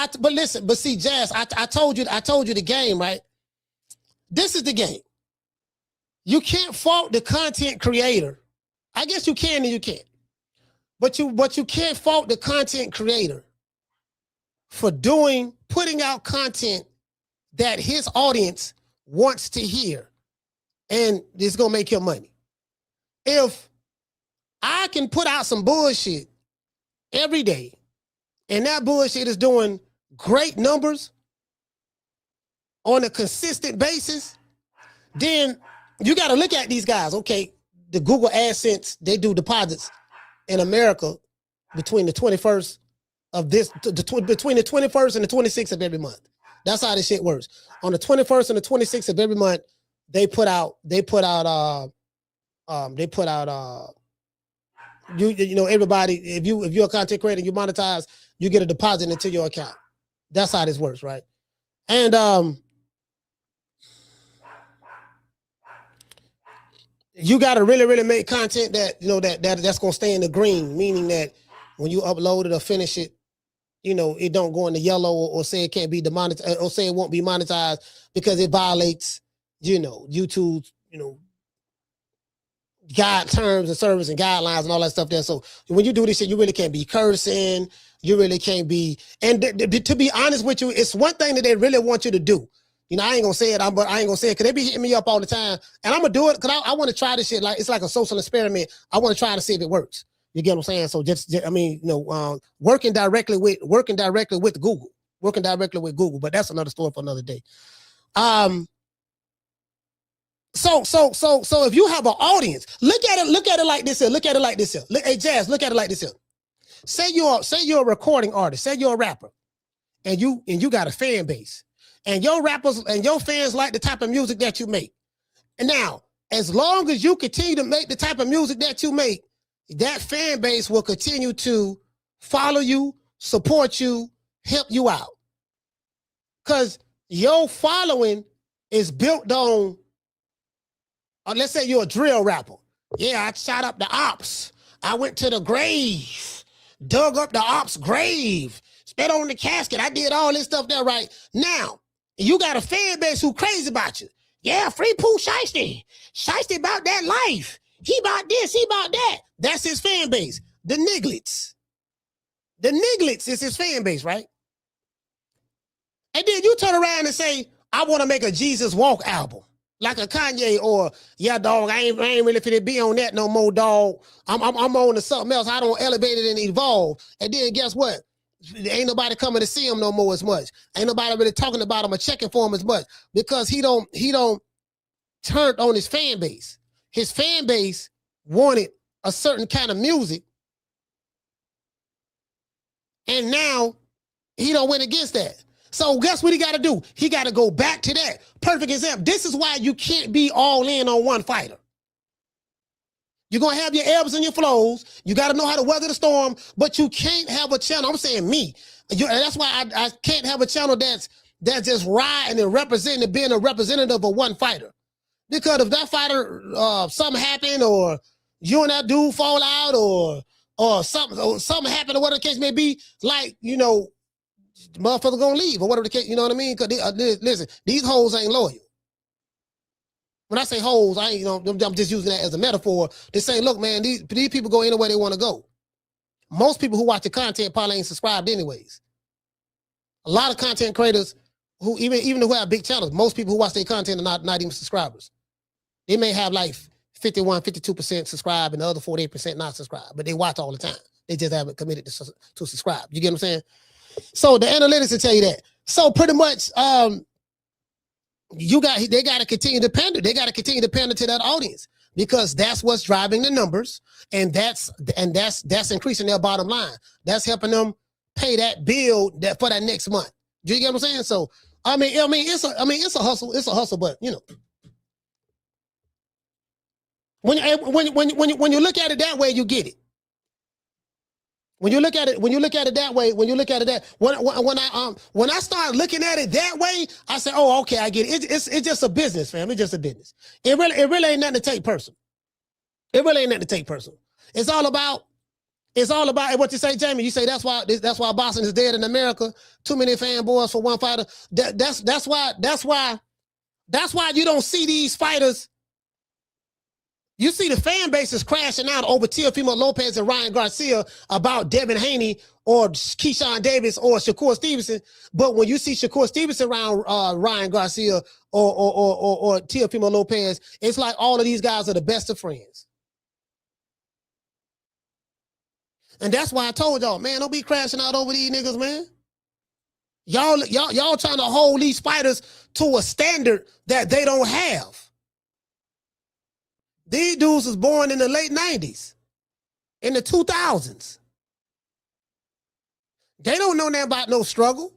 Jazz, I told you the game, right? This is the game. you can't fault the content creator. I guess you can and you can't. But you can't fault the content creator for putting out content that his audience wants to hear, and it's gonna make him money. If I can put out some bullshit every day, and that bullshit is doing great numbers on a consistent basis, then you got to look at these guys. Okay, the Google AdSense, they do deposits in America between the 21st of this, between the 21st and the 26th of every month. That's how this shit works. On the 21st and the 26th of every month, they put out you know, everybody, if you're a content creator, you monetize, you get a deposit into your account. That's how this works, right? And you got to really, really make content that, you know, that's going to stay in the green, meaning that when you upload it or finish it, you know, it don't go in the yellow or say it can't be demonetized or say it won't be monetized because it violates, you know, YouTube's, you know, guide terms and service and guidelines and all that stuff there. So when you do this shit, you really can't be cursing. You really can't be, and to be honest with you, it's one thing that they really want you to do. You know, I ain't gonna say it, but I ain't gonna say it because they be hitting me up all the time, and I'm gonna do it because I want to try this shit. Like it's like a social experiment. I want to try to see if it works. You get what I'm saying? So just I mean, you know, working directly with Google, but that's another story for another day. So if you have an audience, look at it like this here. Hey Jazz, look at it like this here. Say you're a recording artist, say you're a rapper, and you got a fan base, and your rappers and your fans like the type of music that you make. And now, as long as you continue to make the type of music that you make, that fan base will continue to follow you, support you, help you out. Because your following is built on, let's say you're a drill rapper. Yeah, I shot up the ops. I went to the grave, dug up the ops' grave, spit on the casket. I did all this stuff there, right? Now, you got a fan base who crazy about you. Yeah, free Pooh Shady. Shady about that life. He about this, he about that. That's his fan base. The Nigglets. The Nigglets is his fan base, right? And then you turn around and say, I want to make a Jesus Walk album. Like a Kanye or, yeah, dog, I ain't really finna be on that no more, dog. I'm on to something else. I don't elevate it and evolve. And then guess what? Ain't nobody coming to see him no more as much. Ain't nobody really talking about him or checking for him as much because he don't turn on his fan base. His fan base wanted a certain kind of music. And now he don't went against that. So guess what he got to do? He got to go back to that. Perfect example. This is why you can't be all in on one fighter. You're going to have your ebbs and your flows. You got to know how to weather the storm, but you can't have a channel. I'm saying me. And that's why I can't have a channel that's just riding and representing and being a representative of one fighter. Because if that fighter, something happened or you and that dude fall out or something happened or whatever the case may be, like, you know, the motherfucker gonna leave or whatever the case, you know what I mean? Because listen, these hoes ain't loyal. When I say hoes, I ain't, you know, I'm just using that as a metaphor to say, look, man, these people go anywhere they want to go. Most people who watch the content probably ain't subscribed anyways. A lot of content creators who even who have big channels, most people who watch their content are not even subscribers. They may have like 51, 52% subscribe and the other 48% not subscribe, but they watch all the time. They just haven't committed to subscribe. You get what I'm saying? So the analytics will tell you that. So pretty much, they got to continue to pander. They got to continue to pander to that audience because that's what's driving the numbers, and that's increasing their bottom line. That's helping them pay that bill for that next month. Do you get what I'm saying? So I mean, it's a hustle. It's a hustle, but you know, when you look at it that way, you get it. When you look at it that way, when I start looking at it that way, I say, oh, okay, I get it. It's just a business, fam. It's just a business. It really ain't nothing to take personal. It really ain't nothing to take personal. It's all about what you say, Jamie. You say that's why boxing is dead in America. Too many fanboys for one fighter. That's why you don't see these fighters You see the fan base is crashing out over Teofimo Lopez and Ryan Garcia about Devin Haney or Keyshawn Davis or Shakur Stevenson. But when you see Shakur Stevenson around Ryan Garcia or Teofimo Lopez, it's like all of these guys are the best of friends. And that's why I told y'all, man, don't be crashing out over these niggas, man. Y'all trying to hold these fighters to a standard that they don't have. These dudes was born in the late 90s, in the 2000s. They don't know nothing about no struggle.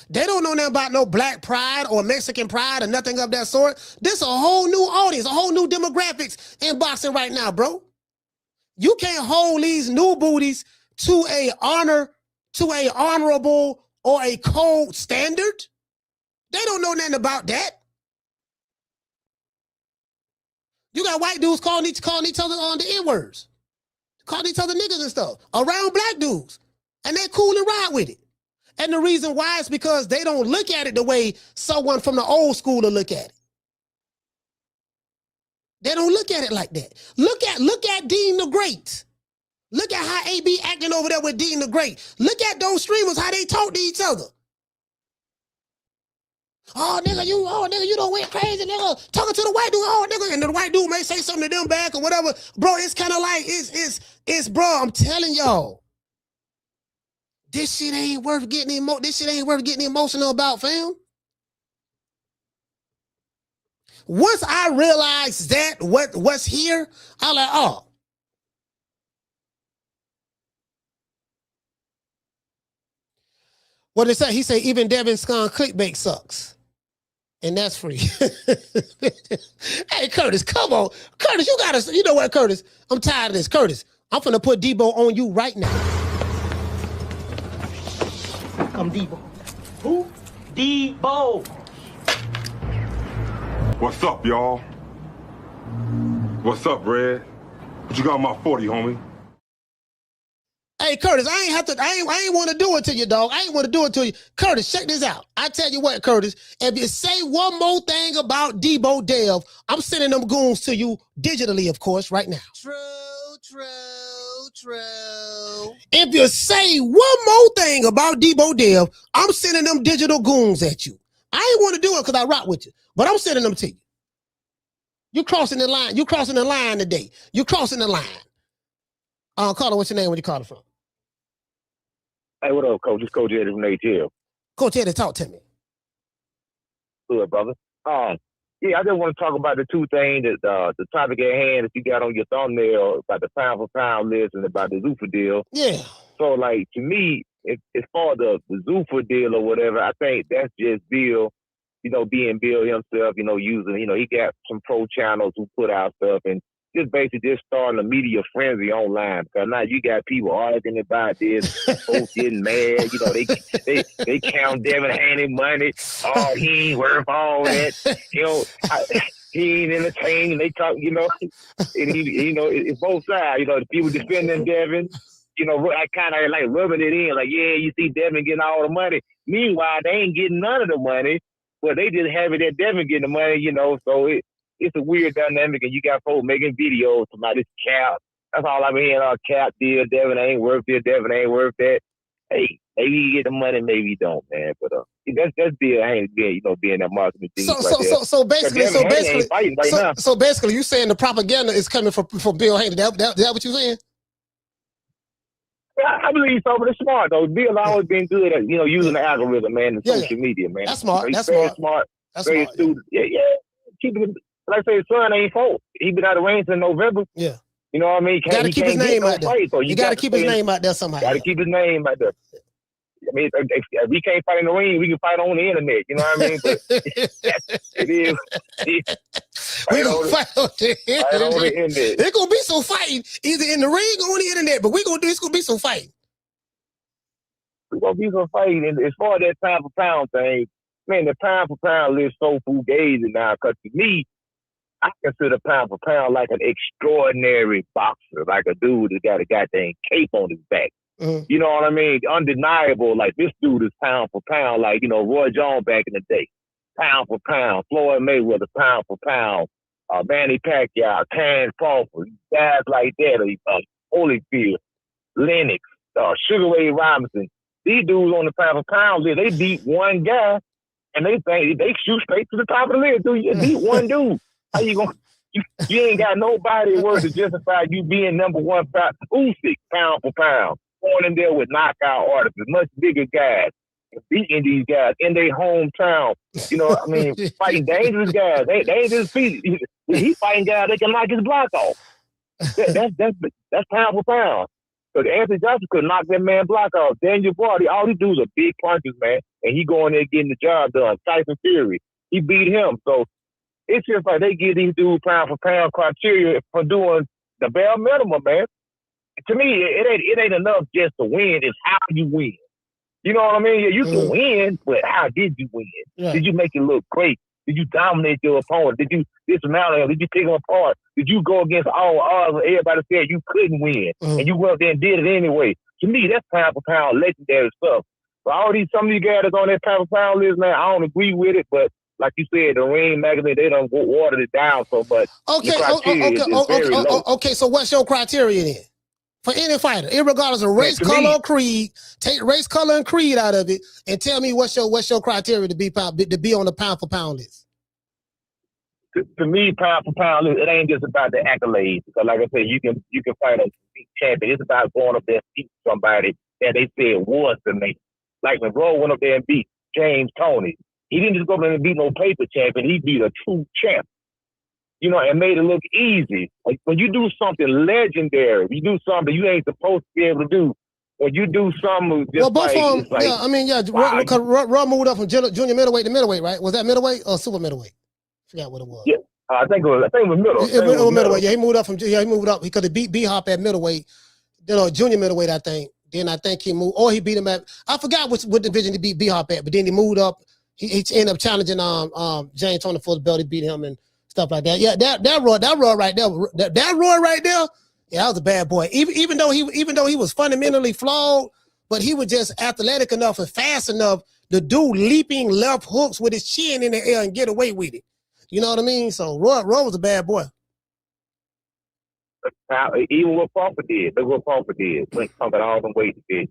They don't know nothing about no black pride or Mexican pride or nothing of that sort. This is a whole new audience, a whole new demographics in boxing right now, bro. You can't hold these new booties to a honorable or a cold standard. They don't know nothing about that. You got white dudes calling each other on the N-words, calling each other niggas and stuff around black dudes, and they cool and ride with it. And the reason why is because they don't look at it the way someone from the old school will look at it. They don't look at it like that. Look at Dean the Great. Look at how AB acting over there with Dean the Great. Look at those streamers, how they talk to each other. Oh, nigga, you don't went crazy, nigga. Talking to the white dude, oh, nigga. And the white dude may say something to them back or whatever. Bro, it's kind of like, bro, I'm telling y'all. This shit ain't worth getting emotional about, fam. Once I realized that what's here, I like, oh. What did it say? He said even Devin's clickbait sucks. And that's free. Hey, Curtis, come on. Curtis, you know what, Curtis? I'm tired of this. Curtis, I'm finna put Debo on you right now. Come, Debo. Who? Debo. What's up, y'all? What's up, Red? What you got on my 40, homie? Hey, Curtis, I ain't want to do it to you, dog. I ain't want to do it to you. Curtis, check this out. I tell you what, Curtis, if you say one more thing about Debo Dev, I'm sending them goons to you digitally, of course, right now. True. If you say one more thing about Debo Dev, I'm sending them digital goons at you. I ain't want to do it because I rock with you, but I'm sending them to you. You crossing the line. You crossing the line today. You crossing the line. Carter, what's your name? Where you calling from? Hey, what up, Coach? It's Coach Eddie from ATL. Coach Eddie, talk to me. Good, brother. Yeah, I just want to talk about the two things that the topic at hand that you got on your thumbnail about the pound for pound list and about the Zuffa deal. Yeah. So, like, to me, as far as the Zuffa deal or whatever, I think that's just Bill, being Bill himself, using, he got some pro channels who put out stuff and just basically just starting a media frenzy online. Because now you got people arguing about this, folks getting mad. They count Devin Haney money. Oh, he ain't worth all that. He ain't entertaining. They talk, and it's both sides. The people defending Devin. I kind of like rubbing it in, like, yeah, you see Devin getting all the money. Meanwhile, they ain't getting none of the money, but they just have it that Devin getting the money, so it's a weird dynamic, and you got folks making videos about this cap. That's all I've been hearing, cap deal, Devin ain't worth it, Devin ain't worth that. Hey, maybe you get the money, maybe you don't, man. But that's Bill Haney, being that marketing thing. So basically, you saying the propaganda is coming from Bill Haney. That what you saying? I believe so, but it's smart though. Bill always been good at using the algorithm, man, and social media, man. That's smart. He's very smart. Very astute. Yeah. Keep it. Like I say, his son ain't fault. He been out of range in November. Yeah. You know what I mean? You got to keep his name out there. So you got to keep his name out there somehow. Got to keep his name out there. I mean, if we can't fight in the ring, we can fight on the internet. You know what I mean? But it is. We gonna fight on the internet. It's gonna be some fighting either in the ring or on the internet. But it's gonna be some fighting. We're gonna be some fighting. And as far as that pound for pound thing, man, the pound for pound list so fugazi now. Because to me, I consider pound for pound like an extraordinary boxer, like a dude that got a goddamn cape on his back. Mm-hmm. You know what I mean? Undeniable. Like this dude is pound for pound. Like Roy Jones back in the day, pound for pound. Floyd Mayweather, pound for pound. Manny Pacquiao, Terrence Crawford, guys like that, Holyfield, Lennox, Sugar Ray Robinson. These dudes on the pound list, they beat one guy, and they think they shoot straight to the top of the list. Dude, you beat one dude. How you gonna? You ain't got nobody worth to justify you being number one. Usyk, pound for pound, going in there with knockout artists, much bigger guys, beating these guys in their hometown. You know, I mean, fighting dangerous guys. They ain't just beat. He fighting guys they can knock his block off. That's pound for pound. Because Anthony Johnson could knock that man block off. Daniel Vardy, all he do is a big punches, man, and he going there getting the job done. Tyson Fury, he beat him. So it's just like they give these dudes pound for pound criteria for doing the bare minimum, man. To me, it ain't enough just to win. It's how you win. You know what I mean? Yeah, you can win, but how did you win? Yeah. Did you make it look great? Did you dominate your opponent? Did you dismount him? Did you take him apart? Did you go against all odds when everybody said you couldn't win and you went up there and did it anyway? To me, that's pound for pound legendary stuff. But some of these guys that's on that pound for pound list, man, I don't agree with it. But like you said, the Ring magazine, they don't water it down so much. Okay. So what's your criteria then? For any fighter, irregardless of race, color, or creed, take race, color, and creed out of it, and tell me what's your criteria to be on the pound for pound list. To me, pound for pound list, it ain't just about the accolades. Because like I said, you can fight a champion. It's about going up there and beating somebody that they said was the name. Like when Roe went up there and beat James Toney, he didn't just go up there and beat no paper champion. He beat a true champ. You know, and made it look easy. Like when you do something legendary, you do something you ain't supposed to be able to do. When you do something just both of them, because Raw moved up from junior middleweight to middleweight, right? Was that middleweight or super middleweight? I forgot what it was. Yeah, I think it was middle. It was middleweight. Yeah, he moved up because he beat B-Hop at middleweight, junior middleweight, I think. Then I think he moved, or he beat him at, I forgot what division he beat B-Hop at, but then he moved up. He ended up challenging James Toney for the belt. He beat him and stuff like that. Yeah, that Roy right there. That Roy right there. Yeah, that was a bad boy. Even though he was fundamentally flawed, but he was just athletic enough and fast enough to do leaping left hooks with his chin in the air and get away with it. You know what I mean? So Roy was a bad boy. Even what Crawford did. Look what Crawford did. Went something all the way to this.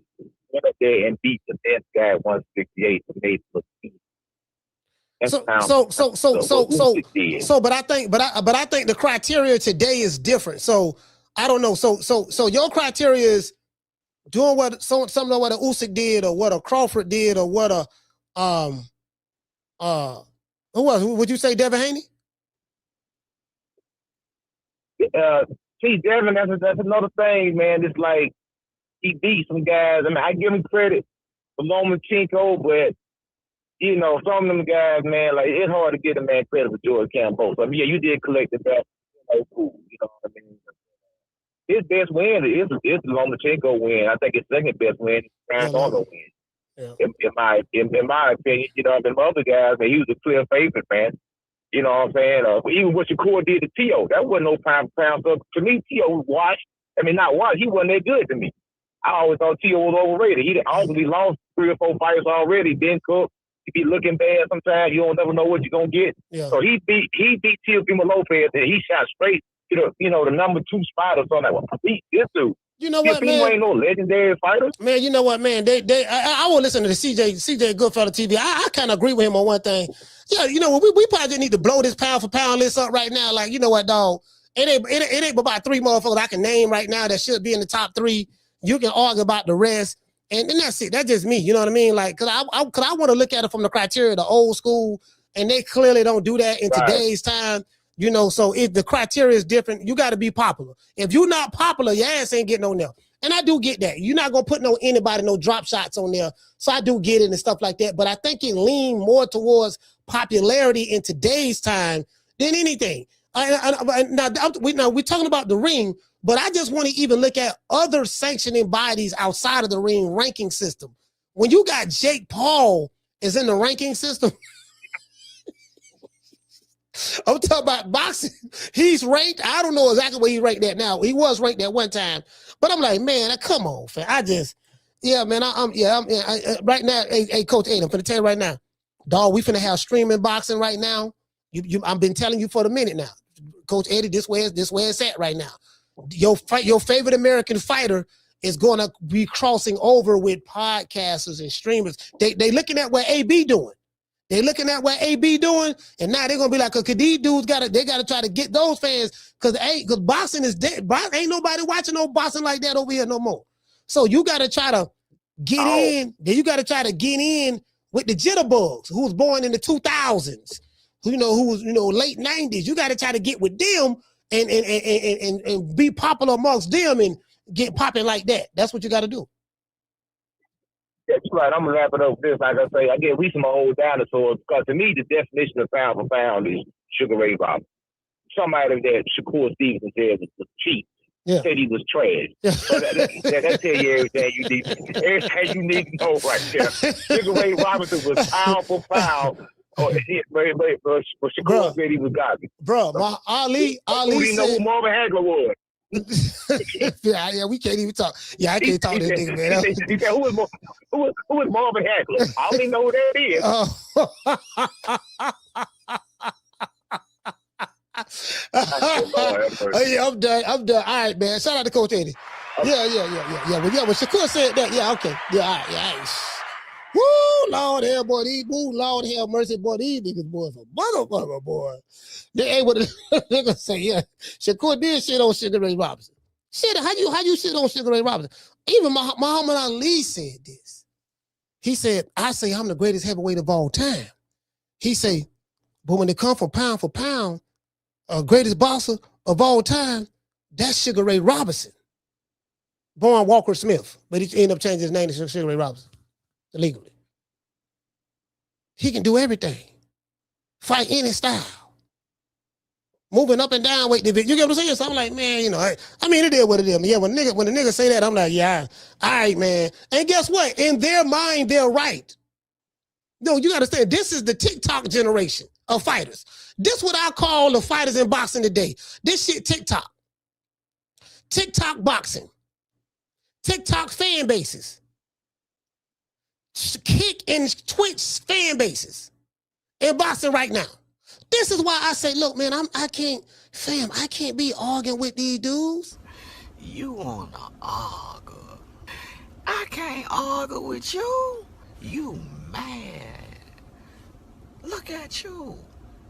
Went up there and beat the best guy at 168 and made it look easy. But I think the criteria today is different. So I don't know. So your criteria is doing something like what a Usyk did, or what a Crawford did, or what a who was? Would you say Devin Haney? See, Devin, that's another thing, man. It's like he beat some guys. I mean, I give him credit for Lomachenko, but you know, some of them guys, man, like it's hard to get a man credit for George Campbell. I mean, yeah, you did collect the best. Cool, you know what I mean? His best win is the Lomachenko win. I think his second best win is Terrence Crawford win. Yeah. In my opinion, you know, the other guys, man, he was a clear favorite, man. You know what I'm saying? Even what Shakur did to T.O., that wasn't no pound for pound. So to me, T.O. was washed. I mean, not washed. He wasn't that good to me. I always thought T.O. was overrated. He obviously lost 3 or 4 fights already. Didn't cook. He be looking bad sometimes. You don't never know what you're gonna get. Yeah. So he beat Teofimo Lopez, and he shot straight to the number 2 spot or something. Like, well, beat this dude. You know what, man? Ain't no legendary fighter. Man, you know what, man? I will listen to the CJ Goodfellow TV. I kind of agree with him on one thing. Yeah, you know, we probably just need to blow this pound for pound list up right now. Like, you know what, dog? It ain't about 3 motherfuckers I can name right now that should be in the top 3. You can argue about the rest. And that's it. That's just me. You know what I mean? Like, cause I want to look at it from the criteria of the old school, and they clearly don't do that in today's time. You know, so if the criteria is different, you got to be popular. If you're not popular, your ass ain't getting on there. And I do get that. You're not gonna put no drop shots on there. So I do get it and stuff like that. But I think it leaned more towards popularity in today's time than anything. Now we're talking about the ring. But I just want to even look at other sanctioning bodies outside of the ring ranking system. When you got Jake Paul is in the ranking system, I'm talking about boxing. He's ranked. I don't know exactly where he's ranked at now. He was ranked at one time, but I'm like, man, come on, fam. Right now, hey, Coach Aiden, I'm finna tell you right now, dog. We finna have streaming boxing right now. I've been telling you for a minute now. Coach Eddie, this where it's at right now. Your favorite American fighter is going to be crossing over with podcasters and streamers. They looking at what AB doing. They looking at what AB doing, and now they're gonna be like, cause these dudes gotta try to get those fans, cause boxing is dead. Ain't nobody watching no boxing like that over here no more. So you gotta try to get in. Then you gotta try to get in with the jitterbugs, who was born in the 2000s, who was late 90s. You gotta try to get with them and be popular amongst them and get popping like that. That's what you gotta do. That's right. I'm gonna wrap it up with this. Like I say, I get we some old dinosaurs, because to me the definition of pound for pound is Sugar Ray Robinson. Somebody that Shakur Stevenson said was cheap. Yeah. Said he was trash. So that tell you everything you need to know right there. Sugar Ray Robinson was pound for pound. But Shakur said he was garbage. Bro, Ali didn't know who Marvin Hagler was. yeah, we can't even talk. Yeah, I can't talk to this nigga, man. He said, who is Marvin Hagler? I don't even know who that is. Yeah, I'm done. All right, man. Shout out to Coach Eddie. Yeah. When Shakur said that, yeah, okay. Yeah, all right. Woo, Lord hell, boy. Lord hell mercy, boy. These niggas, boys, a motherfucker, boy. They able to nigga say, yeah, Shakur did shit on Sugar Ray Robinson. Shit, how you shit on Sugar Ray Robinson? Even Muhammad Ali said this. He said, I say I'm the greatest heavyweight of all time. He say, but when it comes for pound, greatest boxer of all time, that's Sugar Ray Robinson. Born Walker Smith, but he ended up changing his name to Sugar Ray Robinson illegally. He can do everything. Fight any style. Moving up and down weight division. You get what I'm saying? So I'm like, man, I mean, it is what it is. Yeah, when the nigga say that, I'm like, yeah, all right, man. And guess what? In their mind, they're right. No, you got to understand, this is the TikTok generation of fighters. This what I call the fighters in boxing today. This shit TikTok. TikTok boxing. TikTok fan bases. Kick and Twitch fan bases in boxing right now. This is why I say, look, man, I can't be arguing with these dudes. You wanna argue? I can't argue with you. You mad? Look at you.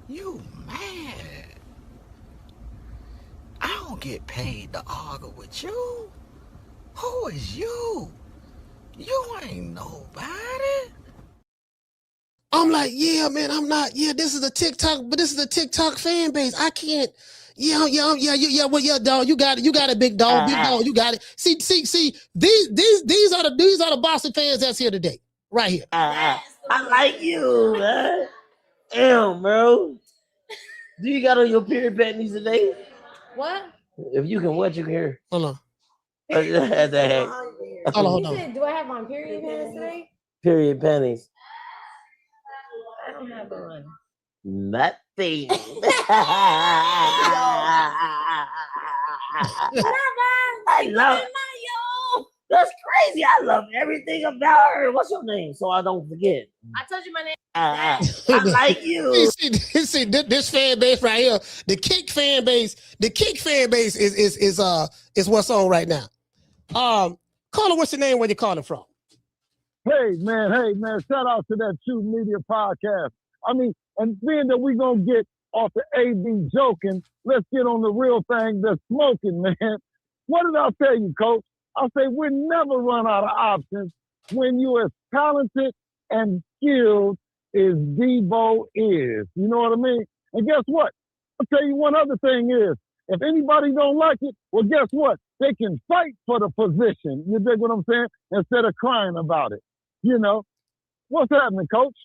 You mad? I don't get paid to argue with you. Who is you? You ain't nobody. I'm like, yeah, man, I'm not. Yeah, this is a TikTok, but this is a TikTok fan base. I can't. Yeah. Well, yeah, dog. You got it. You got it, big dog. Big dog. You got it. See. These are the Boston fans that's here today, right here. I like you, man. Damn, bro. Do you got on your period panties today? What? If you can, what you can hear? Hold on. Hold on. Do I have on period pants today? Period panties. I don't have on. Nothing. I love it. That's crazy. I love everything about her. What's your name? So I don't forget. I told you my name. I like you. See this fan base right here. The kick fan base is what's on right now. Caller, what's your name? Where you calling from? Hey man, shout out to that True Media podcast. I mean, and being that we're gonna get off the AB joking, let's get on the real thing that's smoking, man. What did I tell you, coach? I say we never run out of options when you're as talented and skilled as Debo is. You know what I mean? And guess what? I'll tell you one other thing is, if anybody don't like it, well, guess what? They can fight for the position. You dig what I'm saying? Instead of crying about it. You know? What's happening, coach?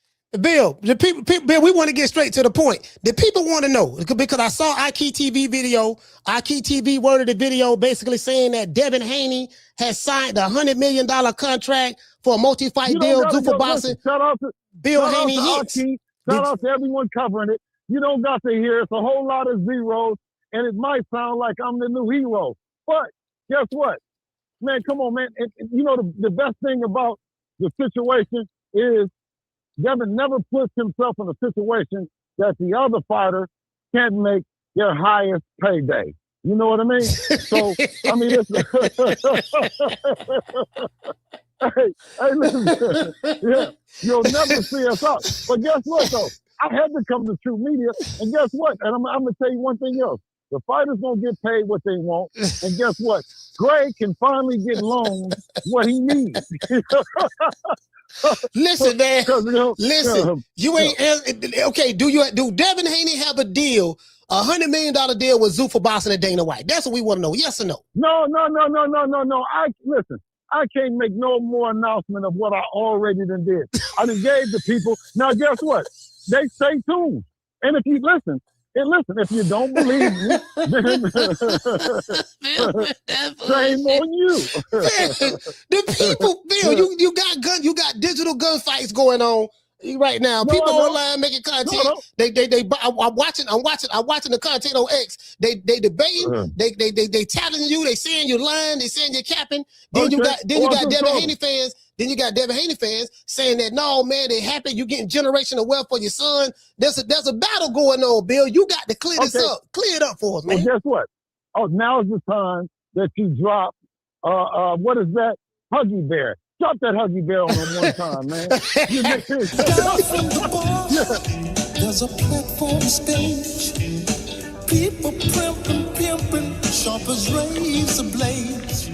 Bill, Bill, we want to get straight to the point. The people want to know, because I saw IKTV video. IKTV worded the video basically saying that Devin Haney has signed a $100 million contract for a multi-fight deal due for boxing. Shout out to Bill Haney hits. Shout out to everyone covering it. You don't got to hear. It's a whole lot of zeros, and it might sound like I'm the new hero. But guess what? Man, come on, man. And you know, the best thing about the situation is Devin never puts himself in a situation that the other fighter can't make their highest payday. You know what I mean? So, I mean, it's, hey, listen, yeah, you'll never see us out. But guess what, though? I had to come to True Media, and guess what? And I'm going to tell you one thing else. The fighters going to get paid what they want, and guess what? Greg can finally get loaned what he needs. Listen, man. Listen, you ain't okay. Do Devin Haney have a deal, $100 million deal with Zuffa Bossing and Dana White? That's what we want to know. Yes or no? No. Listen. I can't make no more announcement of what I already done did. I done gave the people. Now, guess what? They stay tuned. And if you listen, if you don't believe me, then shame on you. The people, Bill, you got digital gunfights going on right now. People online making content. I'm watching the content on X. They debating. They challenging you. They saying you're lying. They saying you're capping. Then you got Devin Haney fans. Then you got Devin Haney fans saying that no, man, they happy. You getting generational wealth for your son. There's a battle going on, Bill. You got to clear this up. Clear it up for us, man. Well, guess what? Oh, now's the time that you drop. What is that? Huggy Bear. Drop that Huggy Bear on them one time, man. There's a platform stage. People pimping, sharp as razor blades.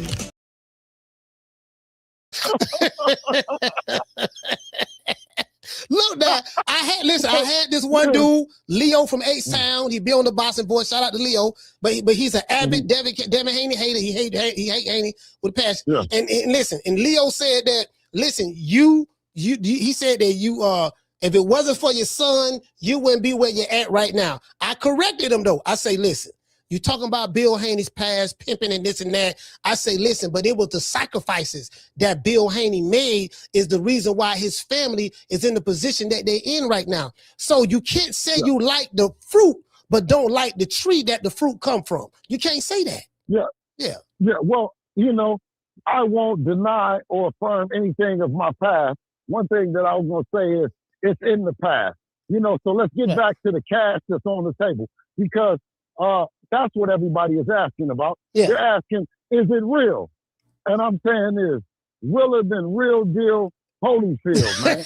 Look, now I had this one dude, Leo from H-Town. He be on the Boston Boys. Shout out to Leo, but he's an avid Devin Haney hater. He hate Haney with a passion. Yeah. And listen, and Leo said that. Listen, he said that if it wasn't for your son, you wouldn't be where you're at right now. I corrected him though. I say, listen. You talking about Bill Haney's past, pimping and this and that. I say, listen, but it was the sacrifices that Bill Haney made is the reason why his family is in the position that they're in right now. So you can't say you like the fruit, but don't like the tree that the fruit come from. You can't say that. Yeah. Well, I won't deny or affirm anything of my past. One thing that I was going to say is it's in the past. So let's get back to the cash that's on the table because that's what everybody is asking about. Yeah. They're asking, is it real? And I'm saying is, will it been real deal Holyfield, man?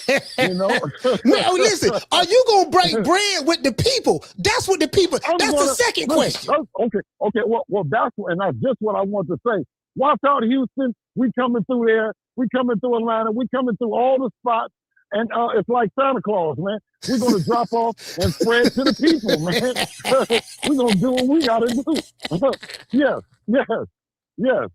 Man, listen, are you going to break bread with the people? That's what the people, the second question. Okay. Well, and that's just what I want to say. Watch out, Houston. We coming through there. We coming through Atlanta. We coming through all the spots. And it's like Santa Claus, man. We're going to drop off and spread to the people, man. We're going to do what we got to do. Yes.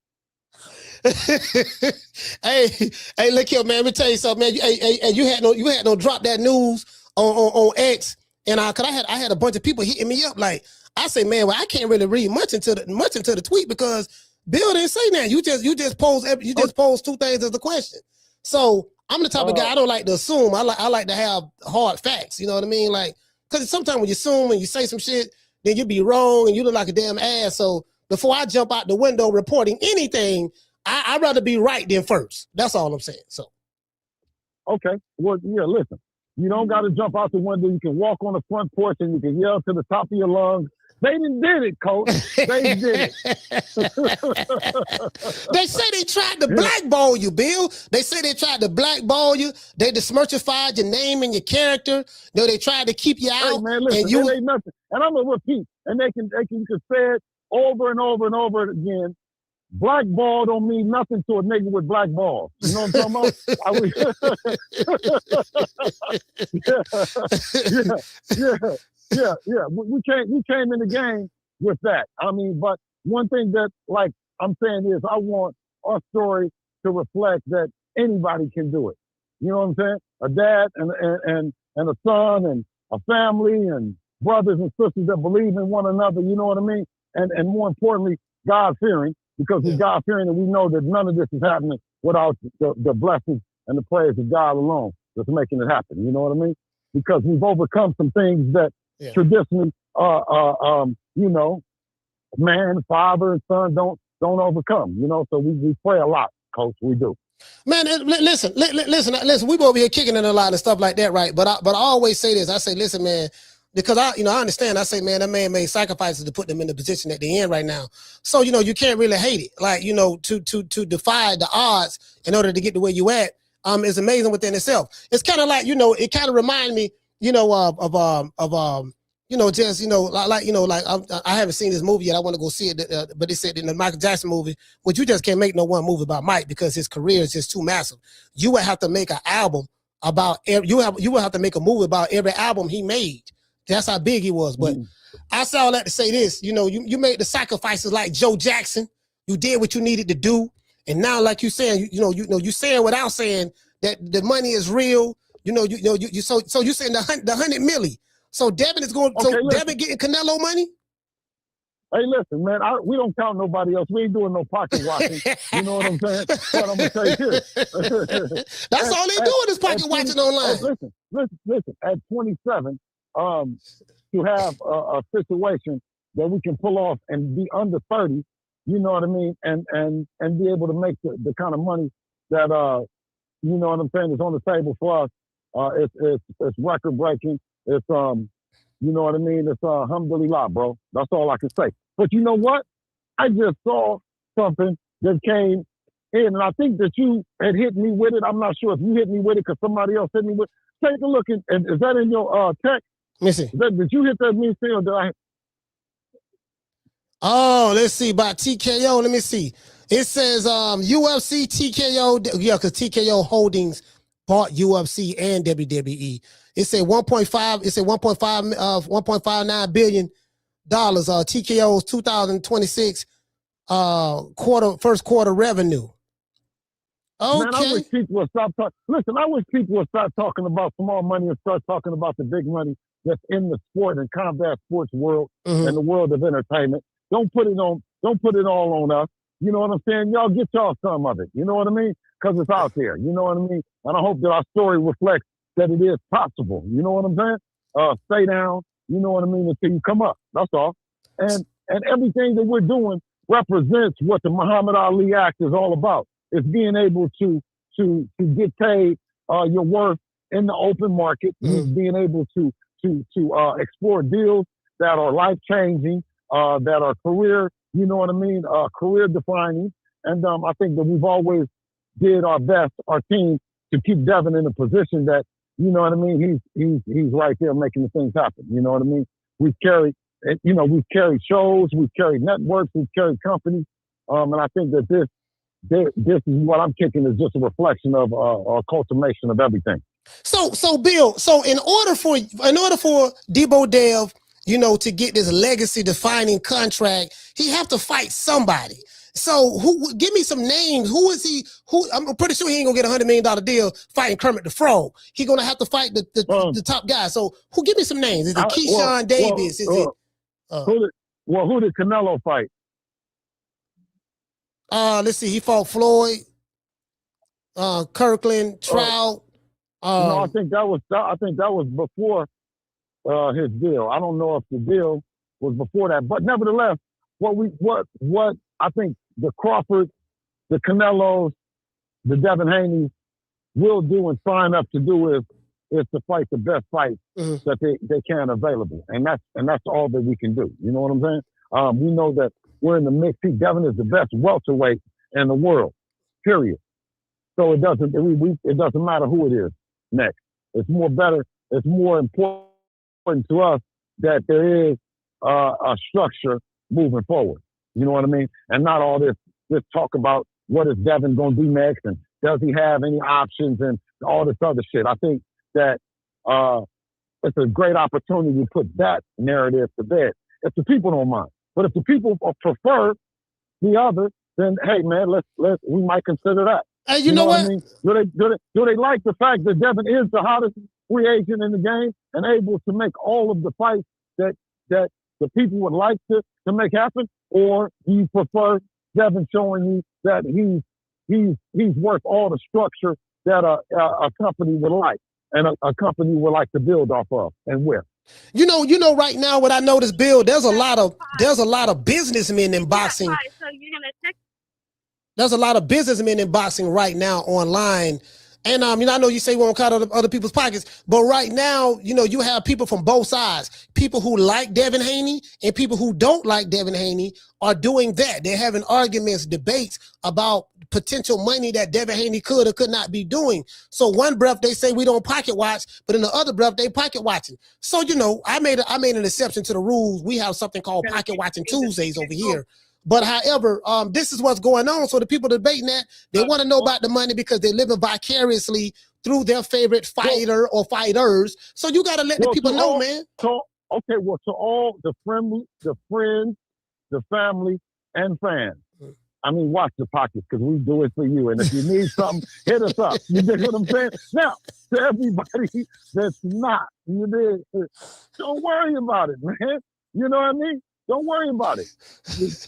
Hey, look here, man. Let me tell you something, man. Hey, you had no drop that news on X, and cause I had a bunch of people hitting me up. Like I say, man, well, I can't really read much into the tweet because Bill didn't say that. You just posed two things as a question. So I'm the type of guy I don't like to assume. I like to have hard facts. You know what I mean? Like, because sometimes when you assume and you say some shit, then you be wrong and you look like a damn ass. So before I jump out the window reporting anything, I'd rather be right than first. That's all I'm saying. So, okay. Well, yeah. Listen, you don't got to jump out the window. You can walk on the front porch and you can yell to the top of your lungs. They done did it, Coach. They did it. They say they tried to blackball you, Bill. They say they tried to blackball you. They dismerchified your name and your character. They tried to keep you out. Hey, man, listen, and you ain't nothing. And I'm gonna repeat, and you can say it over and over and over again. Blackball don't mean nothing to a nigga with black balls. You know what I'm talking about? Yeah. We came in the game with that. I mean, but one thing that, like I'm saying is, I want our story to reflect that anybody can do it. You know what I'm saying? A dad and a son and a family and brothers and sisters that believe in one another. You know what I mean? And more importantly, God-fearing, because we're God-fearing and we know that none of this is happening without the blessings and the prayers of God alone that's making it happen. You know what I mean? Because we've overcome some things that traditionally, man, father and son don't overcome, so we pray a lot, Coach, we do. Man, listen, we over here kicking in a lot of stuff like that, right? But I always say this, I say, listen, man, because I understand. I say, man, that man made sacrifices to put them in the position that they're in right now. So, you can't really hate it. Like, to defy the odds in order to get to where you at, is amazing within itself. It's kind of like, it kind of remind me, I haven't seen this movie yet. I want to go see it, but they said in the Michael Jackson movie, you just can't make no one movie about Mike because his career is just too massive. You would have to make an album about you would have to make a movie about every album he made. That's how big he was. But I say all that to say this, you made the sacrifices like Joe Jackson. You did what you needed to do, and now, like you saying, you saying without saying that the money is real. So you saying the 100 milli. So Devin is going. Okay, so Devin getting Canelo money. Hey, listen, man. We don't count nobody else. We ain't doing no pocket watching. You know what I'm saying? But I'm gonna tell you this. That's all they doing is pocket watching online. Listen. At 27, to have a situation that we can pull off and be under 30, you know what I mean, and be able to make the kind of money that you know what I'm saying, is on the table for us. It's record breaking. It's you know what I mean? It's alhamdulillah, bro. That's all I can say. But you know what? I just saw something that came in, and I think that you had hit me with it. I'm not sure if you hit me with it because somebody else hit me with it. Take a look, and is that in your text? Let me see. Did you hit that me or did I? Oh, let's see about TKO. Let me see. It says UFC TKO. Yeah, because TKO Holdings bought UFC and WWE. It said 1.5. It said 1.59 billion dollars. TKO's 2026 first quarter revenue. Okay. Man, I wish people would stop talking. Listen, I wish people would stop talking about small money and start talking about the big money that's in the sport and combat sports world and the world of entertainment. Don't put it all on us. You know what I'm saying? Y'all get y'all some of it. You know what I mean? Because it's out there. You know what I mean? And I hope that our story reflects that it is possible. You know what I'm saying? Stay down. You know what I mean? Until you come up. That's all. And everything that we're doing represents what the Muhammad Ali Act is all about. It's being able to get paid your worth in the open market. It's being able to explore deals that are life changing, that are career. You know what I mean? Career defining. And I think that we've always did our best, our team, to keep Devin in a position that, you know what I mean? He's right there making the things happen. You know what I mean? We've carried shows, we've carried networks, we've carried companies. And I think that this is what I'm kicking is just a reflection of a cultivation of everything. So Bill, in order for Debo Dev, to get this legacy defining contract, he have to fight somebody. So give me some names. Who is he? I'm pretty sure he ain't gonna get $100 million deal fighting Kermit the Frog. He gonna have to fight the top guy. So give me some names? Is it Keyshawn Davis? Who did Canelo fight? Let's see. He fought Floyd, Kirkland, Trout. No, I think that was before his deal. I don't know if the deal was before that, but nevertheless, what I think the Crawford, the Canelos, the Devin Haney will do and sign up to do is to fight the best fight that they can available, and that's all that we can do. You know what I'm saying? We know that we're in the mix. Devin is the best welterweight in the world. Period. So it doesn't matter who it is next. It's more important to us that there is a structure moving forward. You know what I mean? And not all this talk about what is Devin going to do next and does he have any options and all this other shit. I think that it's a great opportunity to put that narrative to bed if the people don't mind. But if the people prefer the other, then hey man, we might consider that. Hey, you know what? I mean? Do they like the fact that Devin is the hottest free agent in the game and able to make all of the fights that the people would like to make happen? Or do you prefer Devin showing you that he's worth all the structure that a company would like and a company would like to build off of and where? You know, right now what I noticed, Bill, there's a lot of businessmen in boxing. So you're gonna check. There's a lot of businessmen in boxing right now online. And I know you say we won't cut other people's pockets, but right now, you have people from both sides. People who like Devin Haney and people who don't like Devin Haney are doing that. They're having arguments, debates about potential money that Devin Haney could or could not be doing. So one breath they say we don't pocket watch, but in the other breath they pocket watching. So I made an exception to the rules. We have something called Pocket Watching Tuesdays over here. But however, this is what's going on. So the people debating that, they want to know about the money because they're living vicariously through their favorite fighter or fighters. So you got to let the people know, man. To all the friends, the family, and fans. I mean, watch the pockets because we do it for you. And if you need something, hit us up. You dig what I'm saying? Now, to everybody that's not, don't worry about it, man. You know what I mean? Don't worry about it.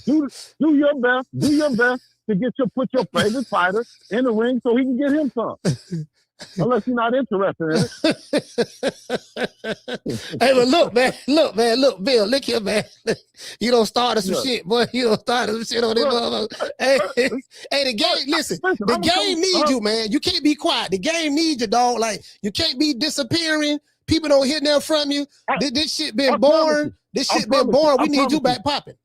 Do your best. Do your best to put your favorite fighter in the ring so he can get him some. Unless you're not interested in it. Hey, but look, Bill, look here, man. You don't start some shit, boy. You don't start some shit on this motherfucker. Hey, the game, listen, the game needs you, man. You can't be quiet. The game needs you, dog. Like, you can't be disappearing. People don't hear nothing from you. This shit been born. This shit been born. We need you back popping.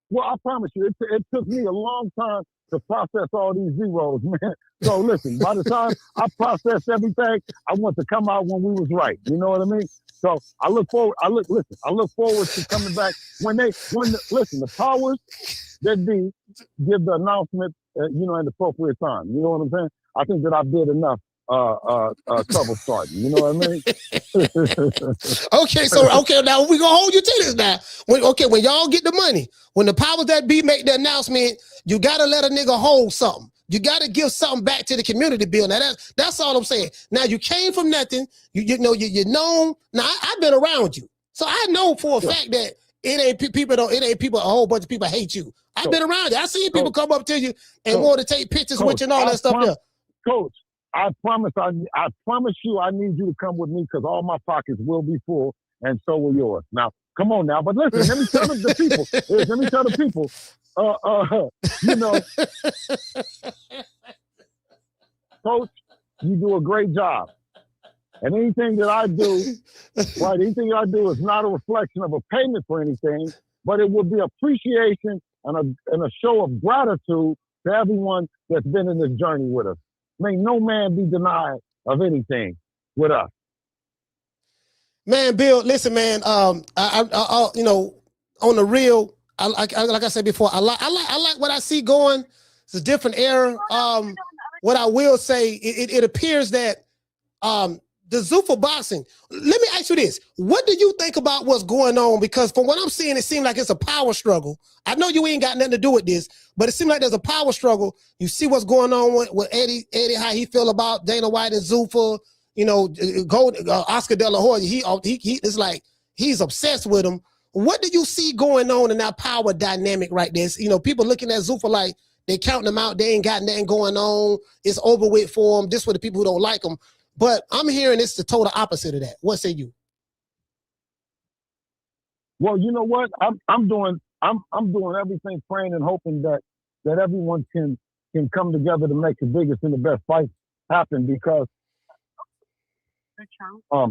Well, I promise you, it took me a long time to process all these zeros, man. So listen, by the time I processed everything, I want to come out when we was right. You know what I mean? So I look forward to coming back the powers that be give the announcement, in the appropriate time. You know what I'm saying? I think that I did enough trouble starting. You know what I mean? Okay, now we're gonna hold you to this now. When y'all get the money, when the powers that be make the announcement, you gotta let a nigga hold something. You gotta give something back to the community, Bill. Now that's all I'm saying. Now you came from nothing. You're known. Now I've been around you, so I know for a fact that it ain't people. A whole bunch of people hate you. I've been around you. I seen people come up to you and want to take pictures with you and all that stuff. Coach, I promise you I need you to come with me because all my pockets will be full and so will yours. Now, come on now. But listen, let me tell the people. Coach, you do a great job. And anything that I do, is not a reflection of a payment for anything, but it will be appreciation and a show of gratitude to everyone that's been in this journey with us. May no man be denied of anything with us. Man, Bill, listen, man. On the real, like I said before, I like what I see going. It's a different era. What I will say, it appears that the Zuffa boxing. Let me ask you this: what do you think about what's going on? Because from what I'm seeing, it seems like it's a power struggle. I know you ain't got nothing to do with this, but it seems like there's a power struggle. You see what's going on with Eddie, how he feel about Dana White and Zuffa. Oscar De La Hoya. He it's like he's obsessed with him. What do you see going on in that power dynamic right there? People looking at Zuffa like they counting him out. They ain't got nothing going on. It's over with for him. This for the people who don't like him. But I'm hearing it's the total opposite of that. What say you? Well, you know what? I'm doing everything, praying and hoping that everyone can come together to make the biggest and the best fight happen because I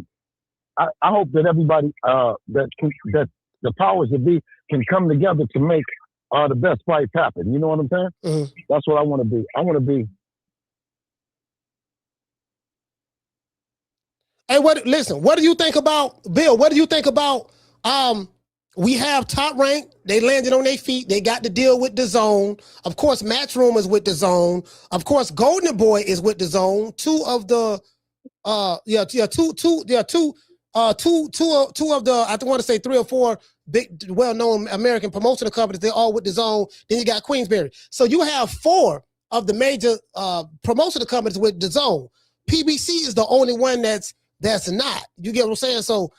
hope that everybody that the powers that be can come together to make the best fights happen. You know what I'm saying? Mm-hmm. That's what I want to be. I want to be. Hey, what do you think about, Bill? What do you think about, we have Top Rank, they landed on their feet, they got the deal with DAZN. Of course, Matchroom is with DAZN. Of course, Golden Boy is with DAZN. Two of the, I want to say 3 or 4 big, well-known American promotional companies, they're all with DAZN. Then you got Queensberry. So you have 4 of the major promotional companies with DAZN. PBC is the only one that's not. You get what I'm saying? So,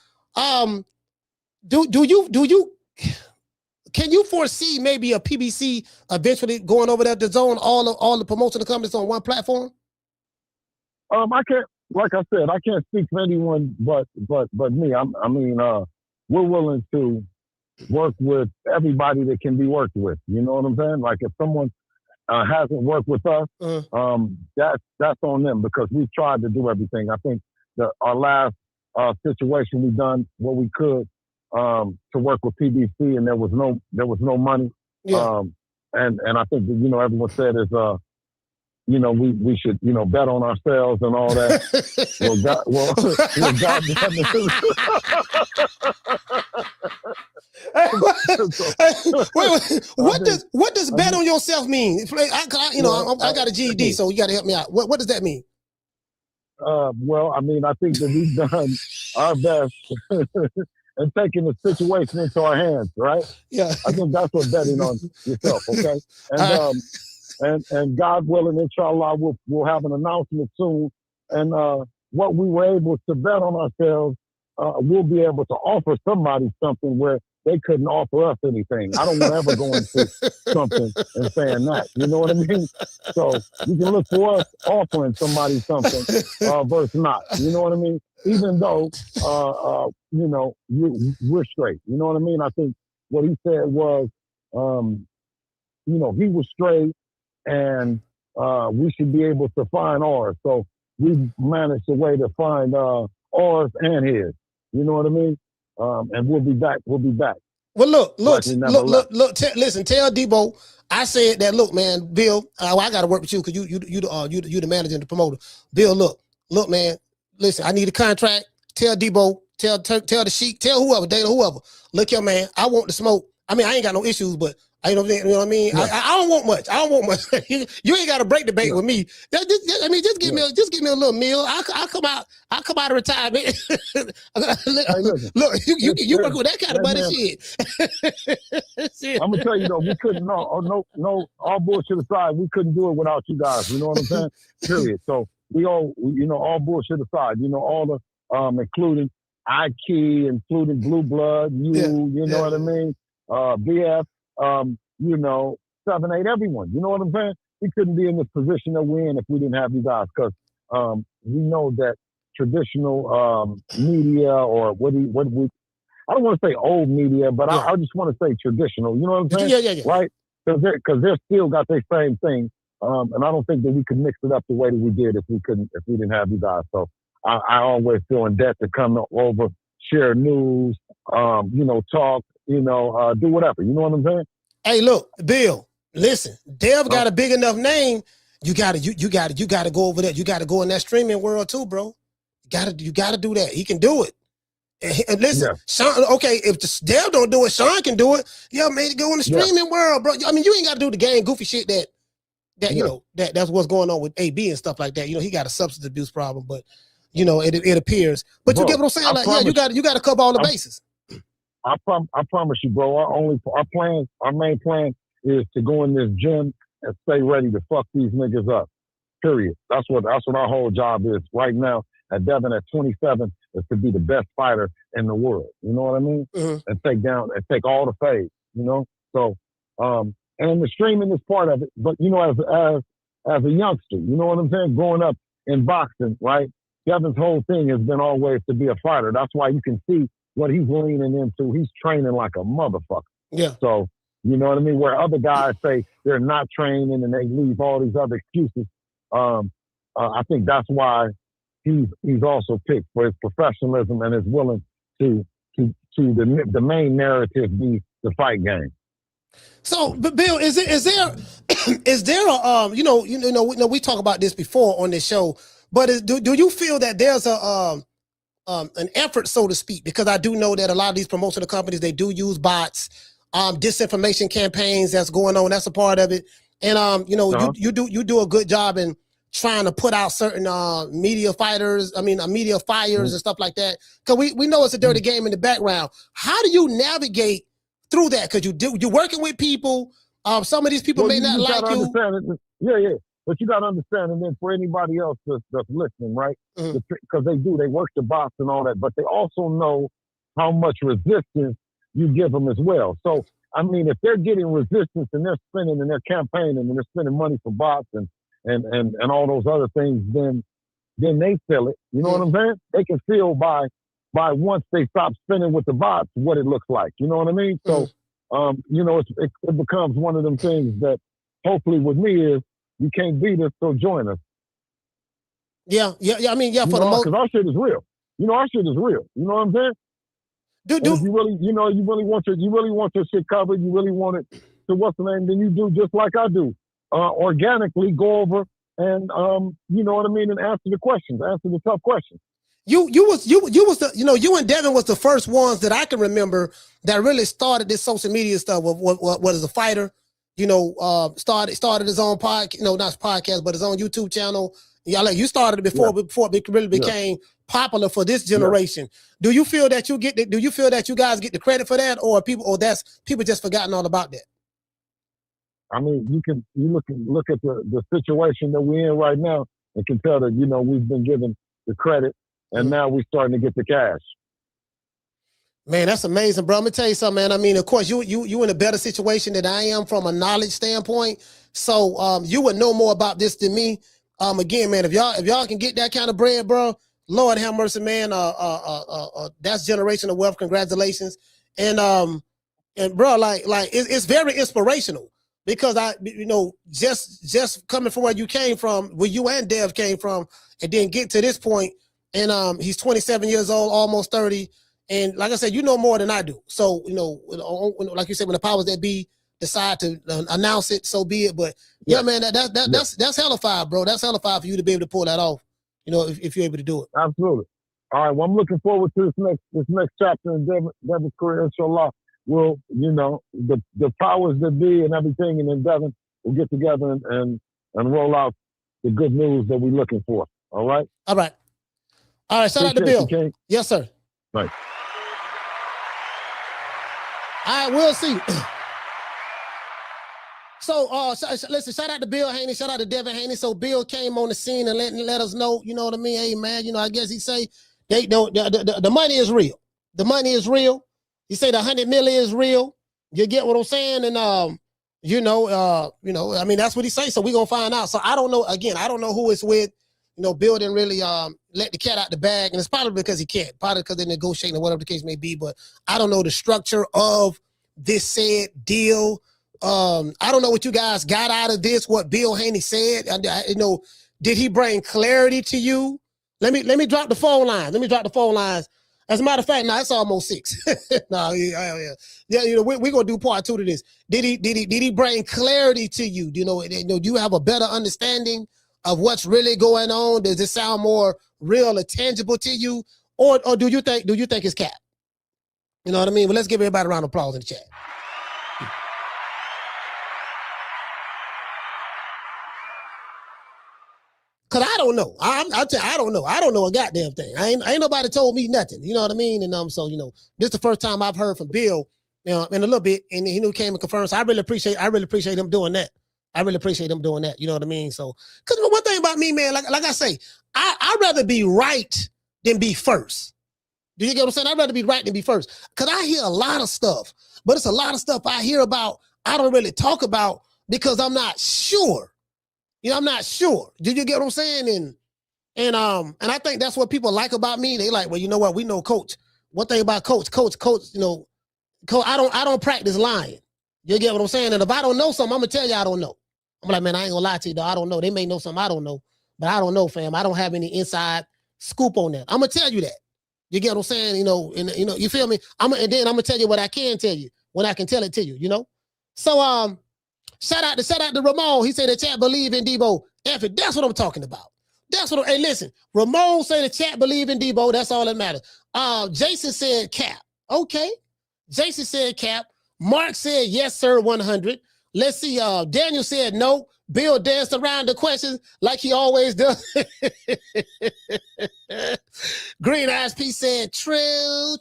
can you foresee maybe a PBC eventually going over there to DAZN, all the promotional companies on one platform? I can't. Like I said, I can't speak for anyone but me. We're willing to work with everybody that can be worked with. You know what I'm saying? Like if someone hasn't worked with us, that's on them because we've tried to do everything. I think our last situation we done what we could to work with PBC, and there was no money. Yeah. And I think that, everyone said is we should bet on ourselves and all that. Wait, what does bet on yourself mean? I got a GED, so you got to help me out. What does that mean? Well, I mean, I think that we've done our best and taking the situation into our hands, right? Yeah. I think that's what betting on yourself, okay? And and God willing, inshallah, we'll have an announcement soon. And what we were able to bet on ourselves, we'll be able to offer somebody something where they couldn't offer us anything. I don't want to ever go into something and saying that. You know what I mean? So you can look for us offering somebody something versus not. You know what I mean? Even though, we're straight. You know what I mean? I think what he said was, he was straight and we should be able to find ours. So we managed a way to find ours and his. You know what I mean? And we'll be back. We'll be back. Well, look. Listen. Tell Debo. I said that. Look, man, Bill. I got to work with you because you the manager and the promoter. Bill, look, man. Listen, I need a contract. Tell Debo. Tell the Sheik. Tell whoever, Dana, whoever. Look here, man. I want the smoke. I mean, I ain't got no issues, but you know what I mean. Yeah. I don't want much. You ain't got to break the bait with me. Just give me a little meal. I'll come out of retirement. Look, you work with that kind of money, shit. I'm gonna tell you though, we couldn't. No. All bullshit aside, we couldn't do it without you guys. You know what I'm saying? Period. So we all bullshit aside. All the including IKEA, including Blue Blood, you know what I mean? BF. 7-8, everyone. You know what I'm saying? We couldn't be in this position that we're in if we didn't have you guys, because we know that traditional media, or what we I don't want to say old media, but I just want to say traditional. You know what I'm saying? Yeah. Right? Because they're still got their same thing, and I don't think that we could mix it up the way that we did if we didn't have you guys. So I always feel in debt to come over, share news, talk, do whatever. You know what I'm saying? Hey, look, Bill, listen, Dev got a big enough name. You gotta go over there. You gotta go in that streaming world too, bro. You gotta do that. He can do it. And listen, Sean, okay, if Dev don't do it, Sean can do it. Yeah, man, go in the streaming world, bro. I mean, you ain't gotta do the gang goofy shit that's what's going on with AB and stuff like that. You know, he got a substance abuse problem, but it appears. But you get what I'm saying? Like, you gotta cover all the bases. I promise you, bro. Our main plan is to go in this gym and stay ready to fuck these niggas up. Period. That's what our whole job is right now. At Devin at 27 is to be the best fighter in the world. You know what I mean? Mm-hmm. And take all the fades. So and the streaming is part of it. But as a youngster, you know what I'm saying? Growing up in boxing, right? Devin's whole thing has been always to be a fighter. That's why you can see what he's leaning into. He's training like a motherfucker. Yeah. So, you know what I mean? Where other guys say they're not training and they leave all these other excuses. I think that's why he's also picked for his professionalism and is willing to the main narrative be the fight game. So, but Bill, is there a we talk about this before on this show, but do you feel that there's an effort, so to speak, because I do know that a lot of these promotional companies, they do use bots, disinformation campaigns that's going on. That's a part of it. And, you do a good job in trying to put out certain media fires and stuff like that. Cause we know it's a dirty game in the background. How do you navigate through that? Cause you're working with people. Some of these people may not like you. Yeah. But you got to understand, and then for anybody else that's listening, right? Because they work the box and all that, but they also know how much resistance you give them as well. So, I mean, if they're getting resistance and they're spending and they're campaigning and they're spending money for bots and all those other things, then they feel it. You know what I'm saying? They can feel by once they stop spending with the bots what it looks like. You know what I mean? So, it becomes one of them things that hopefully with me is you can't beat us, so join us. Yeah. I mean, yeah, for the most, because our shit is real. Our shit is real. You know what I'm saying? If you really, you really want your shit covered, you really want it to what's the name, then you do just like I do. Organically go over and you know what I mean, and answer the questions, answer the tough questions. You was the, you and Devin was the first ones that I can remember that really started this social media stuff. What is a fighter? Started his own podcast, not podcast, but his own YouTube channel. Yeah, like you started it before it really became popular for this generation. Do you feel that you guys get the credit for that, or people just forgotten all about that? I mean, you look at the situation that we're in right now and can tell that, we've been given the credit and now we're starting to get the cash. Man, that's amazing, bro. I'm gonna tell you something, man. I mean, of course, you in a better situation than I am from a knowledge standpoint. So you would know more about this than me. Again, man, if y'all can get that kind of bread, bro, Lord have mercy, man. That's generational wealth. Congratulations. And bro, like it's very inspirational because just coming from where you came from, where you and Dev came from, and then get to this point. And he's 27 years old, almost 30. And like I said, you know more than I do. So, like you said, when the powers that be decide to announce it, so be it. But yeah, man, that's hella fire, bro. That's hella fire for you to be able to pull that off. If you're able to do it. Absolutely. All right. Well, I'm looking forward to this next chapter in Devin's career. Inshallah, we'll, the powers that be and everything, and then Devin will get together and roll out the good news that we're looking for. All right. All right. All right. Shout out to Bill. Yes, sir. Right. All right, we'll see. So, listen, shout out to Bill Haney, shout out to Devin Haney. So Bill came on the scene and let us know, you know what I mean? Hey, man, I guess he say the money is real. The money is real. He say the 100 million is real. You get what I'm saying? And, I mean, that's what he say. So we gonna find out. So I don't know. Again, I don't know who it's with. Bill didn't really let the cat out the bag, and it's probably because he can't, probably because they're negotiating or whatever the case may be. But I don't know the structure of this said deal. I don't know what you guys got out of this. What Bill Haney said, did he bring clarity to you? Let me drop the phone lines. As a matter of fact, it's almost 6. We're gonna do part 2 to this. Did he bring clarity to you? Do you have a better understanding of what's really going on? Does it sound more real or tangible to you? Or do you think it's cap? You know what I mean? Well, let's give everybody a round of applause in the chat. Cause I don't know. I don't know. I don't know a goddamn thing. Ain't nobody told me nothing. You know what I mean? And so this is the first time I've heard from Bill, in a little bit, and he came and confirmed. So I really appreciate him doing that. You know what I mean? So, cause one thing about me, man, like I say, I'd rather be right than be first. Do you get what I'm saying? I'd rather be right than be first. Cause I hear a lot of stuff, but it's a lot of stuff I hear about I don't really talk about because I'm not sure. I'm not sure. Did you get what I'm saying? And I think that's what people like about me. They like, well, you know what? We know Coach. One thing about Coach, Coach, Coach, I don't practice lying. You get what I'm saying? And if I don't know something, I'm gonna tell you I don't know. I'm like, man, I ain't gonna lie to you, though. I don't know. They may know something I don't know, but I don't know, fam. I don't have any inside scoop on that. I'm gonna tell you that. You get what I'm saying? You feel me? And then I'm gonna tell you what I can tell you when I can tell it to you. So shout out to Ramon. He said the chat believe in Debo. Effort. That's what I'm talking about. Hey, listen. Ramon said the chat believe in Debo. That's all that matters. Jason said cap. Okay. Jason said cap. Mark said yes, sir, 100. Let's see. Daniel said no. Bill danced around the questions like he always does. Green Eyes P said true.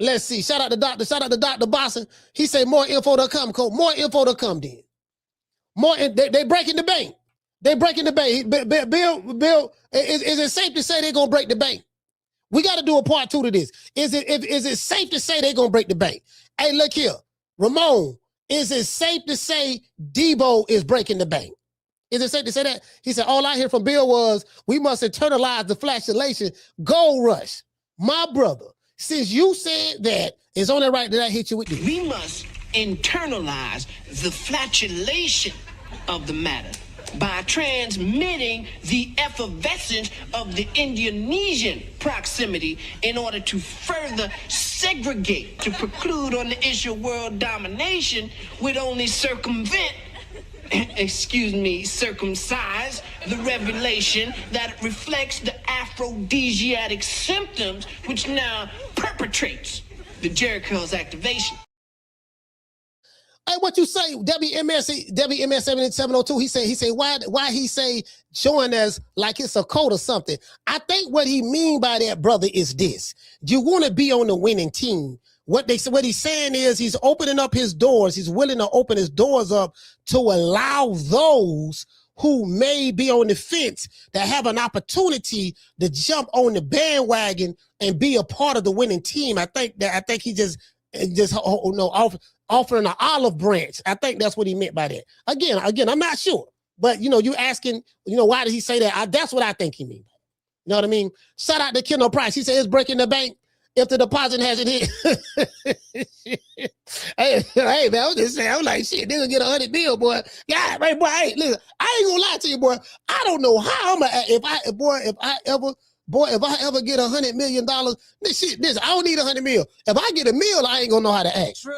Let's see. Shout out to Dr. Boston. He said more info to come, Cole. More info to come, then. They breaking the bank. They breaking the bank. Bill, is it safe to say they're gonna break the bank? We got to do a part 2 to this. Is it safe to say they're gonna break the bank? Hey, look here, Ramon. Is it safe to say Debo is breaking the bank? Is it safe to say that? He said all I hear from Bill was we must internalize the flashulation gold rush. My brother. Since you said that, It's only right that I hit you with this. We must internalize the flatulation of the matter by transmitting the effervescence of the Indonesian proximity in order to further segregate, to preclude on the issue of world domination would only circumvent, circumcise the revelation that reflects the aphrodisiac symptoms which now perpetrates the Jericho's activation. Hey, what you say, WMS 7702? He say, why he say join us like it's a code or something? I think what he mean by that, brother, is this: you want to be on the winning team. What he's saying is he's opening up his doors. He's willing to open his doors up to allow those who may be on the fence to have an opportunity to jump on the bandwagon and be a part of the winning team. I think he just offering an olive branch. I think that's what he meant by that. Again, I'm not sure, but you asking, why did he say that? That's what I think he mean. You know what I mean? Shout out to Kendall Price. He said it's breaking the bank if the deposit hasn't hit. hey man, I was just saying, I was like, shit, they're gonna get 100 bill, boy. Yeah, right, boy. Hey, listen, I ain't gonna lie to you, boy. I don't know how I'm gonna, if I ever get $100 million, this I don't need 100 mil. If I get a meal, I ain't gonna know how to act. True.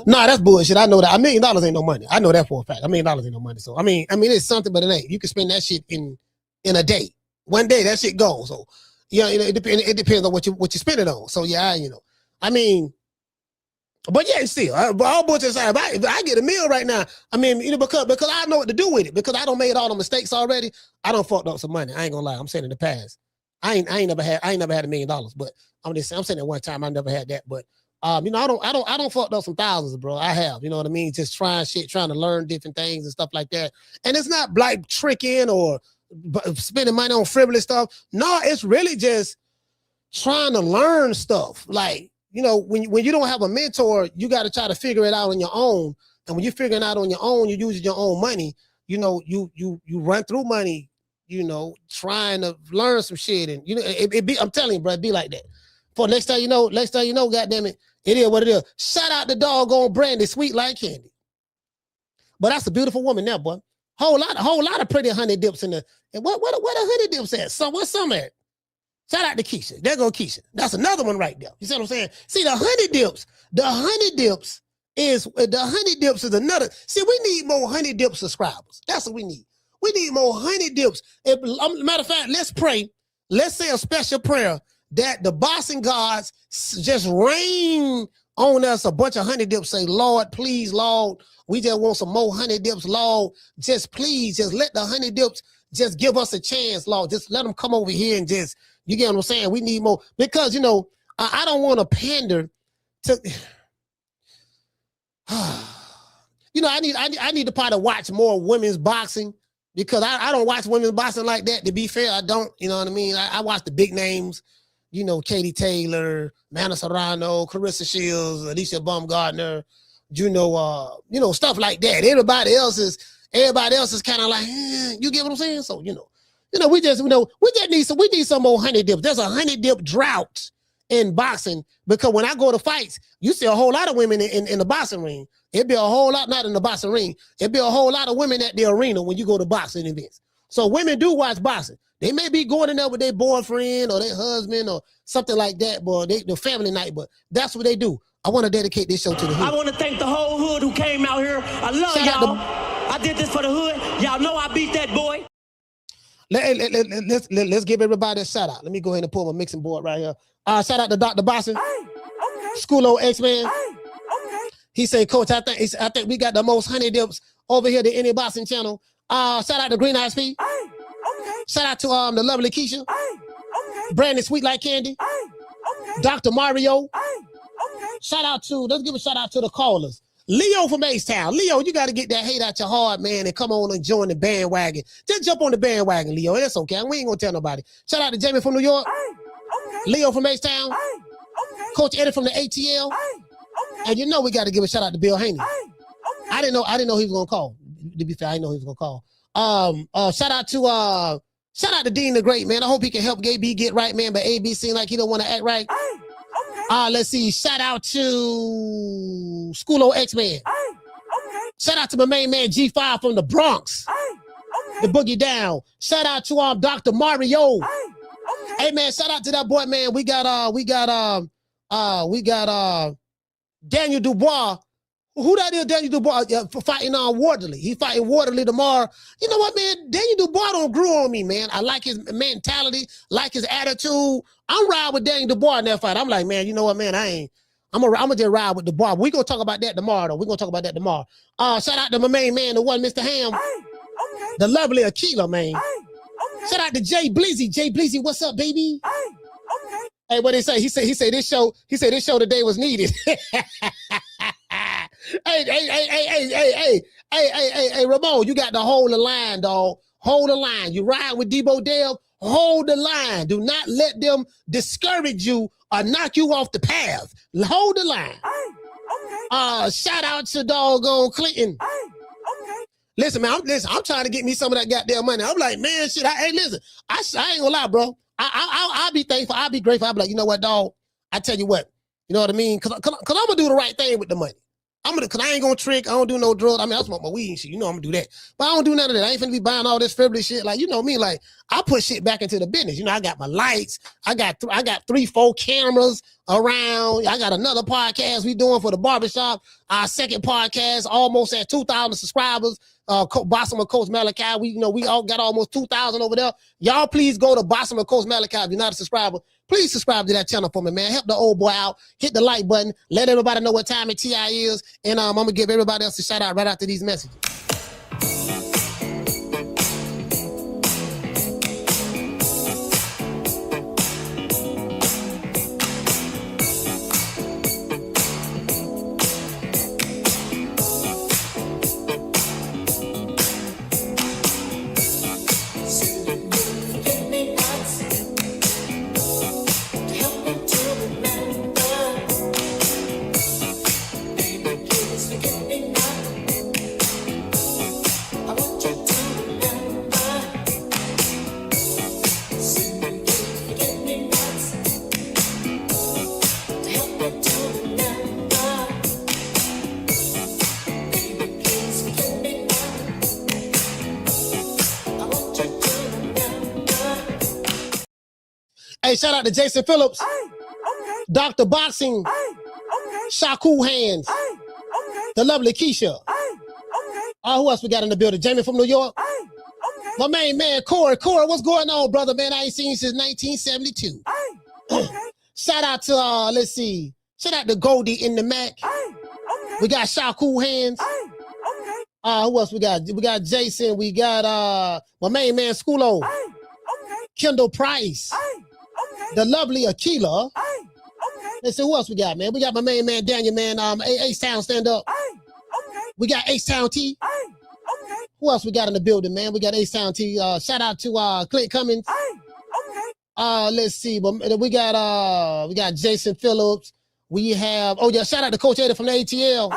Nah, that's bullshit. I know that. $1 million ain't no money. I know that for a fact. $1 million ain't no money. So I mean, it's something, but it ain't. You can spend that shit in a day. One day that shit goes. So yeah, it depends on what you spend it on. So yeah, but yeah, still, all bullshit aside, if I get a meal right now, because I know what to do with it, because I don't made all the mistakes already. I don't fucked up some money. I ain't gonna lie. I'm saying in the past. I ain't never had $1 million, but I'm saying at one time I never had that. But I don't fucked up some thousands, bro. I have, you know what I mean? Just trying to learn different things and stuff like that. And it's not like tricking or spending money on frivolous stuff. No, it's really just trying to learn stuff. Like, when you don't have a mentor, you got to try to figure it out on your own. And when you're figuring out on your own, you're using your own money. You run through money, trying to learn some shit. And I'm telling you, bro, it be like that. For next time you know, goddamn it, it is what it is. Shout out the doggone Brandy, sweet like candy. But that's a beautiful woman now, boy. Whole lot of pretty honey dips in the. And what the honey dips at? So what's some at? Shout out to Keisha. There go Keisha. That's another one right there. You see what I'm saying? See, the honey dips is another. See, we need more honey dip subscribers. That's what we need. We need more honey dips. Matter of fact, let's pray. Let's say a special prayer that the boxing gods just rain on us a bunch of honey dips. Say, Lord, please, Lord, we just want some more honey dips, Lord. Just please, just let the honey dips just give us a chance, Lord. Just let them come over here and just, you get what I'm saying? We need more, because, I don't want to pander to, I need to probably watch more women's boxing, because I don't watch women's boxing like that. To be fair, I don't, you know what I mean? I watch the big names, Katie Taylor, Manna Serrano, Clarissa Shields, Alicia Baumgartner, stuff like that. Everybody else is kind of like, you get what I'm saying? So, we just need some more honey dips. There's a honey dip drought in boxing, because when I go to fights, you see a whole lot of women in the boxing ring. It'd be a whole lot, not in the boxing ring. It'd be a whole lot of women at the arena when you go to boxing events. So women do watch boxing. They may be going in there with their boyfriend or their husband or something like that, boy, the family night, but that's what they do. I want to dedicate this show to the hood. I want to thank the whole hood who came out here. I love y'all. I did this for the hood. Y'all know I beat that boy. Let's give everybody a shout out. Let me go ahead and pull my mixing board right here. Shout out to Dr. Boston. School X-Man. He said, Coach, I think we got the most honey dips over here to any boxing channel. Shout out to Green Eyes P. Shout out to the lovely Keisha. Brandon Sweet Like Candy. Dr. Mario. Let's give a shout out to the callers. Leo from H-Town. Leo, you got to get that hate out your heart, man, and come on and join the bandwagon. Just jump on the bandwagon, Leo. That's okay. We ain't going to tell nobody. Shout out to Jamie from New York. Leo from H-Town. Coach Eddie from the ATL. And we got to give a shout out to Bill Haney. I didn't know he was going to call. To be fair, I didn't know he was going to call. Shout out to Shout out to Dean the Great, man. I hope he can help AB get right, man. But AB seems like he don't want to act right. Let's see. Shout out to Schoolo X-Man. Shout out to my main man G5 from the Bronx. The Boogie Down. Shout out to Dr. Mario. Hey man, shout out to that boy, man. We got Daniel Dubois. Who that is, Daniel Dubois, for fighting Waterley. He fighting Waterley tomorrow. You know what, man? Daniel Dubois don't grew on me, man. I like his mentality, like his attitude. I'm riding with Daniel Dubois in that fight. I'm like, man, you know what, man? I'm gonna just ride with Dubois. We're gonna talk about that tomorrow, though. We're gonna talk about that tomorrow. Shout out to my main man, the one, Mr. Ham. The lovely Akila, man. Shout out to Jay Bleezy. Jay Bleezy, what's up, baby? Hey, what they say? He said this show today was needed. Hey, Ramon, you got to hold the line, dog. Hold the line. You ride with Debo Dev, hold the line. Do not let them discourage you or knock you off the path. Hold the line. Shout out to doggone Clinton. Listen, man, I'm trying to get me some of that goddamn money. I'm like, man, shit, listen, I ain't gonna lie, bro. I'll be thankful. I'll be grateful. I'll be like, you know what, dog? I tell you what, you know what I mean? Cause I'm gonna do the right thing with the money. Cause I ain't gonna trick. I don't do no drugs. I mean, I smoke my weed and shit. You know I'm gonna do that. But I don't do none of that. I ain't finna be buying all this frivolous shit. Like, you know me, like, I put shit back into the business. You know, I got my lights. I got 3-4 cameras around. I got another podcast we doing for the barbershop. Our second podcast, almost at 2,000 subscribers. Bossum of Coach Malachi. We all got almost 2,000 over there. Y'all please go to Bossum of Coach Malachi. If you're not a subscriber, please subscribe to that channel for me, man. Help the old boy out. Hit the like button. Let everybody know what time TI is. And I'm gonna give everybody else a shout out right after these messages. Hey, shout out to Jason Phillips, Dr. Boxing, Shaku Hands, the lovely Keisha. Who else we got in the building? Jamie from New York. My main man, Corey. Corey, what's going on, brother, man? I ain't seen you since 1972. Shout out to, let's see. Shout out to Goldie in the Mac. We got Shaku Hands. Who else we got? We got Jason. We got my main man, Schoolo. Kendall Price. The lovely Akila. Let's see who else we got, man. We got my main man, Daniel, man. H-Town, stand up. We got H-Town T. Who else we got in the building, man? We got H-Town T. Shout out to Clint Cummins. Let's see. We got Jason Phillips. We have, shout out to Coach Ada from the ATL.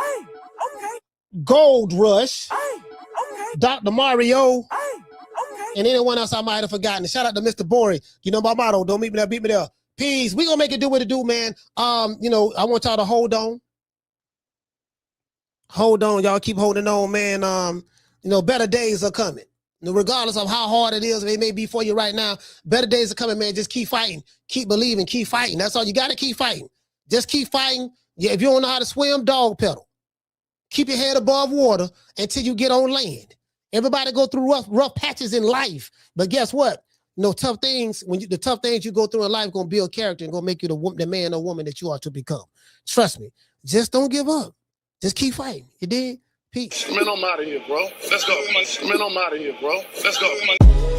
Gold Rush. Dr. Mario. And anyone else I might have forgotten. Shout out to Mr. Boring. You know my motto, don't meet me there, beat me there. Peace. We gonna make it do what it do, man. I want y'all to hold on. Hold on, y'all keep holding on, man. Better days are coming. Regardless of how hard it is, it may be for you right now. Better days are coming, man. Just keep fighting, keep believing, keep fighting. That's all you gotta keep fighting. Just keep fighting. Yeah, if you don't know how to swim, dog pedal. Keep your head above water until you get on land. Everybody go through rough patches in life, but guess what? Tough things. The tough things you go through in life gonna build character and gonna make you the man or woman that you are to become. Trust me. Just don't give up. Just keep fighting. You dig? Peace. Man, I'm out of here, bro. Let's go. Man, I'm out of here, bro. Let's go.